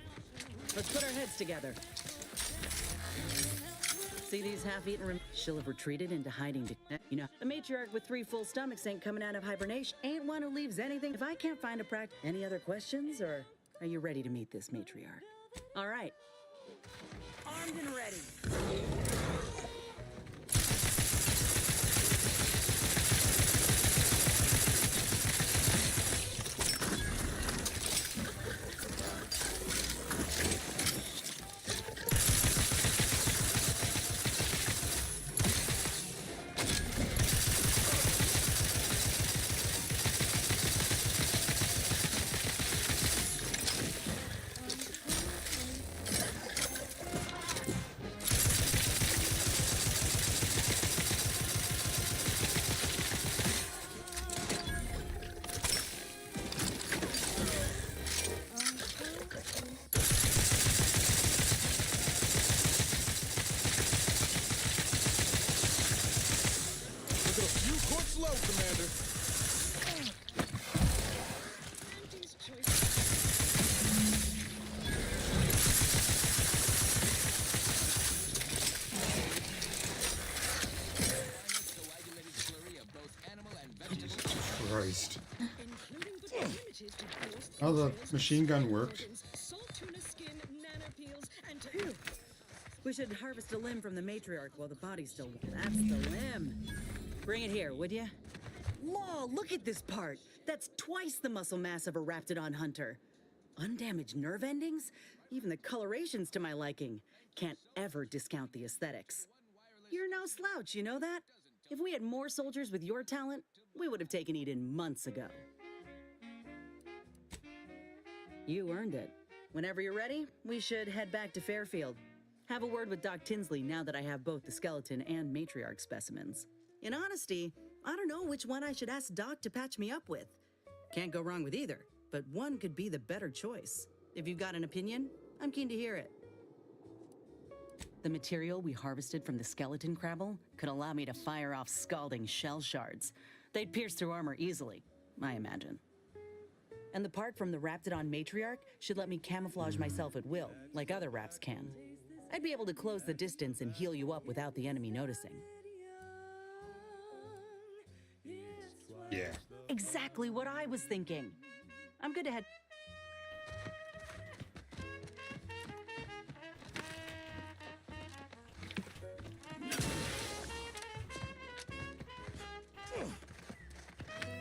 Let's put our heads together. See these half-eaten she'll have retreated into hiding to you know, the matriarch with 3 full stomachs ain't coming out of hibernation. Ain't one who leaves anything. If I can't find a any other questions, or are you ready to meet this matriarch? All right. Armed and ready. Christ. Oh, the machine gun worked. Phew. We should harvest a limb from the matriarch while the body's still. That's the limb. Bring it here, would you? Law, look at this part. That's twice the muscle mass of a Raptidon hunter. Undamaged nerve endings? Even the coloration's to my liking. Can't ever discount the aesthetics. You're no slouch, you know that? If we had more soldiers with your talent, we would have taken Eden months ago. You earned it. Whenever you're ready, we should head back to Fairfield. Have a word with Doc Tinsley now that I have both the skeleton and matriarch specimens. In honesty, I don't know which one I should ask Doc to patch me up with. Can't go wrong with either, but one could be the better choice. If you've got an opinion, I'm keen to hear it. The material we harvested from the skeleton crabble could allow me to fire off scalding shell shards. They'd pierce through armor easily, I imagine. And the part from the Raptidon matriarch should let me camouflage myself at will, like other Raps can. I'd be able to close the distance and heal you up without the enemy noticing. Yeah. Exactly what I was thinking. I'm good to head.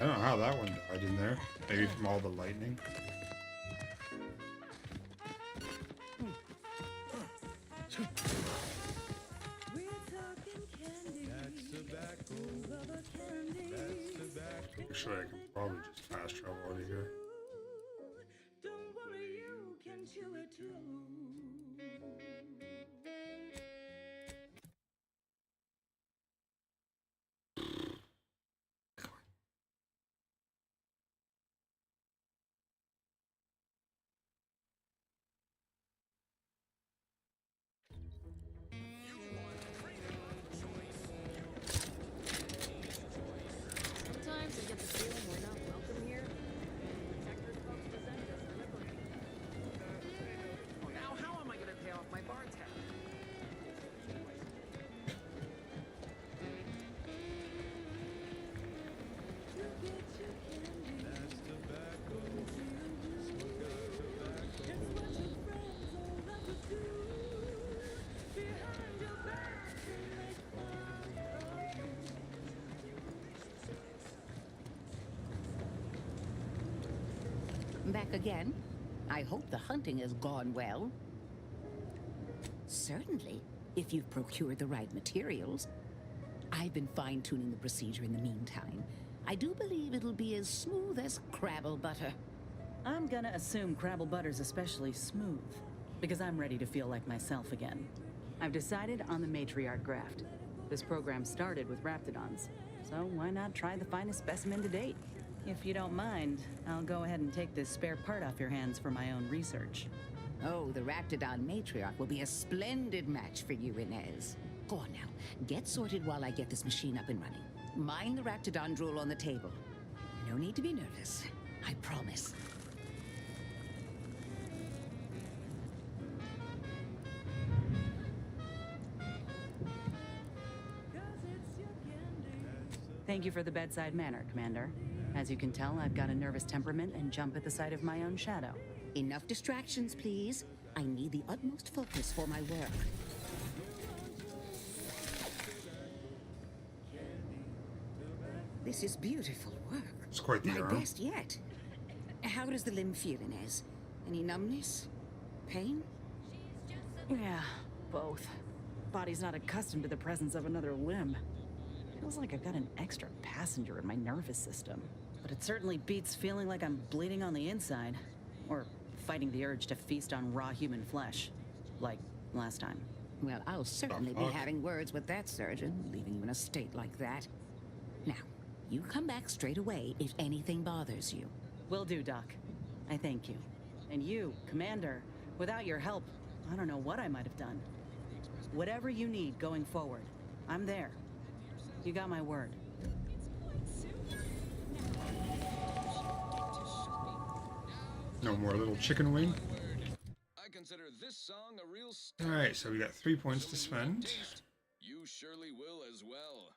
I don't know how that one died in there. Maybe from all the lightning. Actually, I can probably just fast travel out of here. Sometimes I get the feeling we're not welcome here. Protectors folks present us liberating. Now, how am I going to pay off my bar tab? Back again? I hope the hunting has gone well. Certainly, if you've procured the right materials. I've been fine-tuning the procedure in the meantime. I do believe it'll be as smooth as Crabble butter. I'm gonna assume Crabble butter's especially smooth, because I'm ready to feel like myself again. I've decided on the matriarch graft. This program started with Raptidons, so why not try the finest specimen to date? If you don't mind, I'll go ahead and take this spare part off your hands for my own research. Oh, the Raptidon matriarch will be a splendid match for you, Inez. Go on now, get sorted while I get this machine up and running. Mind the Raptidon drool on the table. No need to be nervous, I promise. Thank you for the bedside manner, Commander. As you can tell, I've got a nervous temperament and jump at the sight of my own shadow. Enough distractions, please. I need the utmost focus for my work. This is beautiful work. It's quite the My arm. best yet. How does the limb feel, Inez? Any numbness? Pain? Yeah, both. Body's not accustomed to the presence of another limb. Feels like I've got an extra passenger in my nervous system. But it certainly beats feeling like I'm bleeding on the inside. Or fighting the urge to feast on raw human flesh. Like last time. Well, I'll certainly be having words with that surgeon, leaving you in a state like that. Now, you come back straight away if anything bothers you. Will do, Doc. I thank you. And you, Commander, without your help, I don't know what I might have done. Whatever you need going forward, I'm there. You got my word. No more little chicken wing. I consider this song a real Alright, so we got 3 points to spend. You surely will as well.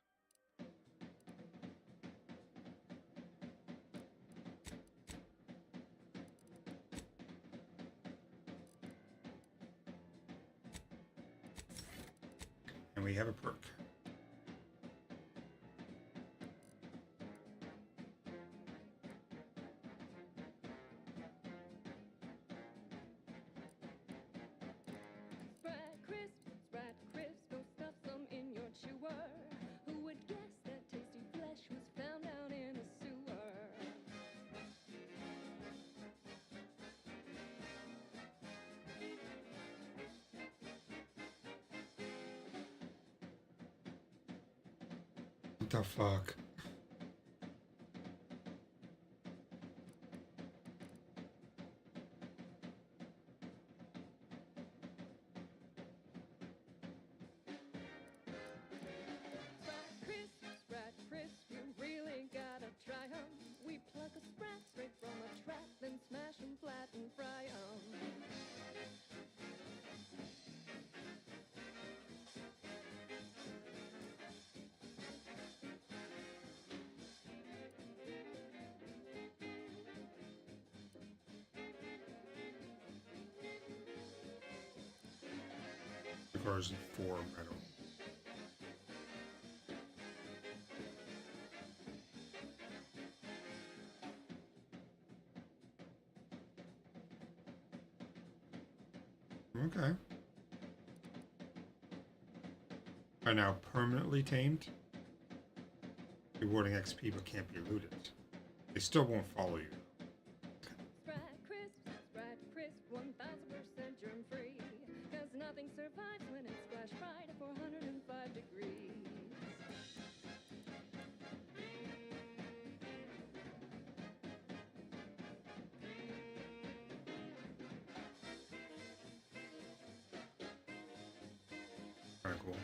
And we have a perk. Spread crisp, go stuff some in your chewer. Who would guess that tasty flesh was found down in a sewer? What the fuck? Sprat crisp, you really gotta try 'em. We pluck a sprat straight from a trap, then smash 'em flat and fry 'em. Requires 4 metal. Okay. Are now permanently tamed. Rewarding XP but can't be looted. They still won't follow you. Sprat crisp, 1000% germ free. 'Cause nothing survives when it's splash fried at 405 degrees. Kinda cool.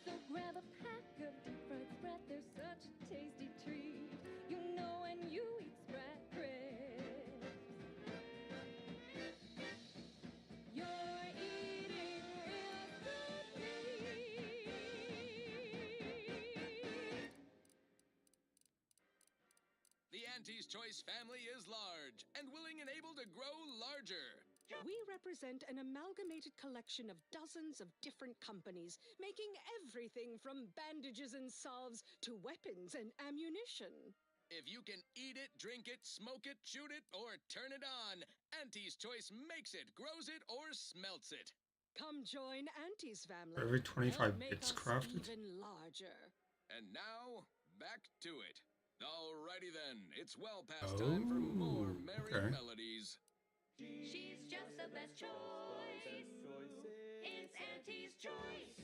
So grab a pack of deep fried sprat, they're such a tasty treat. You know when you eat sprat crisp, you're eating real good meat. The Auntie's Choice family is large and willing and able to grow larger. We represent an amalgamated collection of dozens of different companies, making everything from bandages and salves to weapons and ammunition. If you can eat it, drink it, smoke it, shoot it, or turn it on, Auntie's Choice makes it, grows it, or smelts it. Come join Auntie's family. For every 25 They'll make bits us crafted? even larger. And now, back to it. Alrighty then, it's well past time for more merry okay. melodies. She's just the best choice. It's Auntie's Choice.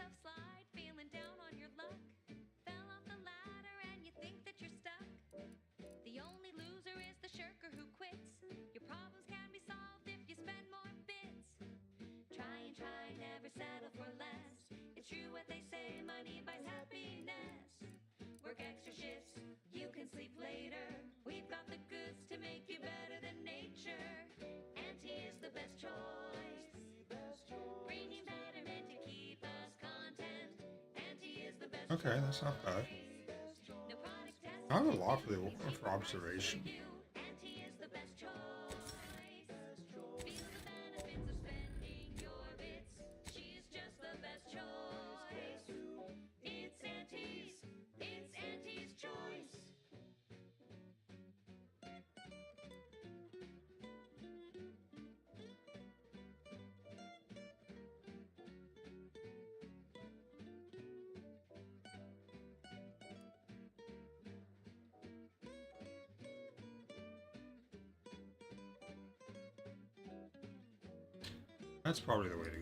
yourself slide, feeling down on your luck. Fell off the ladder and you think that you're stuck. The only loser is the shirker who quits. Your problems can be solved if you spend more bits. Try and try, never settle for less. It's true what they say, money buys happiness. Work extra shifts, you can sleep later. We've got the goods to make you better than nature. Auntie is the best choice. Bringing betterment to keep us content. Auntie is the best Okay, that's not bad. I have a lot for observation. Auntie is the best choice. Feel the benefits of spending your bits. She's just the best choice. It's Auntie's choice. That's probably the way to go.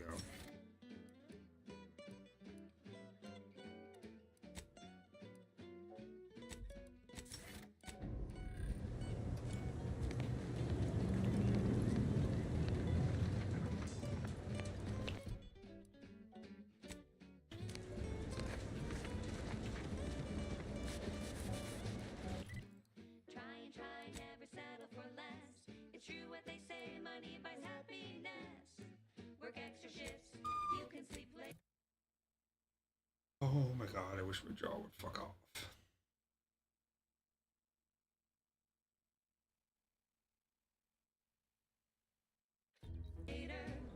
Try and try, never settle for less. It's true what they say, money buys happiness. Work extra shifts, you can sleep late. Oh my god, I wish my jaw would fuck off.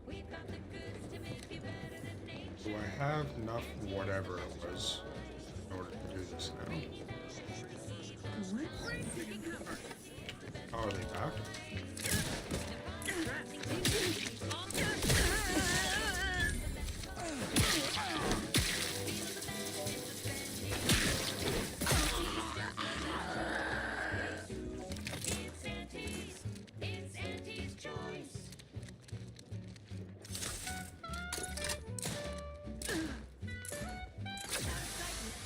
We've got the goods to make you better than nature. Do I have enough whatever it was in order to do this now? Oh, are they back? It's Auntie's choice.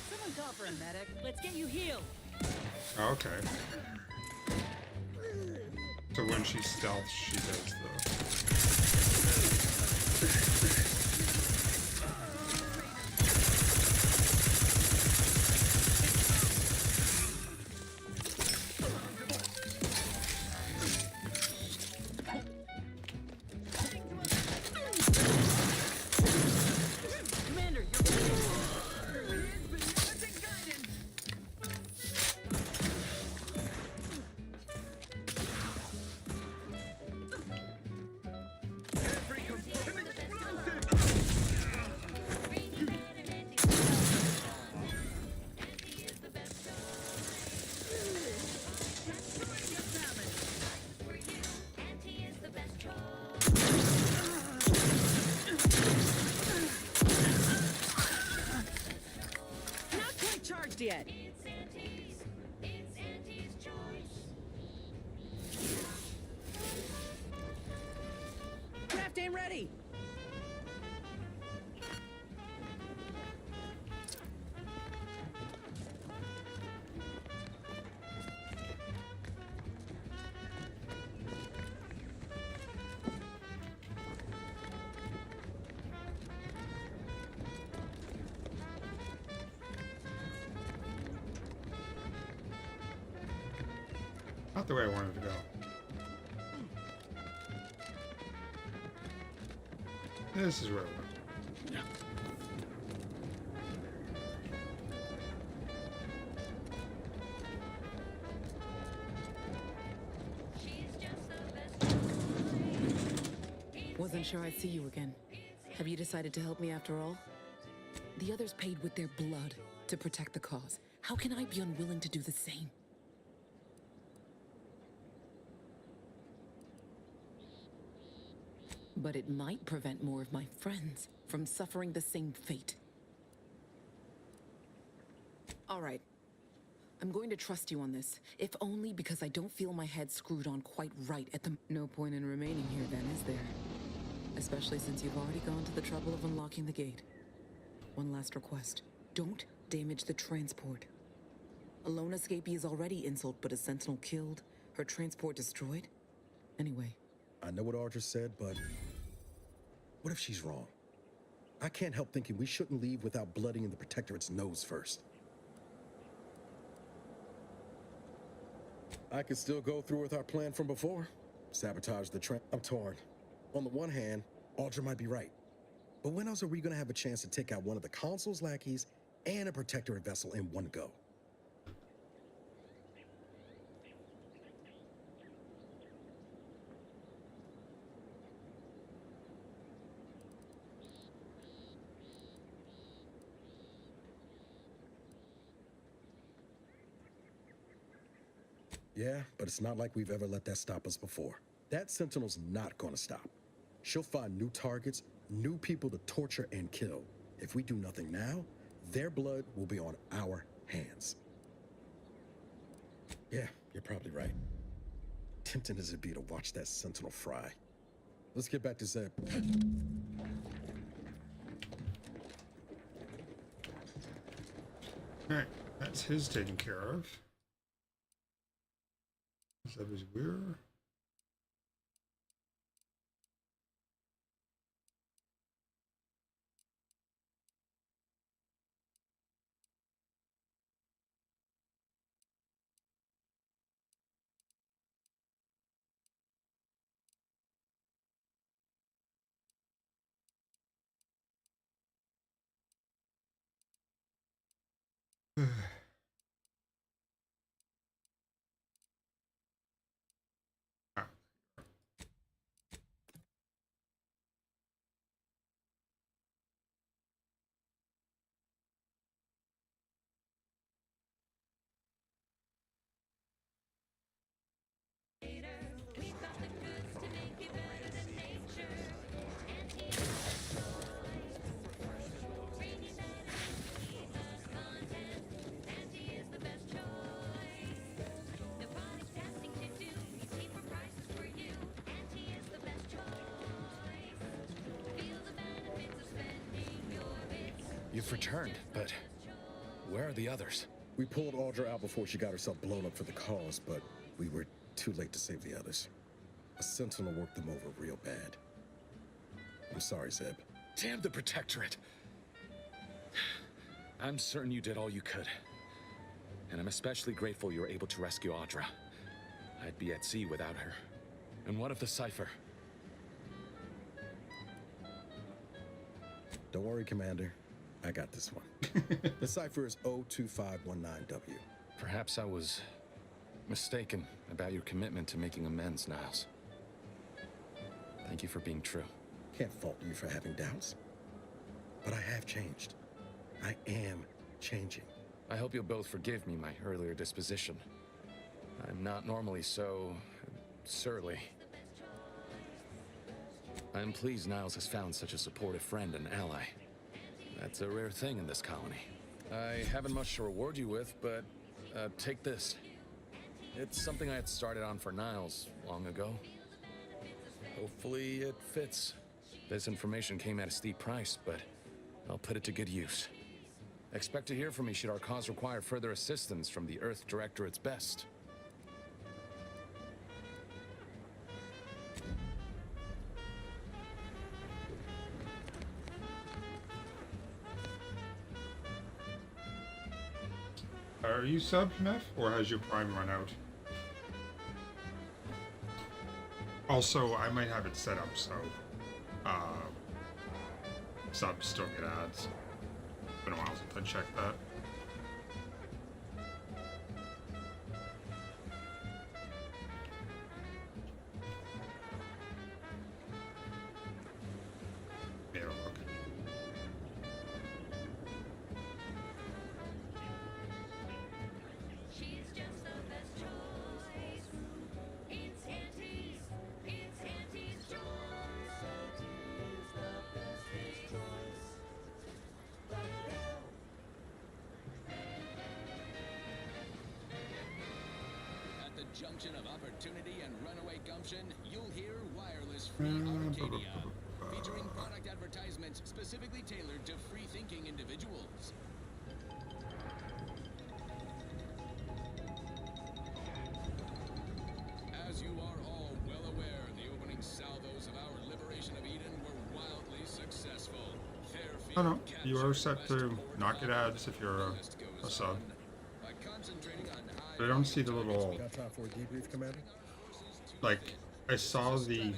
Someone call for a medic. Let's get you healed. Oh, okay. So when she stealths, she does the... Commander, not quite charged yet. It's Auntie's choice. Craft ain't ready. Not the way I wanted to go. This is where I want. Wasn't sure I'd see you again. Have you decided to help me after all? The others paid with their blood to protect the cause. How can I be unwilling to do the same? But it might prevent more of my friends from suffering the same fate. All right. I'm going to trust you on this, if only because I don't feel my head screwed on quite right at the... No point in remaining here then, is there? Especially since you've already gone to the trouble of unlocking the gate. One last request. Don't damage the transport. A lone escapee is already insult, but a sentinel killed, her transport destroyed? Anyway. I know what Audra said, but what if she's wrong? I can't help thinking we shouldn't leave without blooding in the Protectorate's nose first. I could still go through with our plan from before. Sabotage the train. I'm torn. On the one hand, Audra might be right. But when else are we going to have a chance to take out one of the Consul's lackeys and a Protectorate vessel in one go? Yeah, but it's not like we've ever let that stop us before. That Sentinel's not gonna stop. She'll find new targets, new people to torture and kill. If we do nothing now, their blood will be on our hands. Yeah, you're probably right. Tempting as it be to watch that Sentinel fry. Let's get back to Zeb. Alright, that's his taken care of. Zeb is weird. You've returned, but where are the others? We pulled Audra out before she got herself blown up for the cause, but we were too late to save the others. A Sentinel worked them over real bad. I'm sorry, Zeb. Damn the Protectorate! I'm certain you did all you could. And I'm especially grateful you were able to rescue Audra. I'd be at sea without her. And what of the cipher? Don't worry, Commander. I got this one. The cipher is 02519W. Perhaps I was mistaken about your commitment to making amends, Niles. Thank you for being true. Can't fault you for having doubts. But I have changed. I am changing. I hope you'll both forgive me my earlier disposition. I'm not normally so surly. I'm pleased Niles has found such a supportive friend and ally. That's a rare thing in this colony. I haven't much to reward you with, but take this. It's something I had started on for Niles long ago. Hopefully it fits. This information came at a steep price, but I'll put it to good use. Expect to hear from me should our cause require further assistance from the Earth Directorate's best. Are you subbed, Meph, or has your Prime run out? Also, I might have it set up so subs still get ads. It's been a while since I checked that. Yeah, look. Junction of opportunity and runaway gumption, you'll hear Wireless Free Arcadia, featuring product advertisements specifically tailored to free-thinking individuals. As you are all well aware, the opening salvos of our liberation of Eden were wildly successful. Oh no, you are set to not get ads if you're a sub. But I don't see the little, Got time for a debrief, Commander? like, I saw the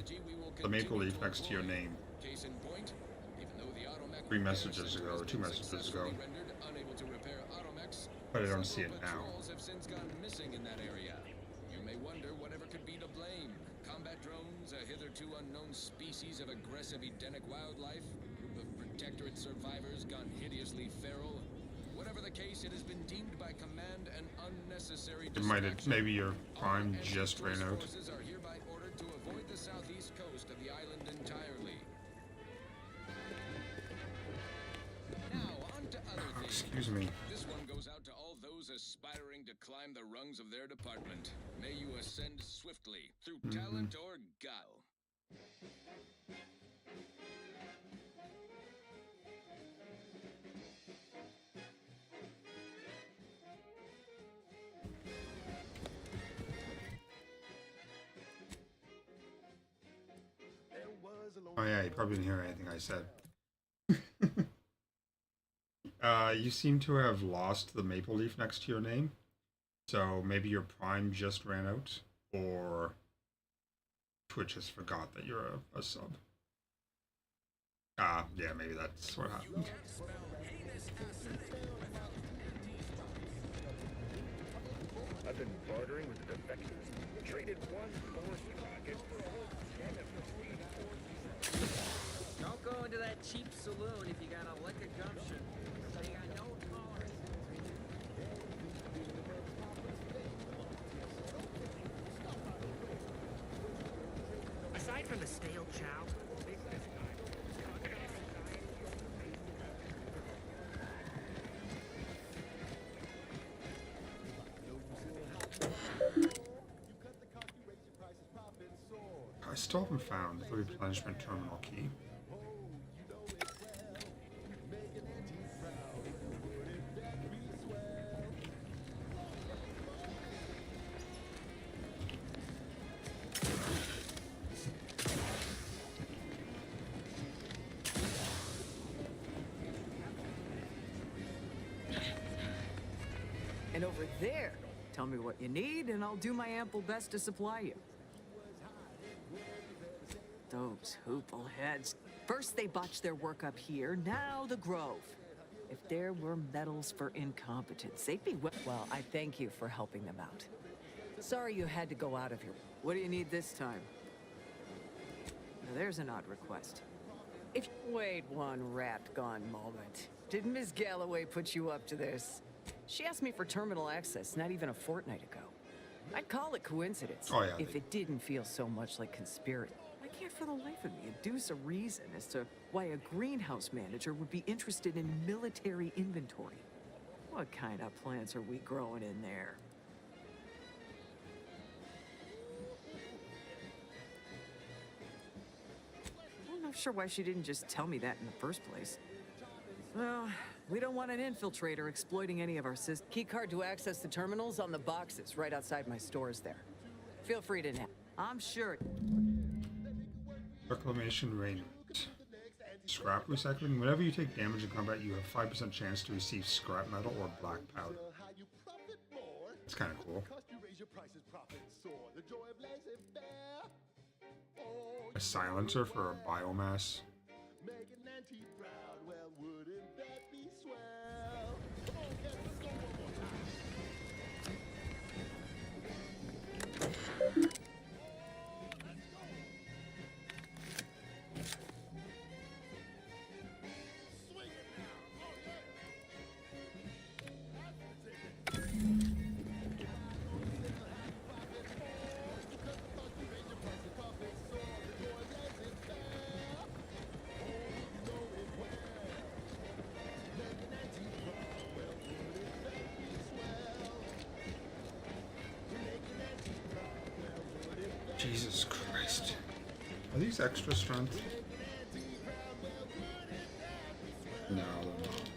maple leaf next to your name Case in point, even though the Automech 3 messages ago, or 2 messages ago, rendered unable to repair Automechs, but I don't see it now. patrols have since gone missing in that area. You may wonder whatever could be to blame. Combat drones, a hitherto unknown species of aggressive Edenic wildlife, group of protectorate survivors gone hideously feral. Whatever the case, it has been deemed by command an unnecessary It might have, distraction. maybe your prime just ran out. Forces are hereby ordered to avoid the southeast coast of the island entirely. Now, on to other things. Excuse me. This one goes out to all those aspiring to climb the rungs of their department. May you ascend swiftly, through talent or guile. Oh yeah, you probably didn't hear anything I said. You seem to have lost the maple leaf next to your name. So maybe your prime just ran out, or Twitch just forgot that you're a sub. Ah, yeah, maybe that's what happened. I've been bartering with the defectors. Traded one force rocket for a whole cannon of speed force. Don't go into that cheap saloon if you got a lick of gumption. So you got no tolerance. Aside from the stale chow, I still haven't found the replenishment terminal key. and over there, tell me what you need, and I'll do my ample best to supply you. Those hoople heads. First they botched their work up here, now the Grove. If there were medals for incompetence, they'd be well, I thank you for helping them out. Sorry you had to go out of your... What do you need this time? Now there's an odd request. If... Wait one rat-gone moment. Did Miss Galloway put you up to this? She asked me for terminal access not even a fortnight ago. I'd call it coincidence Oh, yeah, if it didn't feel so much like conspiracy. I can't for the life of me deduce a reason as to why a greenhouse manager would be interested in military inventory. What kind of plants are we growing in there? I'm not sure why she didn't just tell me that in the first place. Well, we don't want an infiltrator exploiting any of our systems. Keycard to access the terminals on the boxes right outside my stores there. Feel free to nap. I'm sure. Reclamation rain. Scrap recycling. Whenever you take damage in combat, you have 5% chance to receive scrap metal or black powder. It's kind of cool. A silencer for a biomass. Jesus Christ. Are these extra strength? No, they're not.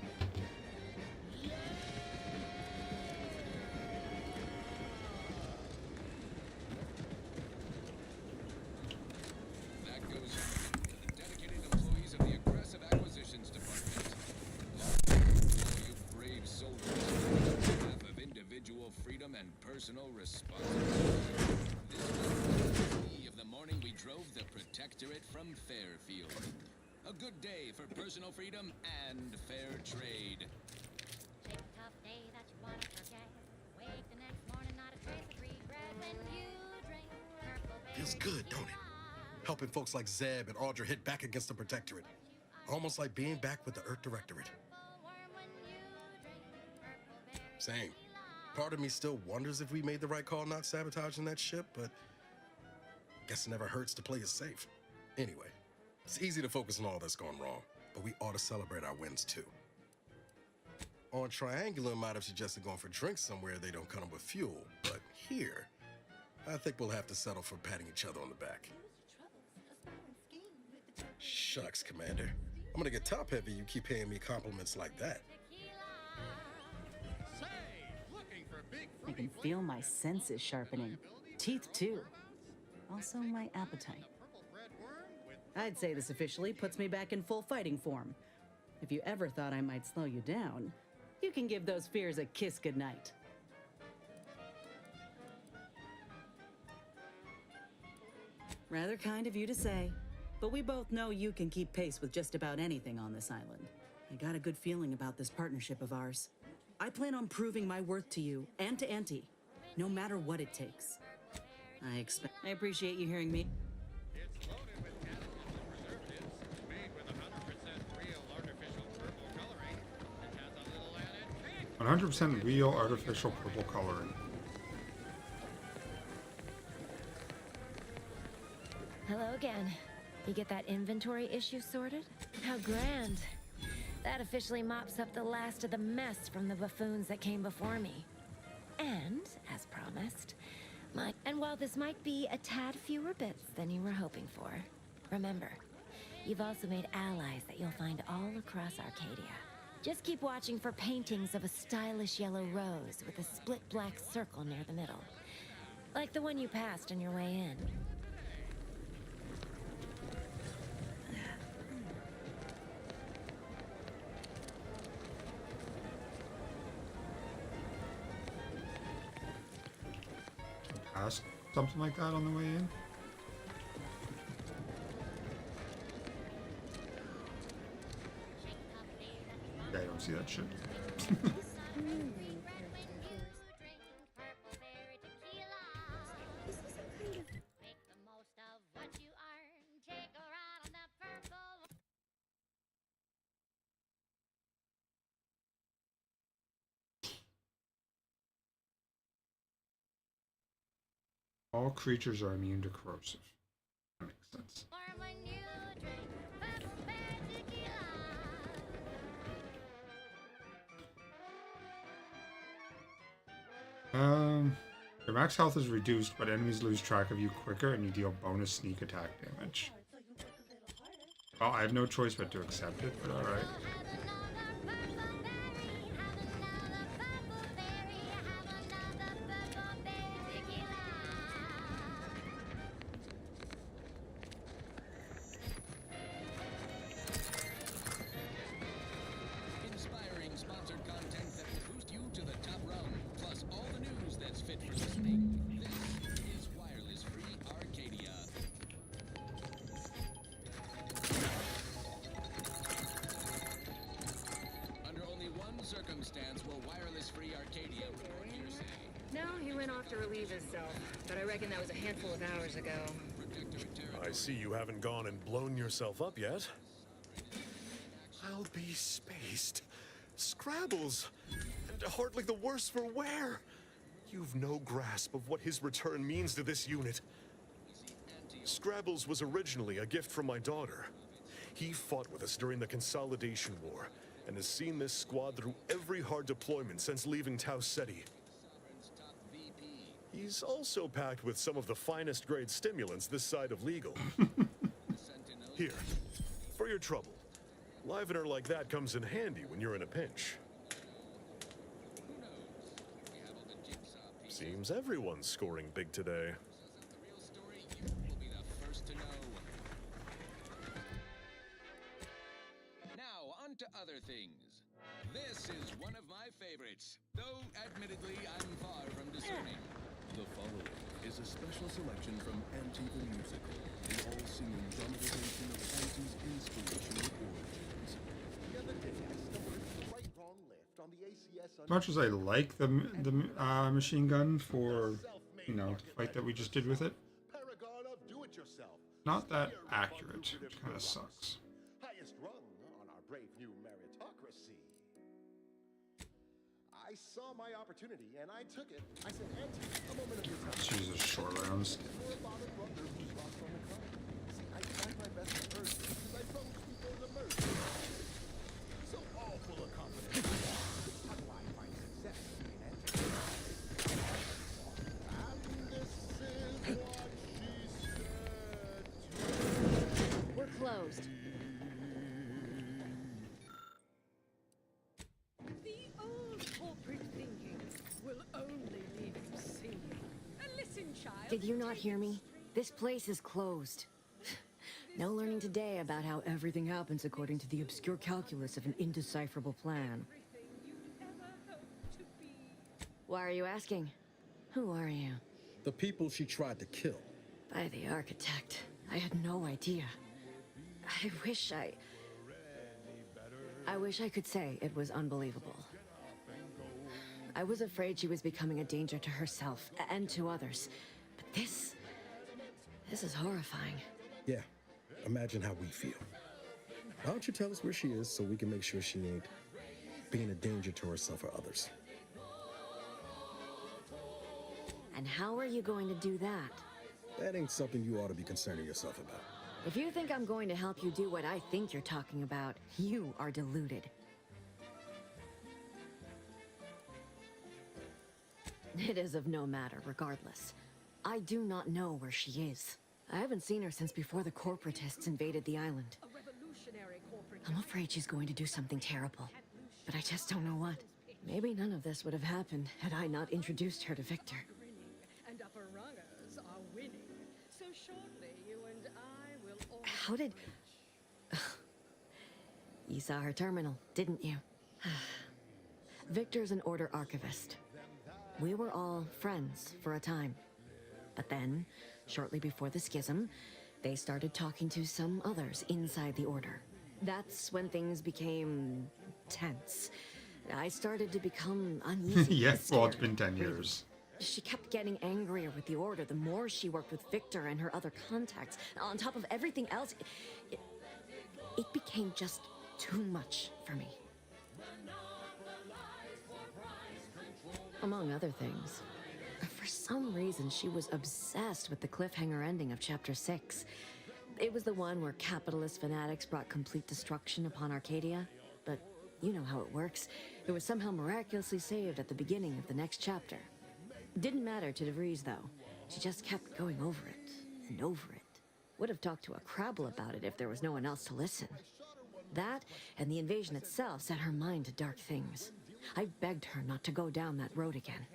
That goes to the dedicated employees of the Aggressive Acquisitions Department. All you brave soldiers on behalf of individual freedom and personal responsibility. This was the eve of the morning we drove the Protectorate from Fairfield. A good day for personal freedom and fair trade. Take a tough day that you wanna forget. Wake the next morning, not a trace of regret when you drink Purple Berry. Feels good, don't it? Helping folks like Zeb and Audra hit back against the Protectorate. Almost like being back with the Earth Directorate. Same. Part of me still wonders if we made the right call not sabotaging that ship, but guess it never hurts to play it safe. Anyway, it's easy to focus on all that's gone wrong, but we ought to celebrate our wins too. On Triangular might have suggested going for drinks somewhere they don't come with fuel, but here, I think we'll have to settle for patting each other on the back. Shucks, Commander. I'm gonna get top heavy you keep paying me compliments like that. I can feel my senses sharpening. Teeth, too. Also, my appetite. I'd say this officially puts me back in full fighting form. If you ever thought I might slow you down, you can give those fears a kiss goodnight. Rather kind of you to say, but we both know you can keep pace with just about anything on this island. I got a good feeling about this partnership of ours. I plan on proving my worth to you and to Auntie, no matter what it takes. I appreciate you hearing me. It's loaded with Caterpillar preservatives, made with 100% real artificial purple coloring, and has a little added kick. 100% real artificial purple coloring. Hello again. You get that inventory issue sorted? How grand. That officially mops up the last of the mess from the buffoons that came before me. And, as promised, and while this might be a tad fewer bits than you were hoping for, remember, you've also made allies that you'll find all across Arcadia. Just keep watching for paintings of a stylish yellow rose with a split black circle near the middle. Like the one you passed on your way in. Ask something like that on the way in? Yeah, I don't see that shit. All creatures are immune to corrosive. That makes sense. Your max health is reduced, but enemies lose track of you quicker and you deal bonus sneak attack damage. Well, I have no choice but to accept it, but alright. Inspiring sponsored content that will boost you to the top rung, plus all the news that's fit for listening. This is Wireless Free Arcadia. Under only one circumstance will Wireless Free Arcadia report hearsay. No, he went off to relieve himself, but I reckon that was a handful of hours ago. I see you haven't gone and blown yourself up yet. I'll be spaced. Scrabbles! And hardly the worse for wear! You've no grasp of what his return means to this unit. Scrabbles was originally a gift from my daughter. He fought with us during the Consolidation War, and has seen this squad through every hard deployment since leaving Tau Ceti. He's also packed with some of the finest grade stimulants this side of legal. Here, for your trouble. Livener like that comes in handy when you're in a pinch. Seems everyone's scoring big today. Now, on to other things. This is one of my favorites, though admittedly I'm far from discerning. The following is a special selection from Auntie the Musical, an all-singing dramatization of Auntie's inspirational origins. The other day, I stumbled into the right wrong lift on the ACS. As much as I like the machine gun for, you know, the fight that we just did with it, Paragon of do-it-yourself. not that accurate, which kind of sucks. Highest rung on our brave new meritocracy. I saw my opportunity and I took it. I said, Auntie, a moment of your time. Jesus, short rounds. For a bottom brother who's lost on the crime. See, I tried my best to urge this because I felt before the mercy. So all full of confidence. How do I find success, Auntie? And this is what she said. We're closed. The old corporate thinking will only leave you singing. Listen, child. Did you not hear me? This place is closed. No learning today about how everything happens according to the obscure calculus of an indecipherable plan. Why are you asking? Who are you? The people she tried to kill. By the architect. I had no idea. I wish I could say it was unbelievable. I was afraid she was becoming a danger to herself and to others. But this is horrifying. Yeah, imagine how we feel. Why don't you tell us where she is so we can make sure she ain't being a danger to herself or others? And how are you going to do that? That ain't something you ought to be concerning yourself about. If you think I'm going to help you do what I think you're talking about, you are deluded. It is of no matter, regardless. I do not know where she is. I haven't seen her since before the corporatists invaded the island. I'm afraid she's going to do something terrible, but I just don't know what. Maybe none of this would have happened had I not introduced her to Victor. And upper rungers are winning. So shortly, you and I will all... How did... You saw her terminal, didn't you? Victor's an Order archivist. We were all friends for a time. But then, shortly before the schism, they started talking to some others inside the Order. That's when things became tense. I started to become uneasy. Yeah, and well, it's scared. been 10 years. She kept getting angrier with the Order the more she worked with Victor and her other contacts. On top of everything else, it became just too much for me. Among other things. For some reason, she was obsessed with the cliffhanger ending of Chapter 6. It was the one where capitalist fanatics brought complete destruction upon Arcadia. But you know how it works. It was somehow miraculously saved at the beginning of the next chapter. Didn't matter to DeVries, though. She just kept going over it and over it. Would have talked to a Crabble about it if there was no one else to listen. That and the invasion itself set her mind to dark things. I begged her not to go down that road again.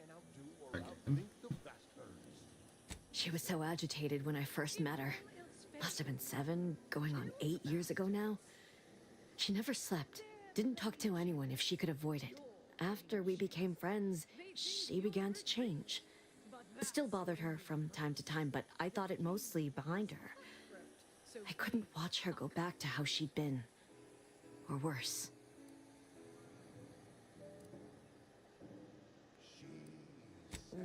She was so agitated when I first met her. Must have been 7, going on 8 years ago now. She never slept, didn't talk to anyone if she could avoid it. After we became friends, she began to change. It still bothered her from time to time, but I thought it mostly behind her. I couldn't watch her go back to how she'd been. Or worse.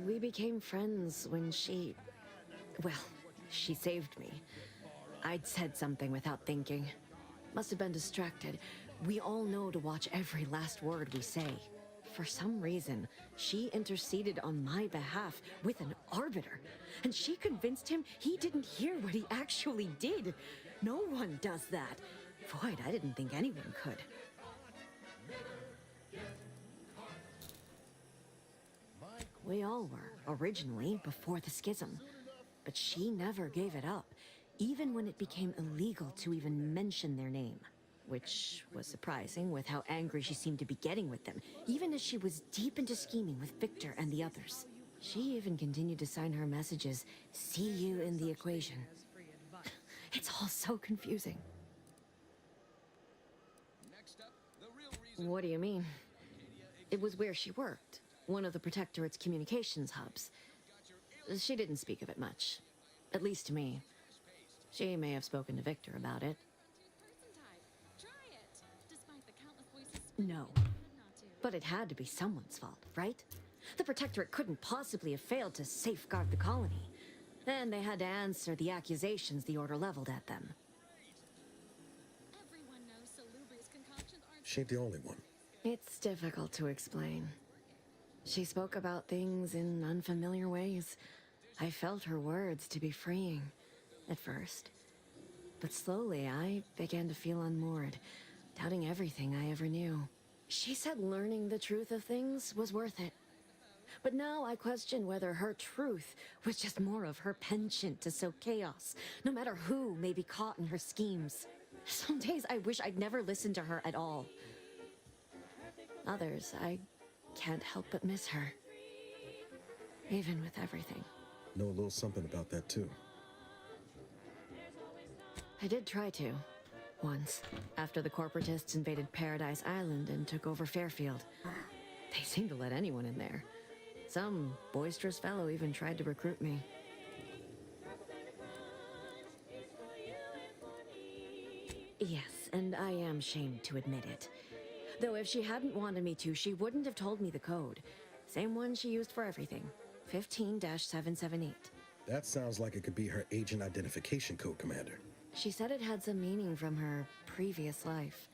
We became friends when she... Well, she saved me. I'd said something without thinking. Must have been distracted. We all know to watch every last word we say. For some reason, she interceded on my behalf with an arbiter. And she convinced him he didn't hear what he actually did. No one does that. Void, I didn't think anyone could. We all were, originally, before the schism. But she never gave it up, even when it became illegal to even mention their name. which was surprising with how angry she seemed to be getting with them, even as she was deep into scheming with Victor and the others. She even continued to sign her messages, "See you in the equation." It's all so confusing. What do you mean? It was where she worked, one of the Protectorate's communications hubs. She didn't speak of it much, at least to me. She may have spoken to Victor about it. No. But it had to be someone's fault, right? The Protectorate couldn't possibly have failed to safeguard the colony. Then they had to answer the accusations the Order leveled at them. She ain't the only one. It's difficult to explain. She spoke about things in unfamiliar ways. I felt her words to be freeing, at first. But slowly, I began to feel unmoored, doubting everything I ever knew. She said learning the truth of things was worth it. But now I question whether her truth was just more of her penchant to sow chaos, no matter who may be caught in her schemes. Some days I wish I'd never listened to her at all. Others, I can't help but miss her. Even with everything. Know a little something about that, too. I did try to. Once, after the corporatists invaded Paradise Island and took over Fairfield. They seemed to let anyone in there. Some boisterous fellow even tried to recruit me. Yes, and I am ashamed to admit it. Though if she hadn't wanted me to, she wouldn't have told me the code. Same one she used for everything. 15-778. That sounds like it could be her agent identification code, Commander. She said it had some meaning from her previous life.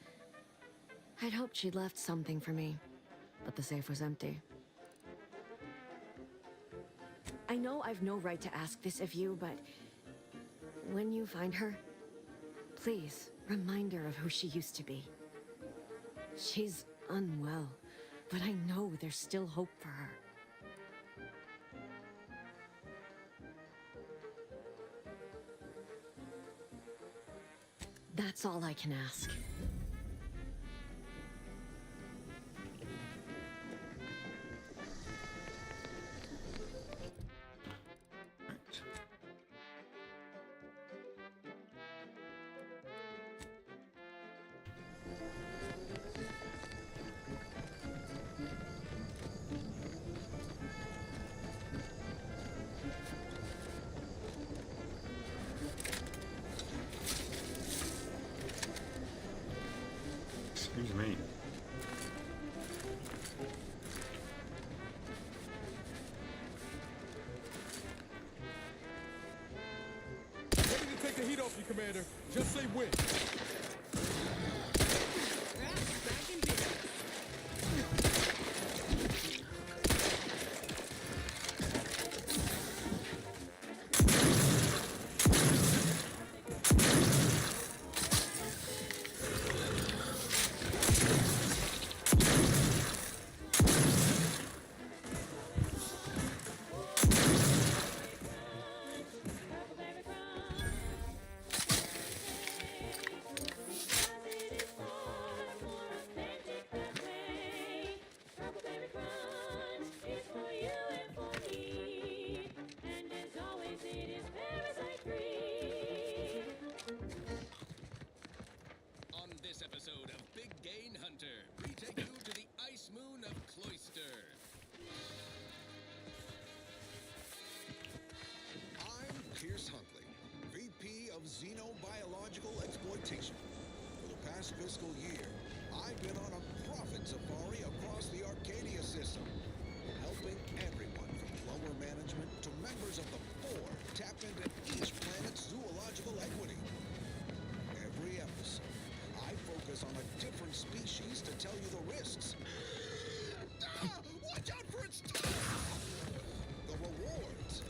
I'd hoped she'd left something for me, but the safe was empty. I know I've no right to ask this of you, but when you find her, please remind her of who she used to be. She's unwell, but I know there's still hope for her. That's all I can ask. Excuse me. Ready to take the heat off you, Commander. Just say when. On this episode of Big Gain Hunter, we take you to the ice moon of Cloister. I'm Pierce Huntley, VP of Xenobiological Exploitation. For the past fiscal year, I've been on a profit safari across the Arcadia system, helping everyone from lower management to members of the board tap into each planet's zoological equity. Every episode, I focus on a different species to tell you the risks. Watch out for its the rewards.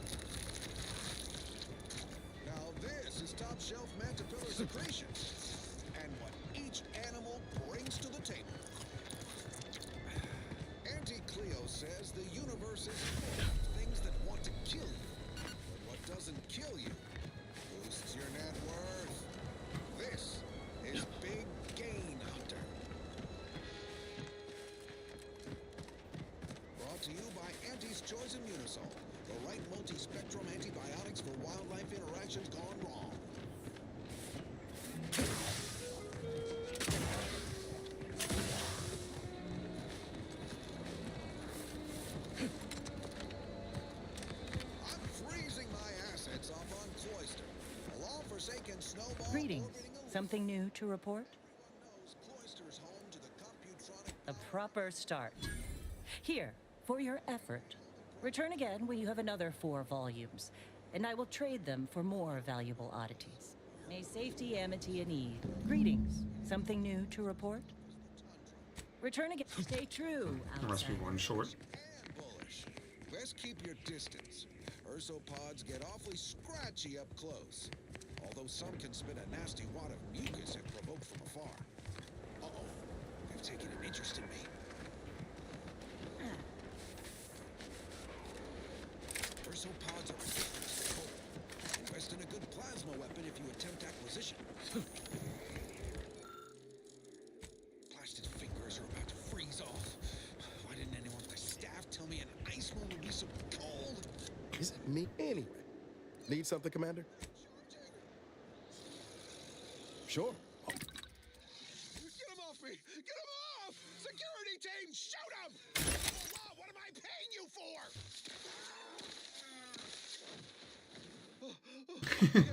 Now this is top shelf Mantipillar secretions, and what each animal brings to the table. Auntie Cleo says the universe is full of things that want to kill you. But what doesn't kill you boosts your net worth. This is Big Game operation's gone wrong. I'm freezing my assets up on Cloister. A long-forsaken snowball. Greetings. Something new to report? Cloister's home to the Computronic. A proper start. Here, for your effort. Return again when you have another 4 volumes, and I will trade them for more valuable oddities. May safety, amity, and ease. Greetings. Something new to report? Return again. Stay true. There must be one short. And bullish. Best keep your distance. Ursopods get awfully scratchy up close. Although some can spit a nasty wad of mucus if provoked from afar. Uh-oh. They've taken an interest in me. Ursopods are ridiculously cold. Invest in a good plasma weapon if you attempt acquisition. Blasted fingers are about to freeze off. Why didn't anyone on my staff tell me an ice moon would be so cold? Is it me? Anyway. Need something, Commander? Sure. Get him off me! Get him off! Security team, shoot him! Oh, what am I paying you for?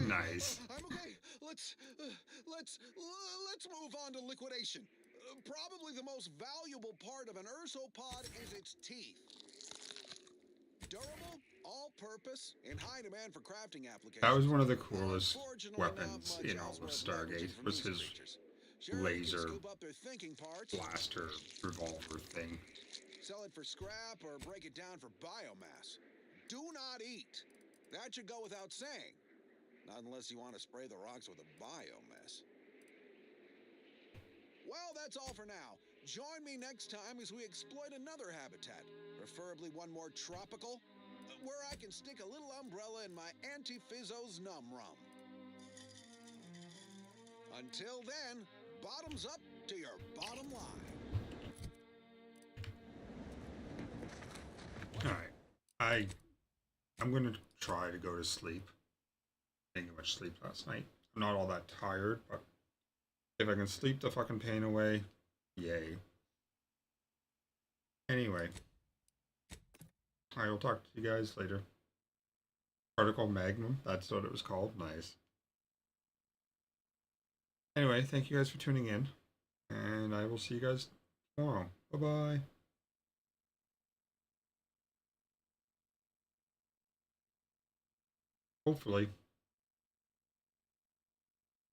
Nice. I'm okay. Let's move on to liquidation. Probably the most valuable part of an ursopod is its teeth. Durable, all-purpose, in high demand for crafting applications. That was one of the coolest weapons in all of Stargate, was his laser blaster revolver thing. Sell it for scrap or break it down for biomass. Do not eat. That should go without saying. Not unless you want to spray the rocks with a biomess. Well, that's all for now. Join me next time as we exploit another habitat, preferably one more tropical, where I can stick a little umbrella in my Auntie Fizzo's Num Rum. Until then, bottoms up to your bottom line. Alright. I'm gonna try to go to sleep. I didn't get much sleep last night. I'm not all that tired, but if I can sleep the fucking pain away, yay. Anyway. I will talk to you guys later. Particle Magnum, that's what it was called. Nice. Anyway, thank you guys for tuning in. And I will see you guys tomorrow. Bye-bye. Hopefully.